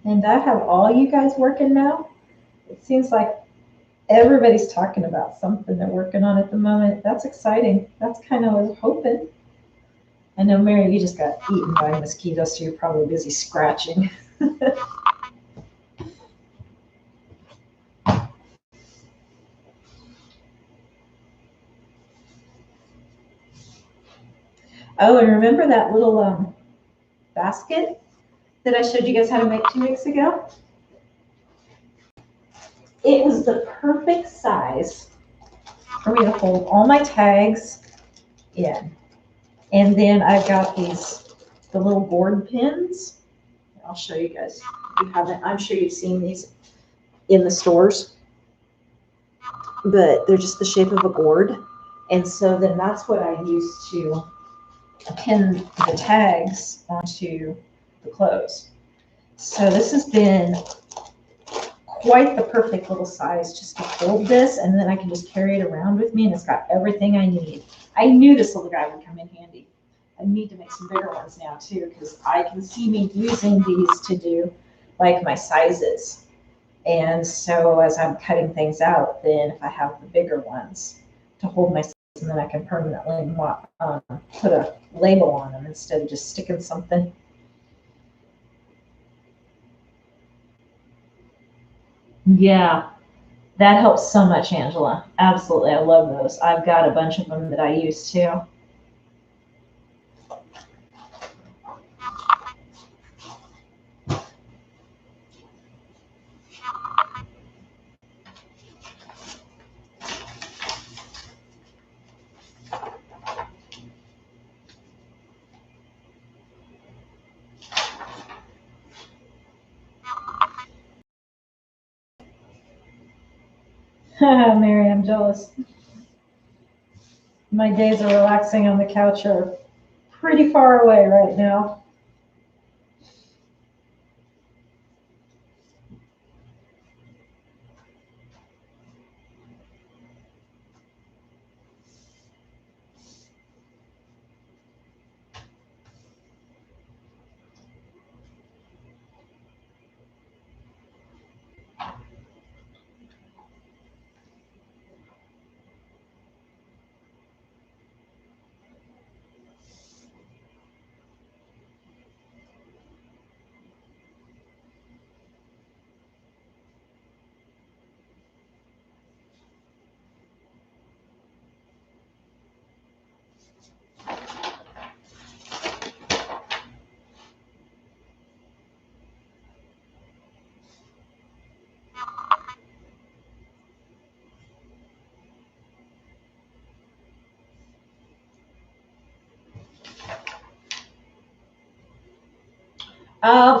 Speaker 1: And I have all you guys working now. It seems like everybody's talking about something they're working on at the moment. That's exciting. That's kind of what I was hoping. I know, Mary, you just got eaten by mosquitoes, so you're probably busy scratching. Oh, and remember that little basket that I showed you guys how to make 2 weeks ago? It was the perfect size for me to hold all my tags in. And then I've got the little board pins. I'll show you guys. If you haven't, I'm sure you've seen these in the stores, but they're just the shape of a gourd. And so then that's what I use to pin the tags onto the clothes. So this has been quite the perfect little size just to hold this, and then I can just carry it around with me, and it's got everything I need. I knew this little guy would come in handy. I need to make some bigger ones now too, because I can see me using these to do like my sizes. And so as I'm cutting things out, then if I have the bigger ones to hold my and then I can permanently put a label on them instead of just sticking something. Yeah, that helps so much, Angela. Absolutely, I love those. I've got a bunch of them that I use too. Mary, I'm jealous. My days of relaxing on the couch are pretty far away right now.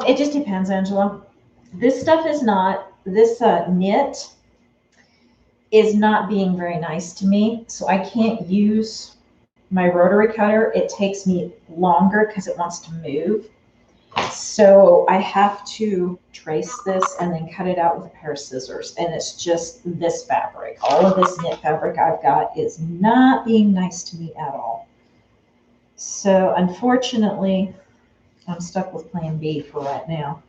Speaker 1: It just depends, Angela. This stuff is not, this knit is not being very nice to me. So I can't use my rotary cutter. It takes me longer because it wants to move. So I have to trace this and then cut it out with a pair of scissors. And it's just this fabric. All of this knit fabric I've got is not being nice to me at all. So unfortunately, I'm stuck with plan B for right now.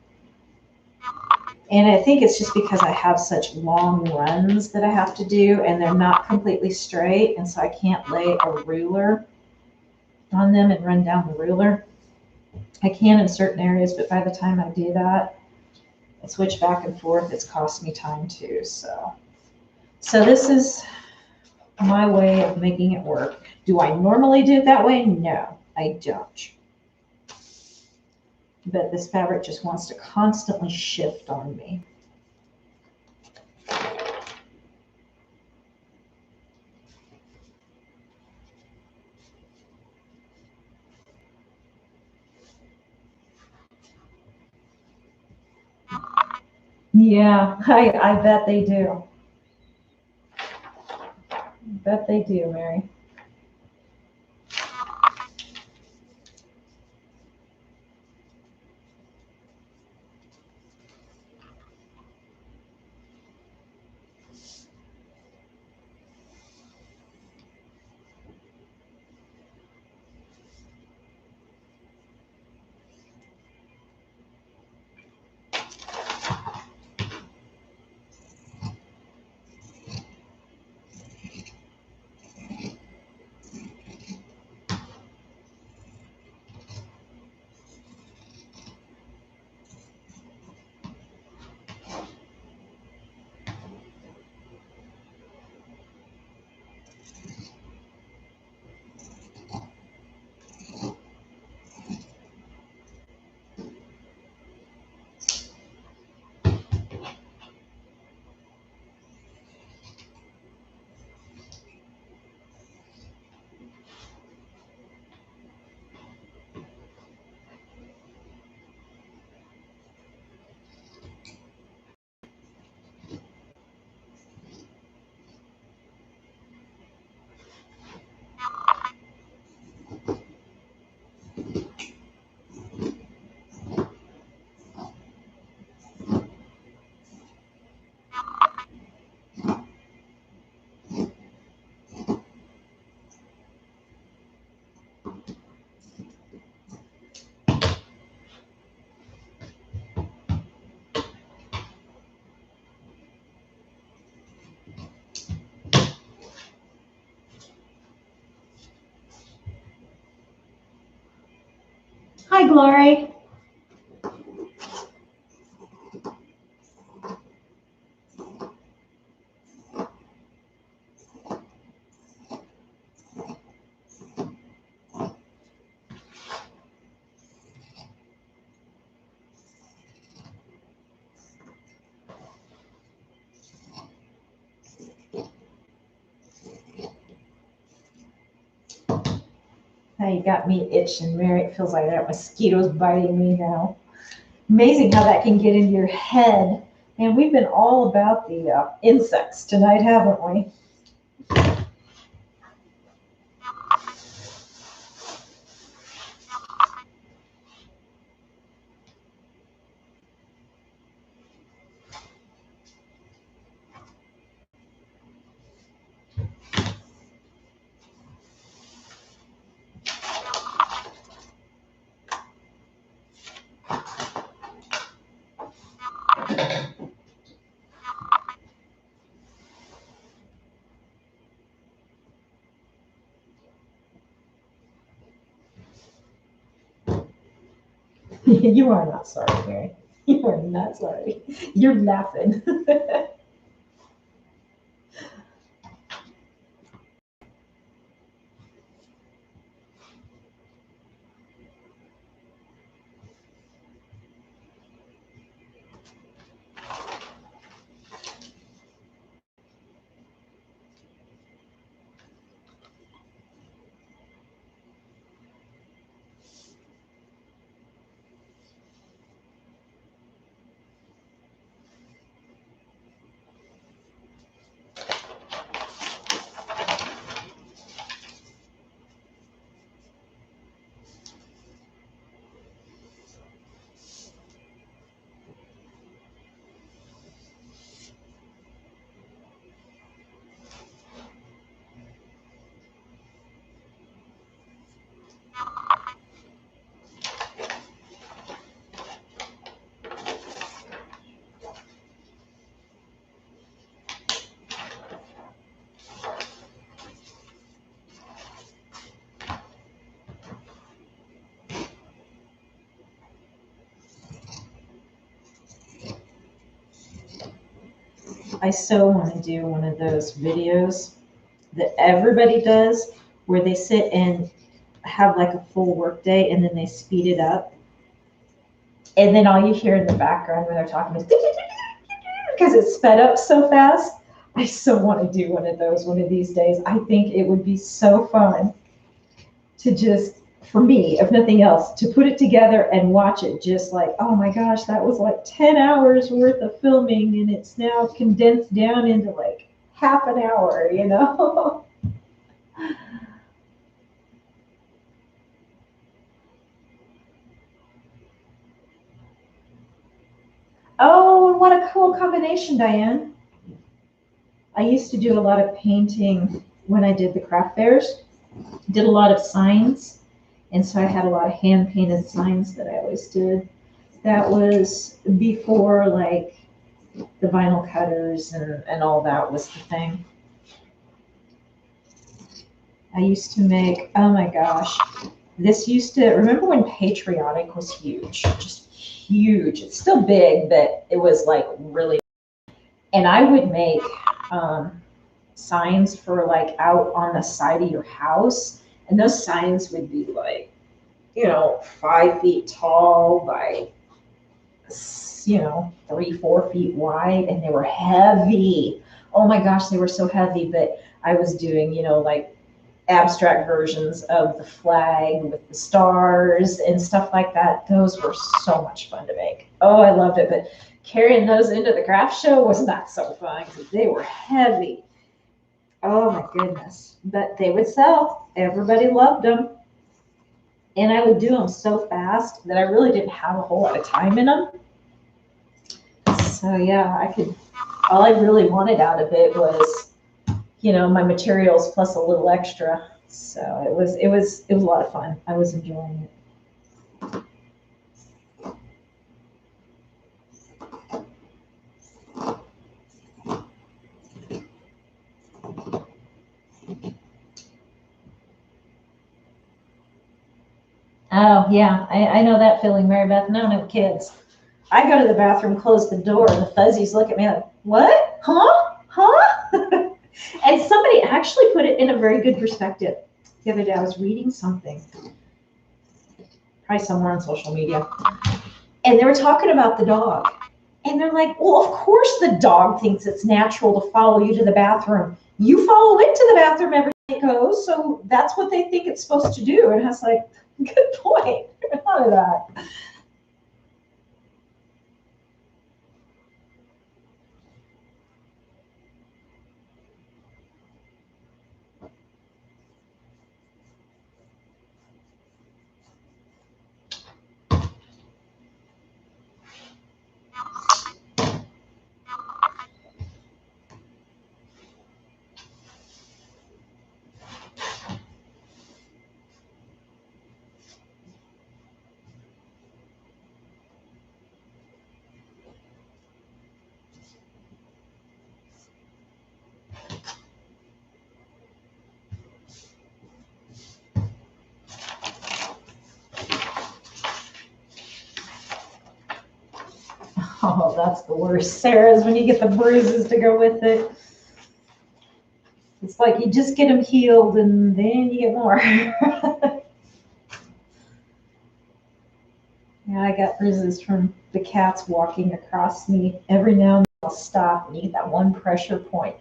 Speaker 1: And I think it's just because I have such long runs that I have to do, and they're not completely straight, and so I can't lay a ruler on them and run down the ruler. I can in certain areas, but by the time I do that, I switch back and forth. It's cost me time too. So this is my way of making it work. Do I normally do it that way? No, I don't. But this fabric just wants to constantly shift on me. Yeah, I bet they do. Bet they do, Mary. Glory. Now you got me itching, Mary. It feels like that mosquito's biting me now. Amazing how that can get into your head. And we've been all about the insects tonight, haven't we? You are not sorry, Mary. You are not sorry. You're laughing. I so want to do one of those videos that everybody does where they sit and have like a full work day and then they speed it up. And then all you hear in the background when they're talking is because it's sped up so fast. I so want to do one of those one of these days. I think it would be so fun to just, for me, if nothing else, to put it together and watch it just like, oh my gosh, that was like 10 hours worth of filming and it's now condensed down into like half an hour, you know? Oh, what a cool combination, Diane. I used to do a lot of painting when I did the craft fairs, did a lot of signs. And so I had a lot of hand painted signs that I always did. That was before like the vinyl cutters and all that was the thing. I used to make, oh my gosh, this used to, remember when Patriotic was huge, just huge. It's still big, but it was like really, and I would make signs for like out on the side of your house. And those signs would be like, 5 feet tall by 3-4 feet wide, and they were heavy. Oh my gosh, they were so heavy. But I was doing like abstract versions of the flag with the stars and stuff like that. Those were so much fun to make. Oh, I loved it. But carrying those into the craft show was not so fun because they were heavy. Oh my goodness. But they would sell. Everybody loved them. And I would do them so fast that I really didn't have a whole lot of time in them. So yeah, all I really wanted out of it was, my materials plus a little extra. So it was a lot of fun. I was enjoying it. Oh, yeah, I know that feeling, Mary Beth, and I don't have kids. I go to the bathroom, close the door, and the fuzzies look at me like, what? Huh? Huh? And somebody actually put it in a very good perspective. The other day I was reading something, probably somewhere on social media, and they were talking about the dog. And they're like, well, of course the dog thinks it's natural to follow you to the bathroom. You follow it to the bathroom every day it goes, so that's what they think it's supposed to do. And I was like, good point. I thought of that. Oh, that's the worst, Sarah, is when you get the bruises to go with it. It's like you just get them healed and then you get more. Yeah, I got bruises from the cats walking across me. Every now and then I'll stop and you get that one pressure point.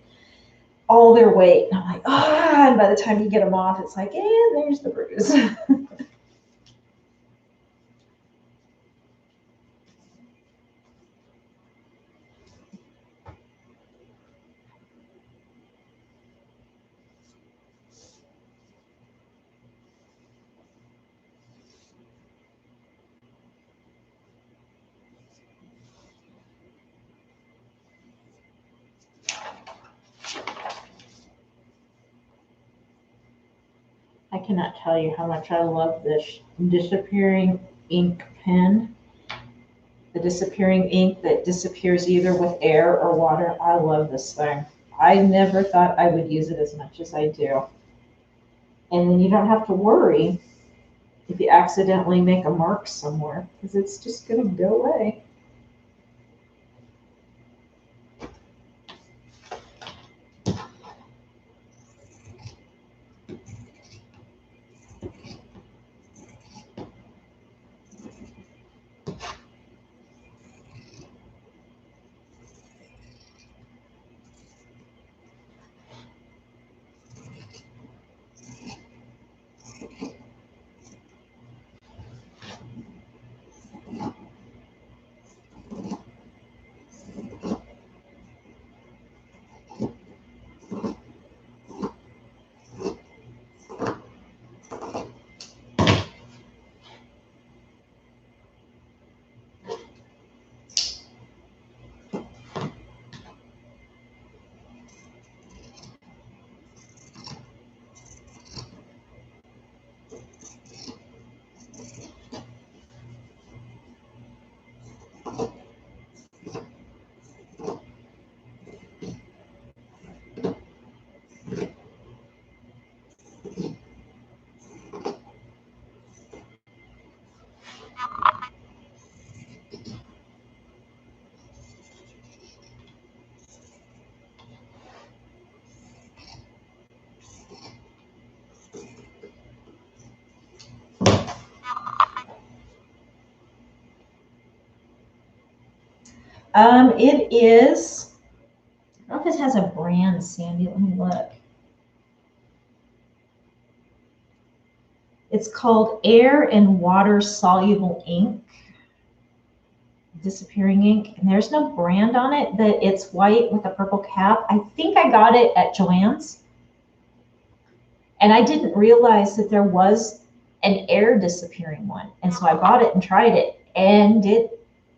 Speaker 1: All their weight. And I'm like, ah, and by the time you get them off, it's like, and there's the bruise. I cannot tell you how much I love this disappearing ink pen. The disappearing ink that disappears either with air or water. I love this thing. I never thought I would use it as much as I do. And then you don't have to worry if you accidentally make a mark somewhere, because it's just going to go away. It is, I don't know if it has a brand, Sandy. Let me look. It's called Air and Water Soluble Ink. Disappearing ink, and there's no brand on it, but it's white with a purple cap. I think I got it at Joann's, and I didn't realize that there was an air disappearing one, and so I bought it and tried it, and it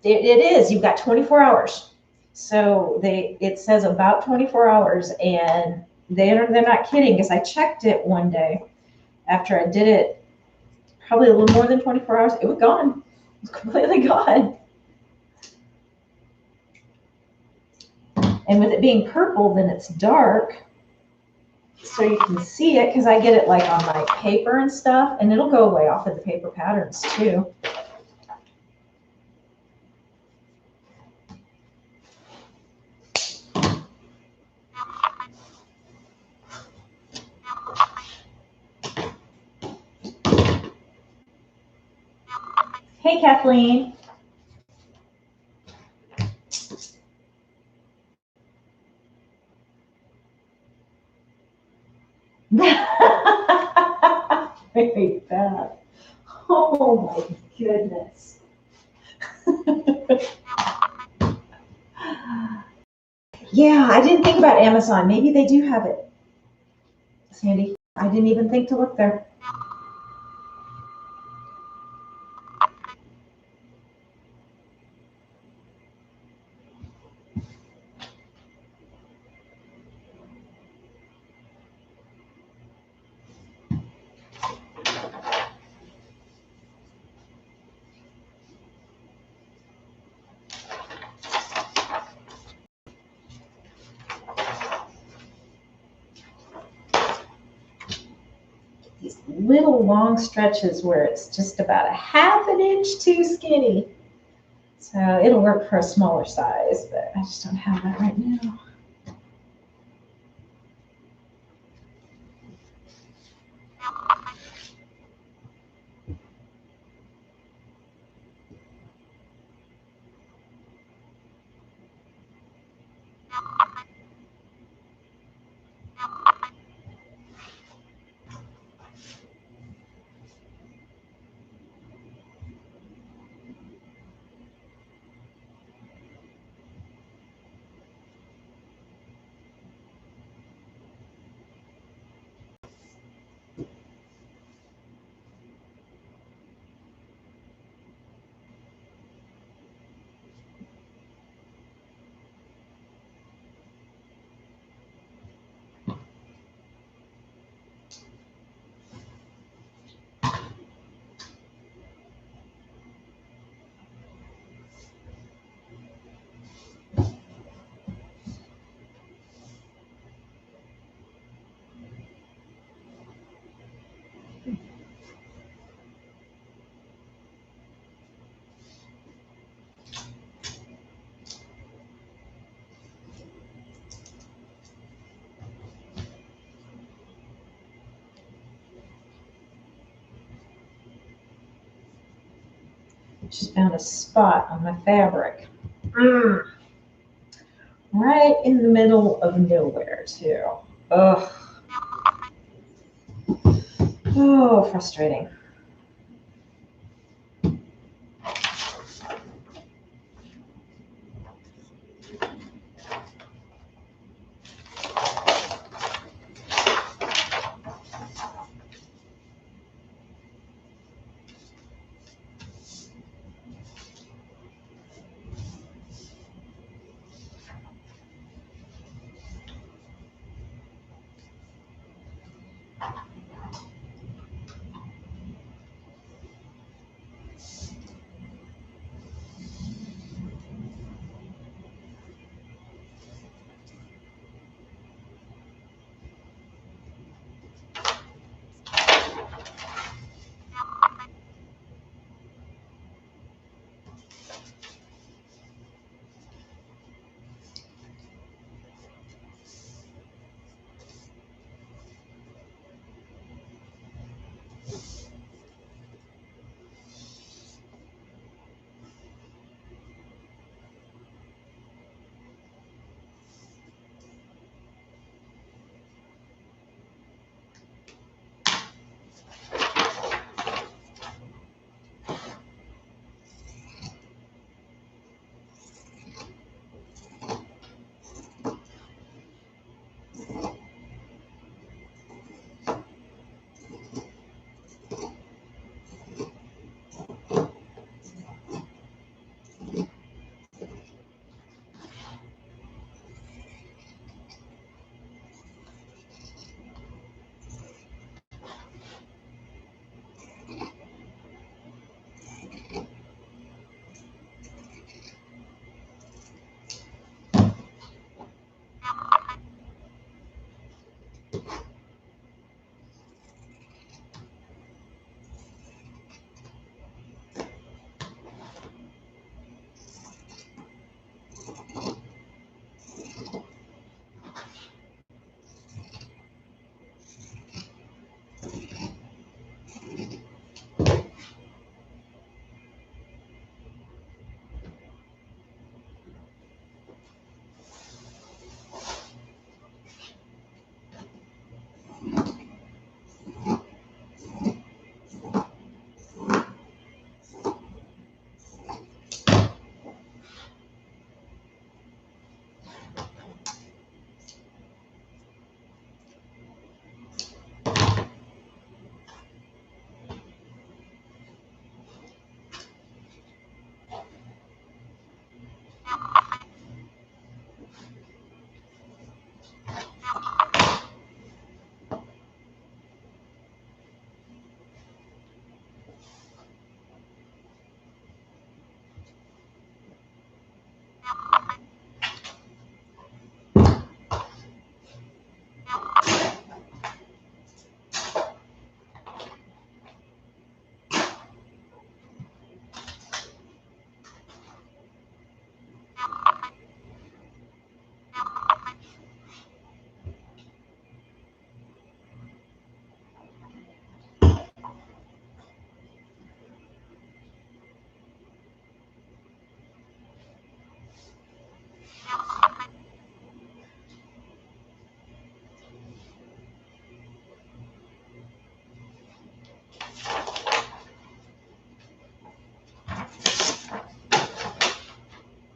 Speaker 1: is. You've got 24 hours. So it says about 24 hours, and they're not kidding, because I checked it one day after I did it, probably a little more than 24 hours. It was gone. It was completely gone. And with it being purple, then it's dark. so you can see it, because I get it like on my paper and stuff, and it'll go away off of the paper patterns too. Hey, Kathleen. Very bad. Oh my goodness. Yeah, I didn't think about Amazon. Maybe they do have it, Sandy. I didn't even think to look there. These little long stretches where it's just about a half an inch too skinny. So it'll work for a smaller size, but I just don't have that right now. Just found a spot on my fabric. Right in the middle of nowhere, too. Ugh. Oh, frustrating.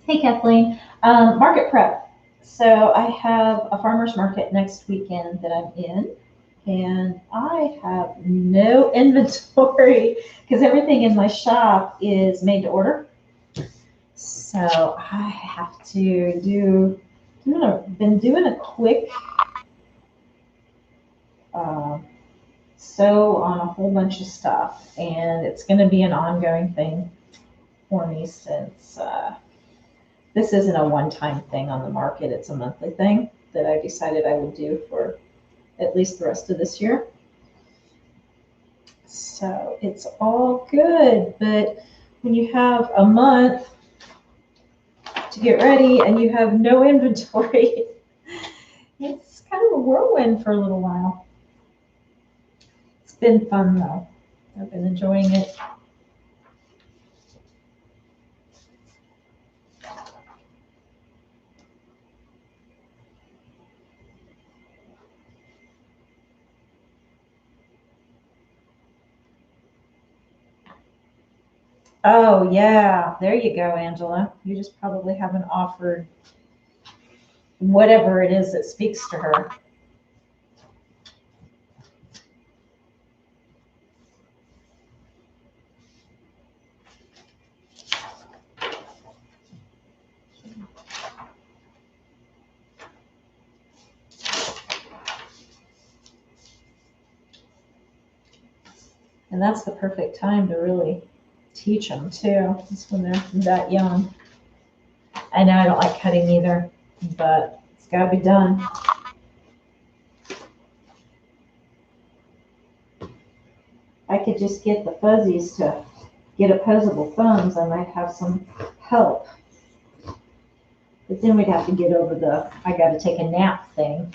Speaker 1: Hey, Kathleen. Market prep. So I have a farmer's market next weekend that I'm in, and I have no inventory because everything in my shop is made to order. So I have to been doing a quick uh, sew on a whole bunch of stuff, and it's going to be an ongoing thing for me since this isn't a one-time thing on the market. It's a monthly thing that I decided I would do for at least the rest of this year. So it's all good, but when you have a month to get ready and you have no inventory, it's kind of a whirlwind for a little while. It's been fun though. I've been enjoying it. Oh yeah, there you go, Angela. You just probably haven't offered whatever it is that speaks to her. And that's the perfect time to really teach them too. It's when they're that young. I know I don't like cutting either, but it's got to be done. I could just get the fuzzies to get opposable thumbs, I might have some help. But then we'd have to get over the I got to take a nap thing.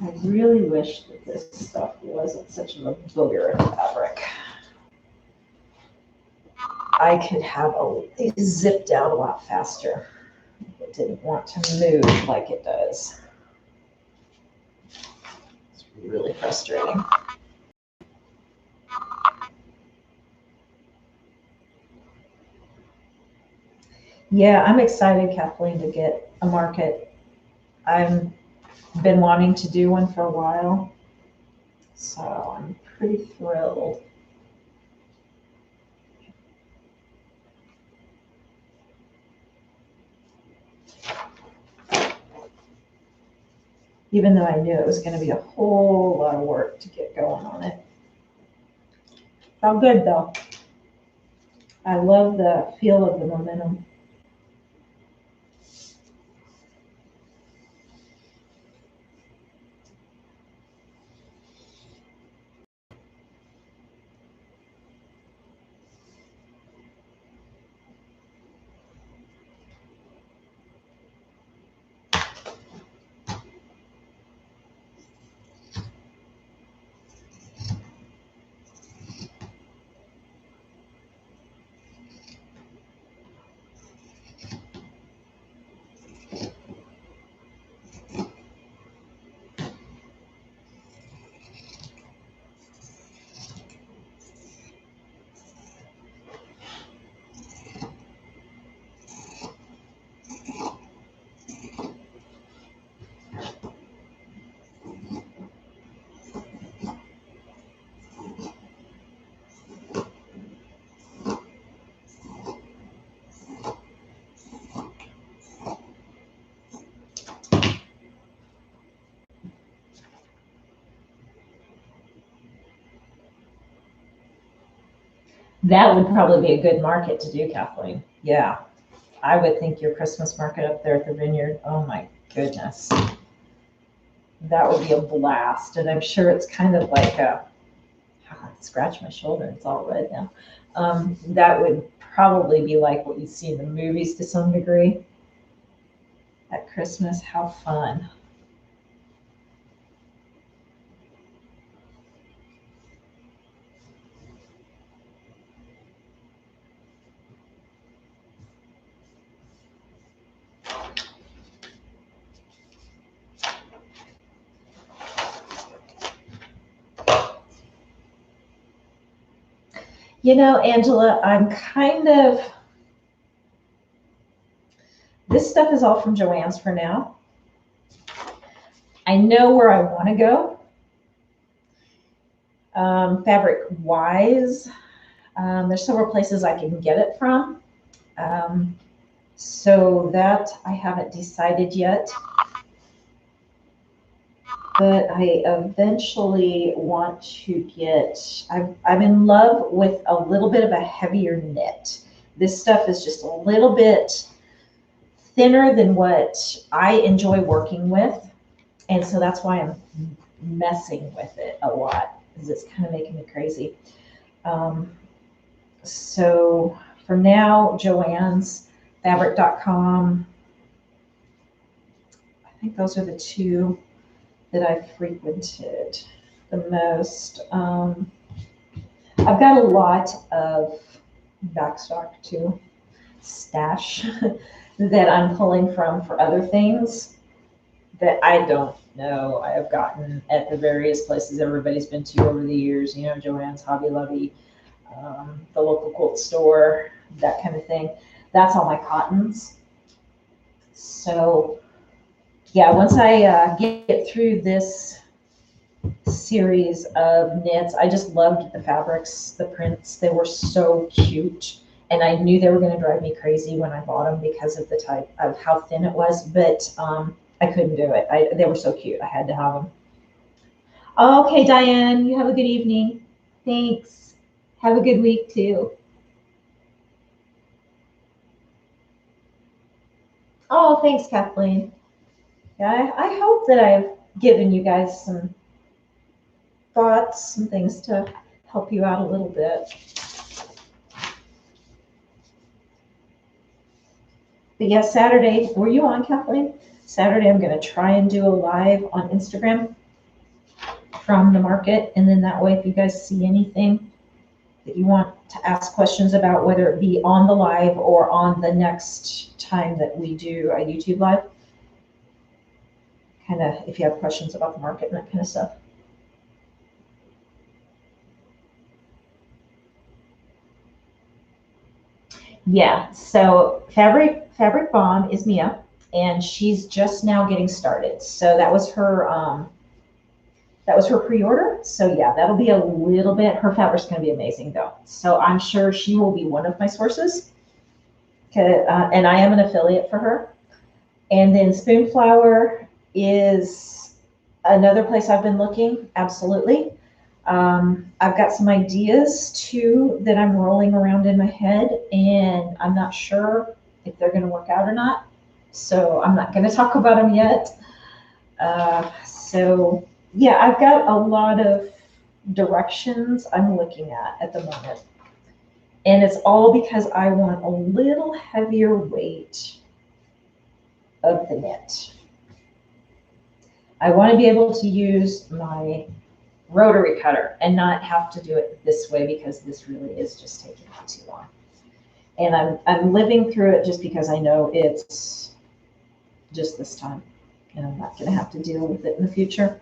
Speaker 1: I really wish that this stuff wasn't such a booger of fabric. I could have these zipped out a lot faster if it didn't want to move like it does. It's really frustrating. Yeah, I'm excited, Kathleen, to get a market. I've been wanting to do one for a while, so I'm pretty thrilled. Even though I knew it was going to be a whole lot of work to get going on it. Felt good though. I love the feel of the momentum. That would probably be a good market to do, Kathleen. Yeah, I would think your Christmas market up there at the vineyard. Oh my goodness. That would be a blast. And I'm sure it's kind of like scratch my shoulder, it's all red now. That would probably be like what you see in the movies to some degree at Christmas. How fun. You know, Angela, I'm kind of, this stuff is all from Joann's for now. I know where I want to go. Fabric wise, there's several places I can get it from. So that I haven't decided yet. But I eventually want to get, I'm in love with a little bit of a heavier knit. This stuff is just a little bit thinner than what I enjoy working with. And so that's why I'm messing with it a lot, because it's kind of making me crazy. So for now, Joann's, fabric.com, I think those are the two that I've frequented the most. I've got a lot of backstock too, stash that I'm pulling from for other things that I don't know I have gotten at the various places everybody's been to over the years, you know, Joann's, Hobby Lobby, the local quilt store, that kind of thing. That's all my cottons. So yeah, once I get through this series of knits, I just loved the fabrics, the prints. They were so cute. And I knew they were going to drive me crazy when I bought them because of the type of how thin it was, but I couldn't do it. They were so cute. I had to have them. Okay, Diane, you have a good evening. Thanks. Have a good week too. Oh, thanks, Kathleen. Yeah, I hope that I've given you guys some thoughts, some things to help you out a little bit. But yeah, Saturday, were you on, Kathleen? Saturday, I'm going to try and do a live on Instagram from the market. And then that way, if you guys see anything that you want to ask questions about, whether it be on the live or on the next time that we do a YouTube live, kind of if you have questions about the market and that kind of stuff. Yeah, so Fabric Bomb is Mia, and she's just now getting started. So that was her pre-order. So yeah, that'll be a little bit. Her fabric's going to be amazing though. So I'm sure she will be one of my sources. And I am an affiliate for her. And then Spoonflower is another place I've been looking. Absolutely. I've got some ideas too that I'm rolling around in my head, and I'm not sure if they're going to work out or not. So I'm not going to talk about them yet. So yeah, I've got a lot of directions I'm looking at the moment. And it's all because I want a little heavier weight of the knit. I want to be able to use my rotary cutter and not have to do it this way, because this really is just taking too long. And I'm living through it just because I know it's just this time, and I'm not going to have to deal with it in the future.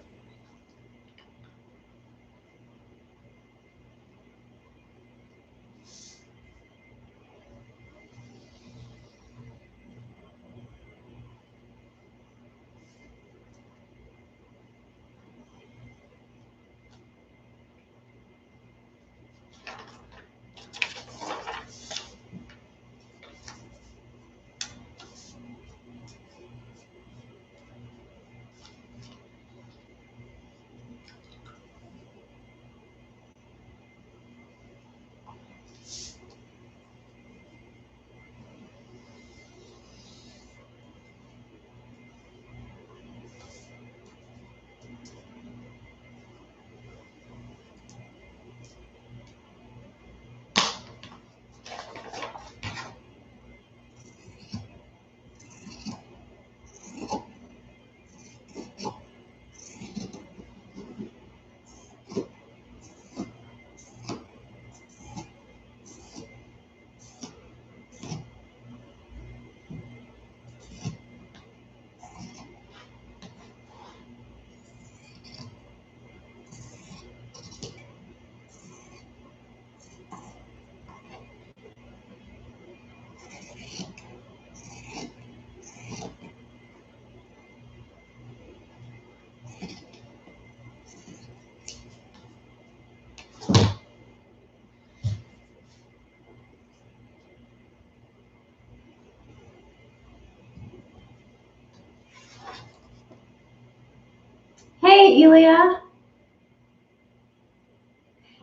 Speaker 1: Hey, Elia.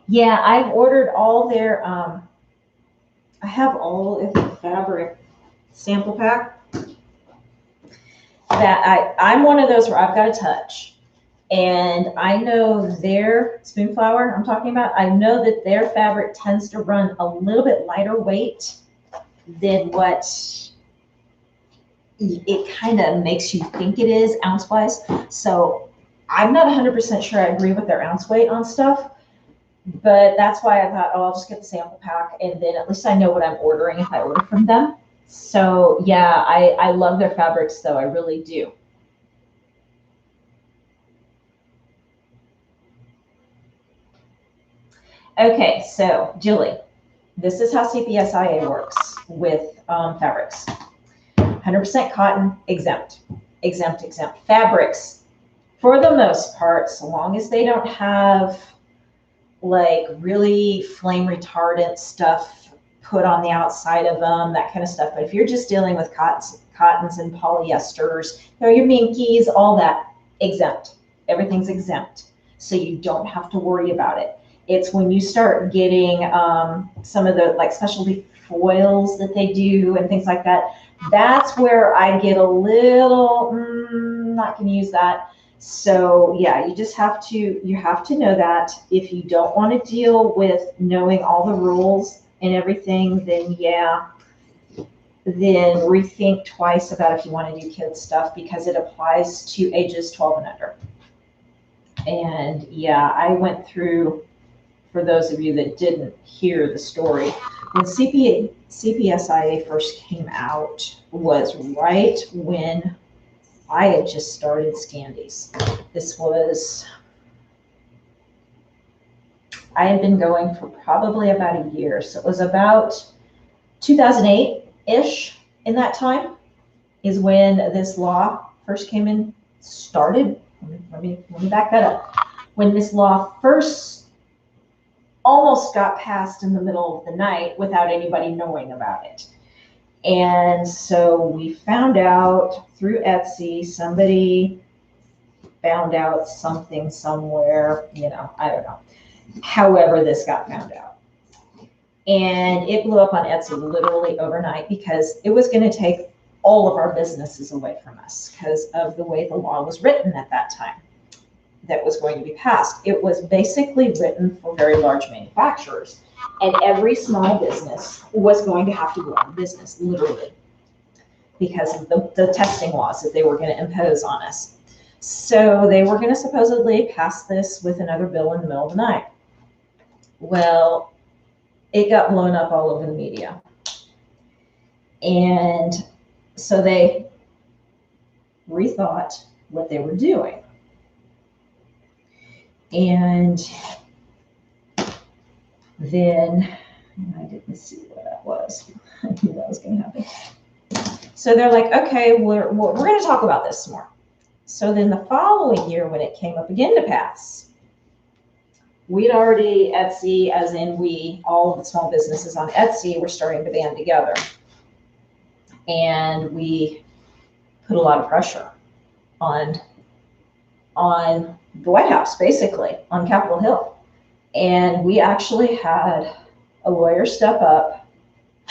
Speaker 1: Yeah, I've ordered all their, I have all of the fabric sample pack that I'm one of those where I've got to touch. And I know their spoon flower I'm talking about, I know that their fabric tends to run a little bit lighter weight than what it kind of makes you think it is ounce wise. So I'm not 100% sure I agree with their ounce weight on stuff, but that's why I thought, oh, I'll just get the sample pack and then at least I know what I'm ordering if I order from them. So yeah, I love their fabrics though, I really do. Okay, so Julie, this is how CPSIA works with fabrics. 100% cotton, exempt, exempt, exempt. Fabrics, for the most part, so long as they don't have like really flame retardant stuff put on the outside of them, that kind of stuff. But if you're just dealing with cottons and polyesters, your minkies, all that, exempt. Everything's exempt. So you don't have to worry about it. It's when you start getting some of the like specialty foils that they do and things like that, that's where I get a little, not gonna use that. So yeah, you just have to know that if you don't want to deal with knowing all the rules and everything, then yeah, then rethink twice about if you want to do kids stuff because it applies to ages 12 and under. And yeah, I went through, for those of you that didn't hear the story, when CPSIA first came out was right when I had just started Scandeez. This was, I had been going for probably about a year. So it was about 2008-ish in that time is when this law first came in, started. Let me back that up. When this law first almost got passed in the middle of the night without anybody knowing about it. And so we found out through Etsy, somebody found out something somewhere, I don't know. However, this got found out. And it blew up on Etsy literally overnight because it was going to take all of our businesses away from us because of the way the law was written at that time that was going to be passed. It was basically written for very large manufacturers. And every small business was going to have to go out of business, literally, because of the testing laws that they were going to impose on us. So they were going to supposedly pass this with another bill in the middle of the night. Well, it got blown up all over the media. And so they rethought what they were doing. And then I didn't see what that was. I knew that was going to happen. So they're like, okay, we're going to talk about this some more. So then the following year, when it came up again to pass, we'd already, Etsy, as in we, all of the small businesses on Etsy were starting to band together. And we put a lot of pressure on the White House, basically, on Capitol Hill. And we actually had a lawyer step up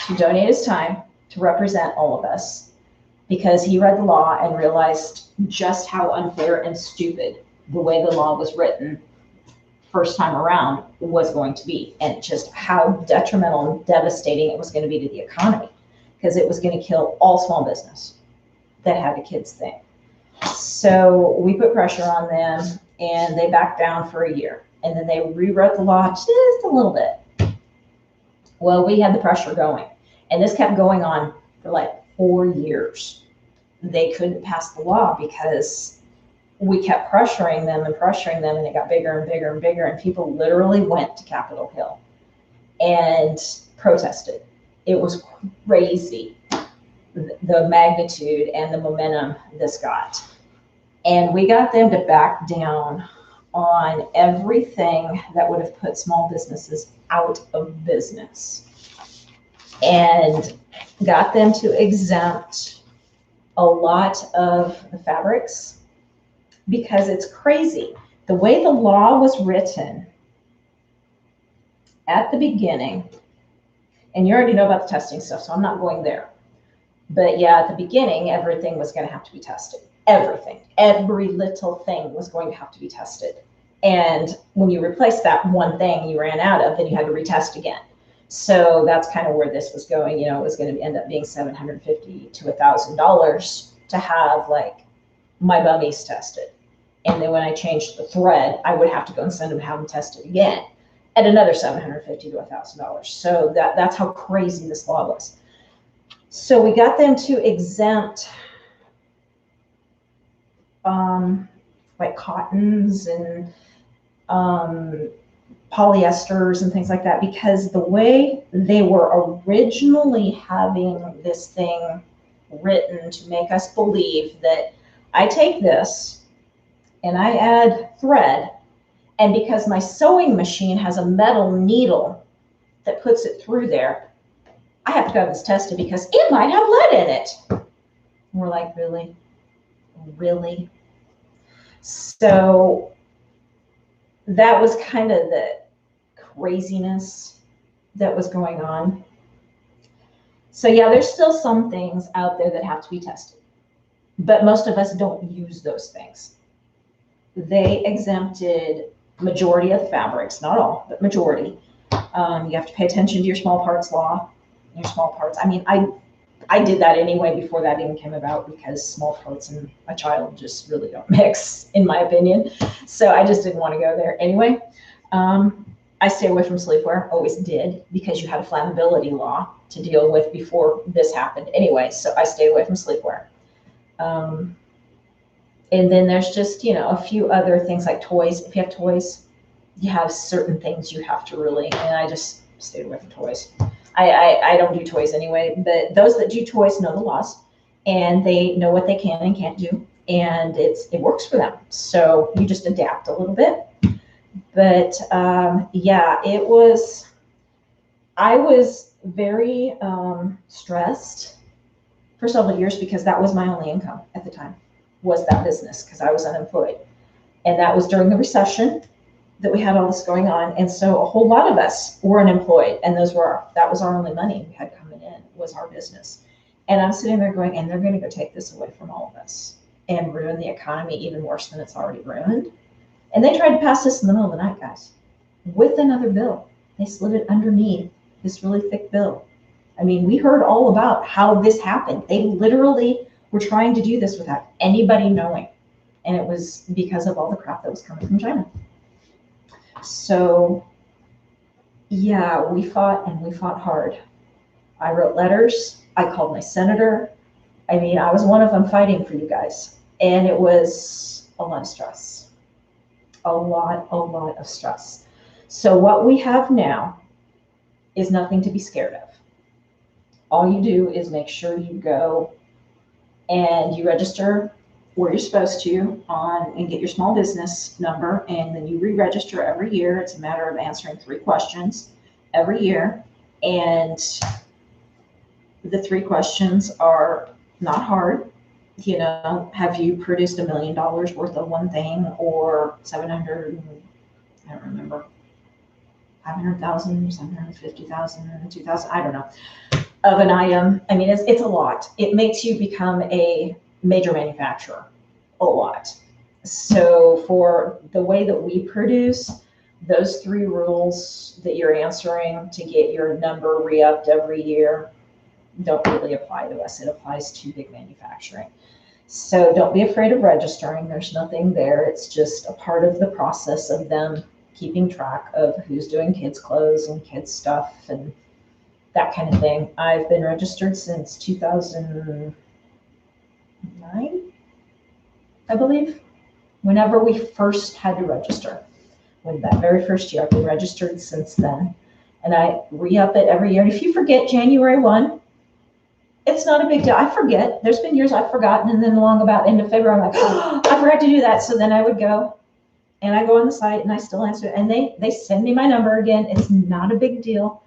Speaker 1: to donate his time to represent all of us because he read the law and realized just how unfair and stupid the way the law was written first time around was going to be, and just how detrimental and devastating it was going to be to the economy because it was going to kill all small business that had a kids thing. So we put pressure on them and they backed down for a year. And then they rewrote the law just a little bit. Well, we had the pressure going. And this kept going on for like 4 years. They couldn't pass the law because we kept pressuring them, and it got bigger and bigger and bigger. And people literally went to Capitol Hill and protested. It was crazy, the magnitude and the momentum this got. And we got them to back down on everything that would have put small businesses out of business, and got them to exempt a lot of the fabrics because it's crazy. The way the law was written at the beginning, and you already know about the testing stuff, so I'm not going there. But yeah, at the beginning, everything was going to have to be tested. Everything, every little thing was going to have to be tested. And when you replaced that one thing you ran out of, then you had to retest again. So that's kind of where this was going. You know, it was going to end up being $750 to $1,000 to have like my mummies tested. And then when I changed the thread, I would have to go and send them, have them tested again at another $750 to $1,000. So that's how crazy this law was. So we got them to exempt like cottons and polyesters and things like that, because the way they were originally having this thing written to make us believe that I take this and I add thread, and because my sewing machine has a metal needle that puts it through there, I have to go have this tested because it might have lead in it. And we're like, really? Really? So that was kind of the craziness that was going on. So yeah, there's still some things out there that have to be tested, but most of us don't use those things. They exempted majority of fabrics, not all, but majority. You have to pay attention to your small parts law, your small parts. I mean, I did that anyway before that even came about, because small parts and a child just really don't mix, in my opinion. So I just didn't want to go there anyway. I stay away from sleepwear, always did, because you had a flammability law to deal with before this happened anyway. So I stay away from sleepwear. And then there's just, you know, a few other things like toys. If you have toys, you have certain things you have to really, and I just stayed away from toys. I don't do toys anyway, but those that do toys know the laws, and they know what they can and can't do, and it works for them. So you just adapt a little bit. But yeah, I was very stressed for several years, because that was my only income at the time, was that business, because I was unemployed. And that was during the recession that we had all this going on. And so a whole lot of us were unemployed, and that was our only money we had coming in, was our business. And I'm sitting there going, and they're going to go take this away from all of us and ruin the economy even worse than it's already ruined. And they tried to pass this in the middle of the night, guys, with another bill. They slid it underneath this really thick bill. I mean, we heard all about how this happened. They literally were trying to do this without anybody knowing. And it was because of all the crap that was coming from China. So yeah, we fought, and we fought hard. I wrote letters. I called my senator. I mean, I was one of them fighting for you guys. And it was a lot of stress. A lot of stress. So what we have now is nothing to be scared of. All you do is make sure you go and you register where you're supposed to and get your small business number, and then you re-register every year. It's a matter of answering 3 questions every year, and the 3 questions are not hard. You know, have you produced $1 million worth of one thing, or 700, I don't remember, 500,000, 750,000, 2,000, I don't know, of an item. I mean, it's a lot. It makes you become a major manufacturer, a lot. So for the way that we produce, those 3 rules that you're answering to get your number re-upped every year don't really apply to us. It applies to big manufacturing. So don't be afraid of registering. There's nothing there. It's just a part of the process of them keeping track of who's doing kids' clothes and kids' stuff and that kind of thing. I've been registered since 2009, I believe, whenever we first had to register. When that very first year, I've been registered since then. And I re-up it every year. And if you forget January 1, it's not a big deal. I forget. There's been years I've forgotten, and then along about end of February, I'm like, oh, I forgot to do that. So then I would go, and I go on the site, and I still answer it. And they send me my number again. It's not a big deal.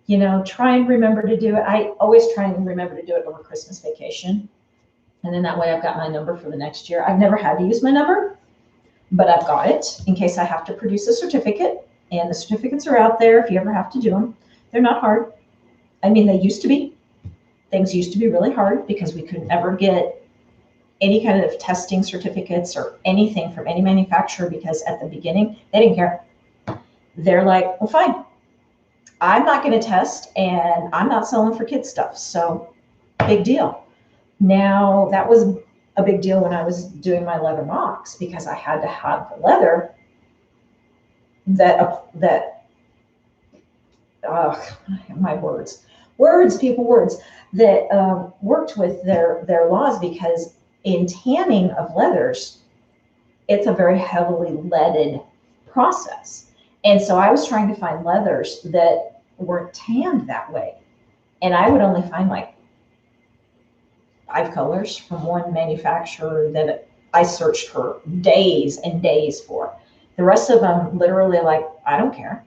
Speaker 1: You know, try and remember to do it. I always try and remember to do it over Christmas vacation. And then that way I've got my number for the next year. I've never had to use my number. but I've got it in case I have to produce a certificate. And the certificates are out there if you ever have to do them. They're not hard. I mean, they used to be. Things used to be really hard because we could never get any kind of testing certificates or anything from any manufacturer because at the beginning, they didn't care. They're like, well, fine. I'm not going to test and I'm not selling for kids stuff. So big deal. Now, that was a big deal when I was doing my leather mocks because I had to have the leather my words, people, words that worked with their laws, because in tanning of leathers, it's a very heavily leaded process. And so I was trying to find leathers that weren't tanned that way. And I would only find like 5 colors from one manufacturer that I searched for days and days for. The rest of them literally like, I don't care.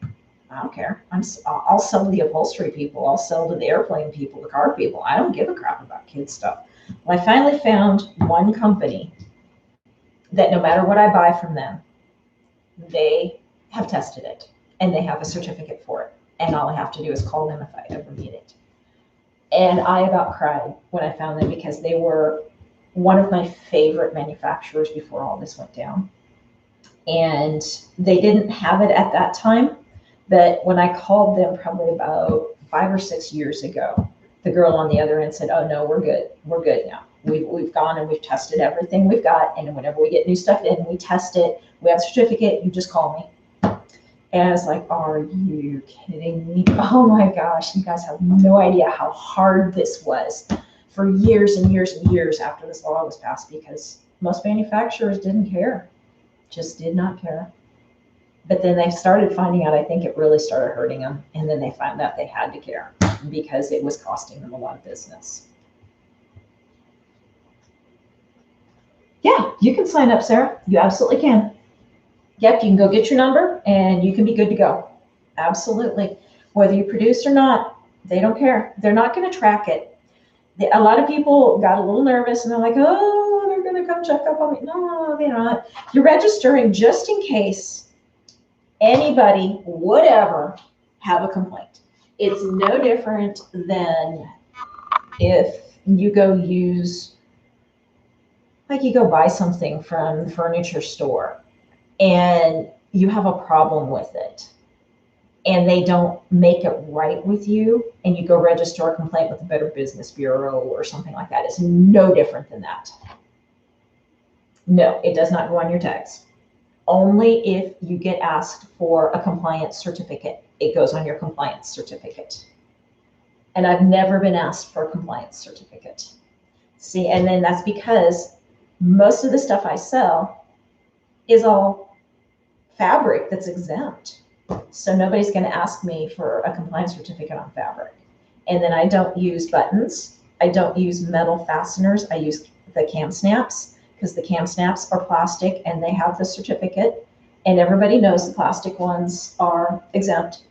Speaker 1: I'll sell to the upholstery people. I'll sell to the airplane people, the car people. I don't give a crap about kids stuff. Well, I finally found one company that no matter what I buy from them, they have tested it and they have a certificate for it. And all I have to do is call them if I ever need it. And I about cried when I found them because they were one of my favorite manufacturers before all this went down. And they didn't have it at that time. But when I called them probably about 5 or 6 years ago, the girl on the other end said, oh, no, we're good. We're good now. We've gone and we've tested everything we've got. And whenever we get new stuff in, we test it. We have a certificate. You just call me. And I was like, are you kidding me? Oh, my gosh. You guys have no idea how hard this was for years and years and years after this law was passed, because most manufacturers didn't care, just did not care. But then they started finding out, I think it really started hurting them. And then they found out they had to care because it was costing them a lot of business. Yeah, you can sign up, Sarah. You absolutely can. Yep, you can go get your number and you can be good to go. Absolutely. Whether you produce or not, they don't care. They're not going to track it. A lot of people got a little nervous and they're like, oh, they're going to come check up on me. No, they're not. You're registering just in case anybody would ever have a complaint. It's no different than if you go use, like you go buy something from the furniture store and you have a problem with it and they don't make it right with you and you go register a complaint with the Better Business Bureau or something like that. It's no different than that. No, it does not go on your tags. Only if you get asked for a compliance certificate, it goes on your compliance certificate. And I've never been asked for a compliance certificate. See, and then that's because most of the stuff I sell is all fabric that's exempt. So nobody's going to ask me for a compliance certificate on fabric. And then I don't use buttons. I don't use metal fasteners. I use the cam snaps, because the cam snaps are plastic and they have the certificate. And everybody knows the plastic ones are exempt.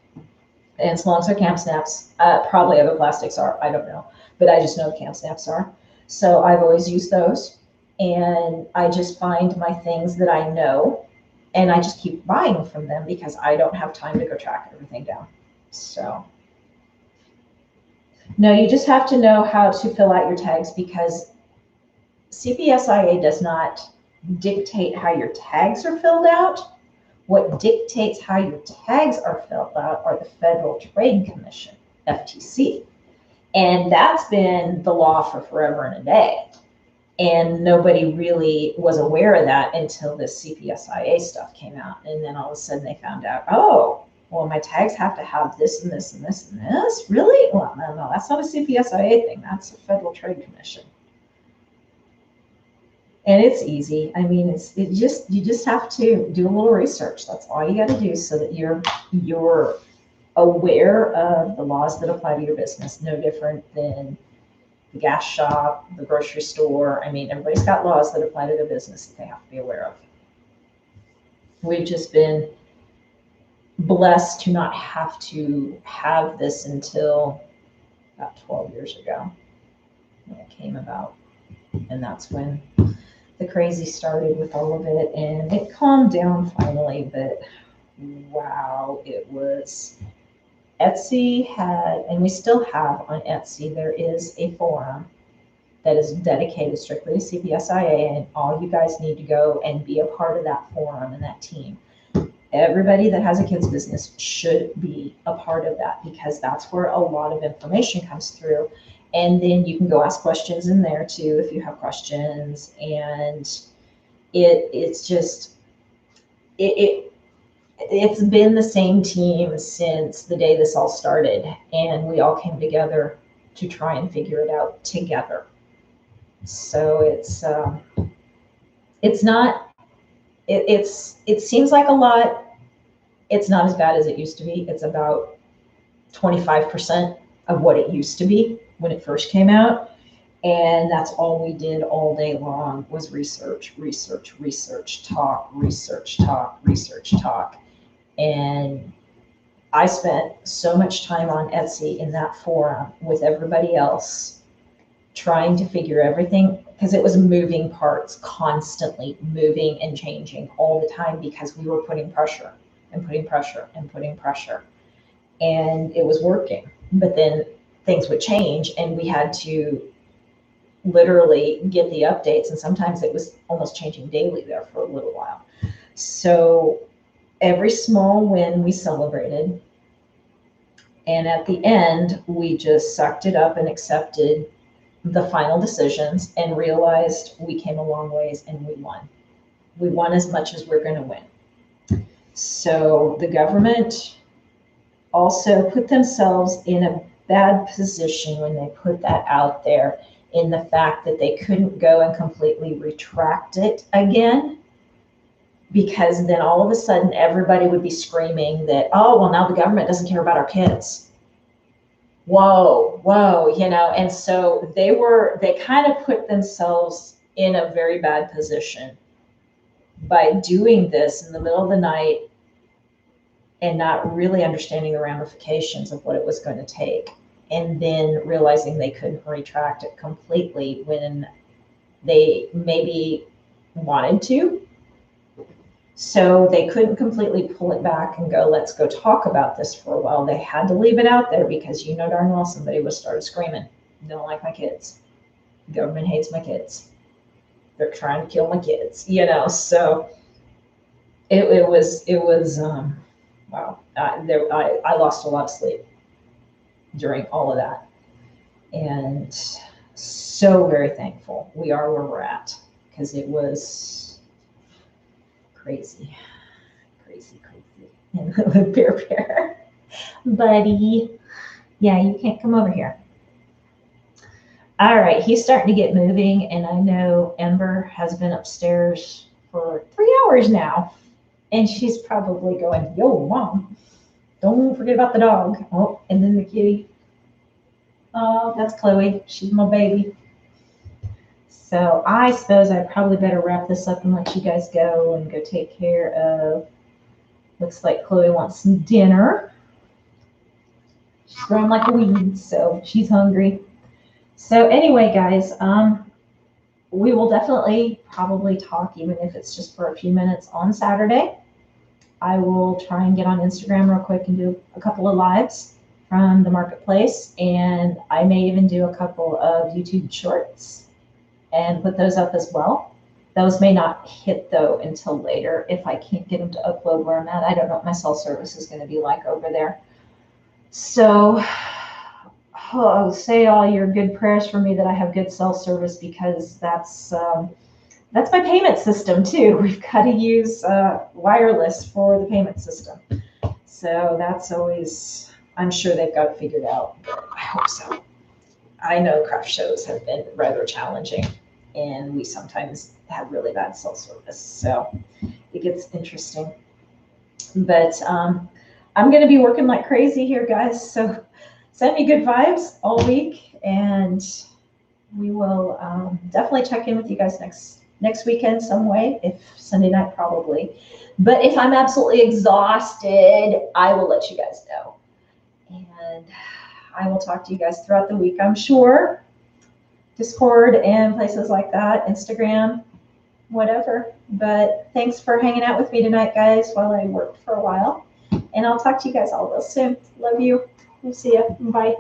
Speaker 1: And as long as they're cam snaps, probably other plastics are, I don't know. But I just know the cam snaps are. So I've always used those. And I just find my things that I know and I just keep buying from them because I don't have time to go track everything down. So no, you just have to know how to fill out your tags, because CPSIA does not dictate how your tags are filled out. What dictates how your tags are filled out are the Federal Trade Commission, FTC. And that's been the law for forever and a day. And nobody really was aware of that until this CPSIA stuff came out. And then all of a sudden they found out, oh, well, my tags have to have this and this and this and this? Really? Well, no, that's not a CPSIA thing. That's a Federal Trade Commission. And it's easy. I mean, you just have to do a little research. That's all you got to do so that you're aware of the laws that apply to your business. No different than the gas shop, the grocery store. I mean, everybody's got laws that apply to their business that they have to be aware of. We've just been blessed to not have to have this until about 12 years ago when it came about. And that's when the crazy started with all of it, and it calmed down finally, but wow, it was. Etsy had, and we still have on Etsy, there is a forum that is dedicated strictly to CPSIA, and all you guys need to go and be a part of that forum and that team. Everybody that has a kids business should be a part of that, because that's where a lot of information comes through. And then you can go ask questions in there too if you have questions. And it's just it's been the same team since the day this all started, and we all came together to try and figure it out together. So it's not, it seems like a lot. It's not as bad as it used to be. It's about 25% of what it used to be when it first came out. And that's all we did all day long was research, research, research, talk, research, talk, research, talk. And I spent so much time on Etsy in that forum with everybody else trying to figure everything, because it was moving parts, constantly moving and changing all the time, because we were putting pressure and putting pressure and putting pressure. And it was working. But then things would change, and we had to literally get the updates. And sometimes it was almost changing daily there for a little while. So every small win we celebrated. And at the end, we just sucked it up and accepted the final decisions and realized we came a long ways and we won. We won as much as we're going to win. So the government also put themselves in a bad position when they put that out there, in the fact that they couldn't go and completely retract it again, because then all of a sudden everybody would be screaming that, oh, well, now the government doesn't care about our kids. Whoa, whoa, and so they kind of put themselves in a very bad position by doing this in the middle of the night and not really understanding the ramifications of what it was going to take. And then realizing they couldn't retract it completely when they maybe wanted to. So they couldn't completely pull it back and go, let's go talk about this for a while. They had to leave it out there because darn well somebody would start screaming, don't like my kids. The government hates my kids. They're trying to kill my kids, So it was wow. I lost a lot of sleep during all of that. And so very thankful we are where we're at, because it was crazy. And the bear, buddy. Yeah, you can't come over here. All right, he's starting to get moving, and I know Ember has been upstairs for 3 hours now, and she's probably going, yo, Mom, don't forget about the dog. Oh, and then the kitty. Oh, that's Chloe. She's my baby. So I suppose I probably better wrap this up and let you guys go and go take care of. Looks like Chloe wants some dinner. She's growing like a weed, so she's hungry. So anyway, guys, we will definitely probably talk, even if it's just for a few minutes, on Saturday. I will try and get on Instagram real quick and do a couple of lives from the marketplace, and I may even do a couple of YouTube shorts and put those up as well. Those may not hit, though, until later if I can't get them to upload where I'm at. I don't know what my cell service is going to be like over there. So say all your good prayers for me that I have good cell service, because that's my payment system, too. We've got to use wireless for the payment system. So that's always, I'm sure they've got it figured out. I hope so. I know craft shows have been rather challenging, and we sometimes have really bad cell service. So it gets interesting. But I'm going to be working like crazy here, guys. So send me good vibes all week, and we will definitely check in with you guys next weekend some way, if Sunday night probably. But if I'm absolutely exhausted, I will let you guys know. And I will talk to you guys throughout the week, I'm sure. Discord and places like that, Instagram. whatever. But thanks for hanging out with me tonight, guys, while I worked for a while. And I'll talk to you guys all real soon. Love you. We'll see you. Bye.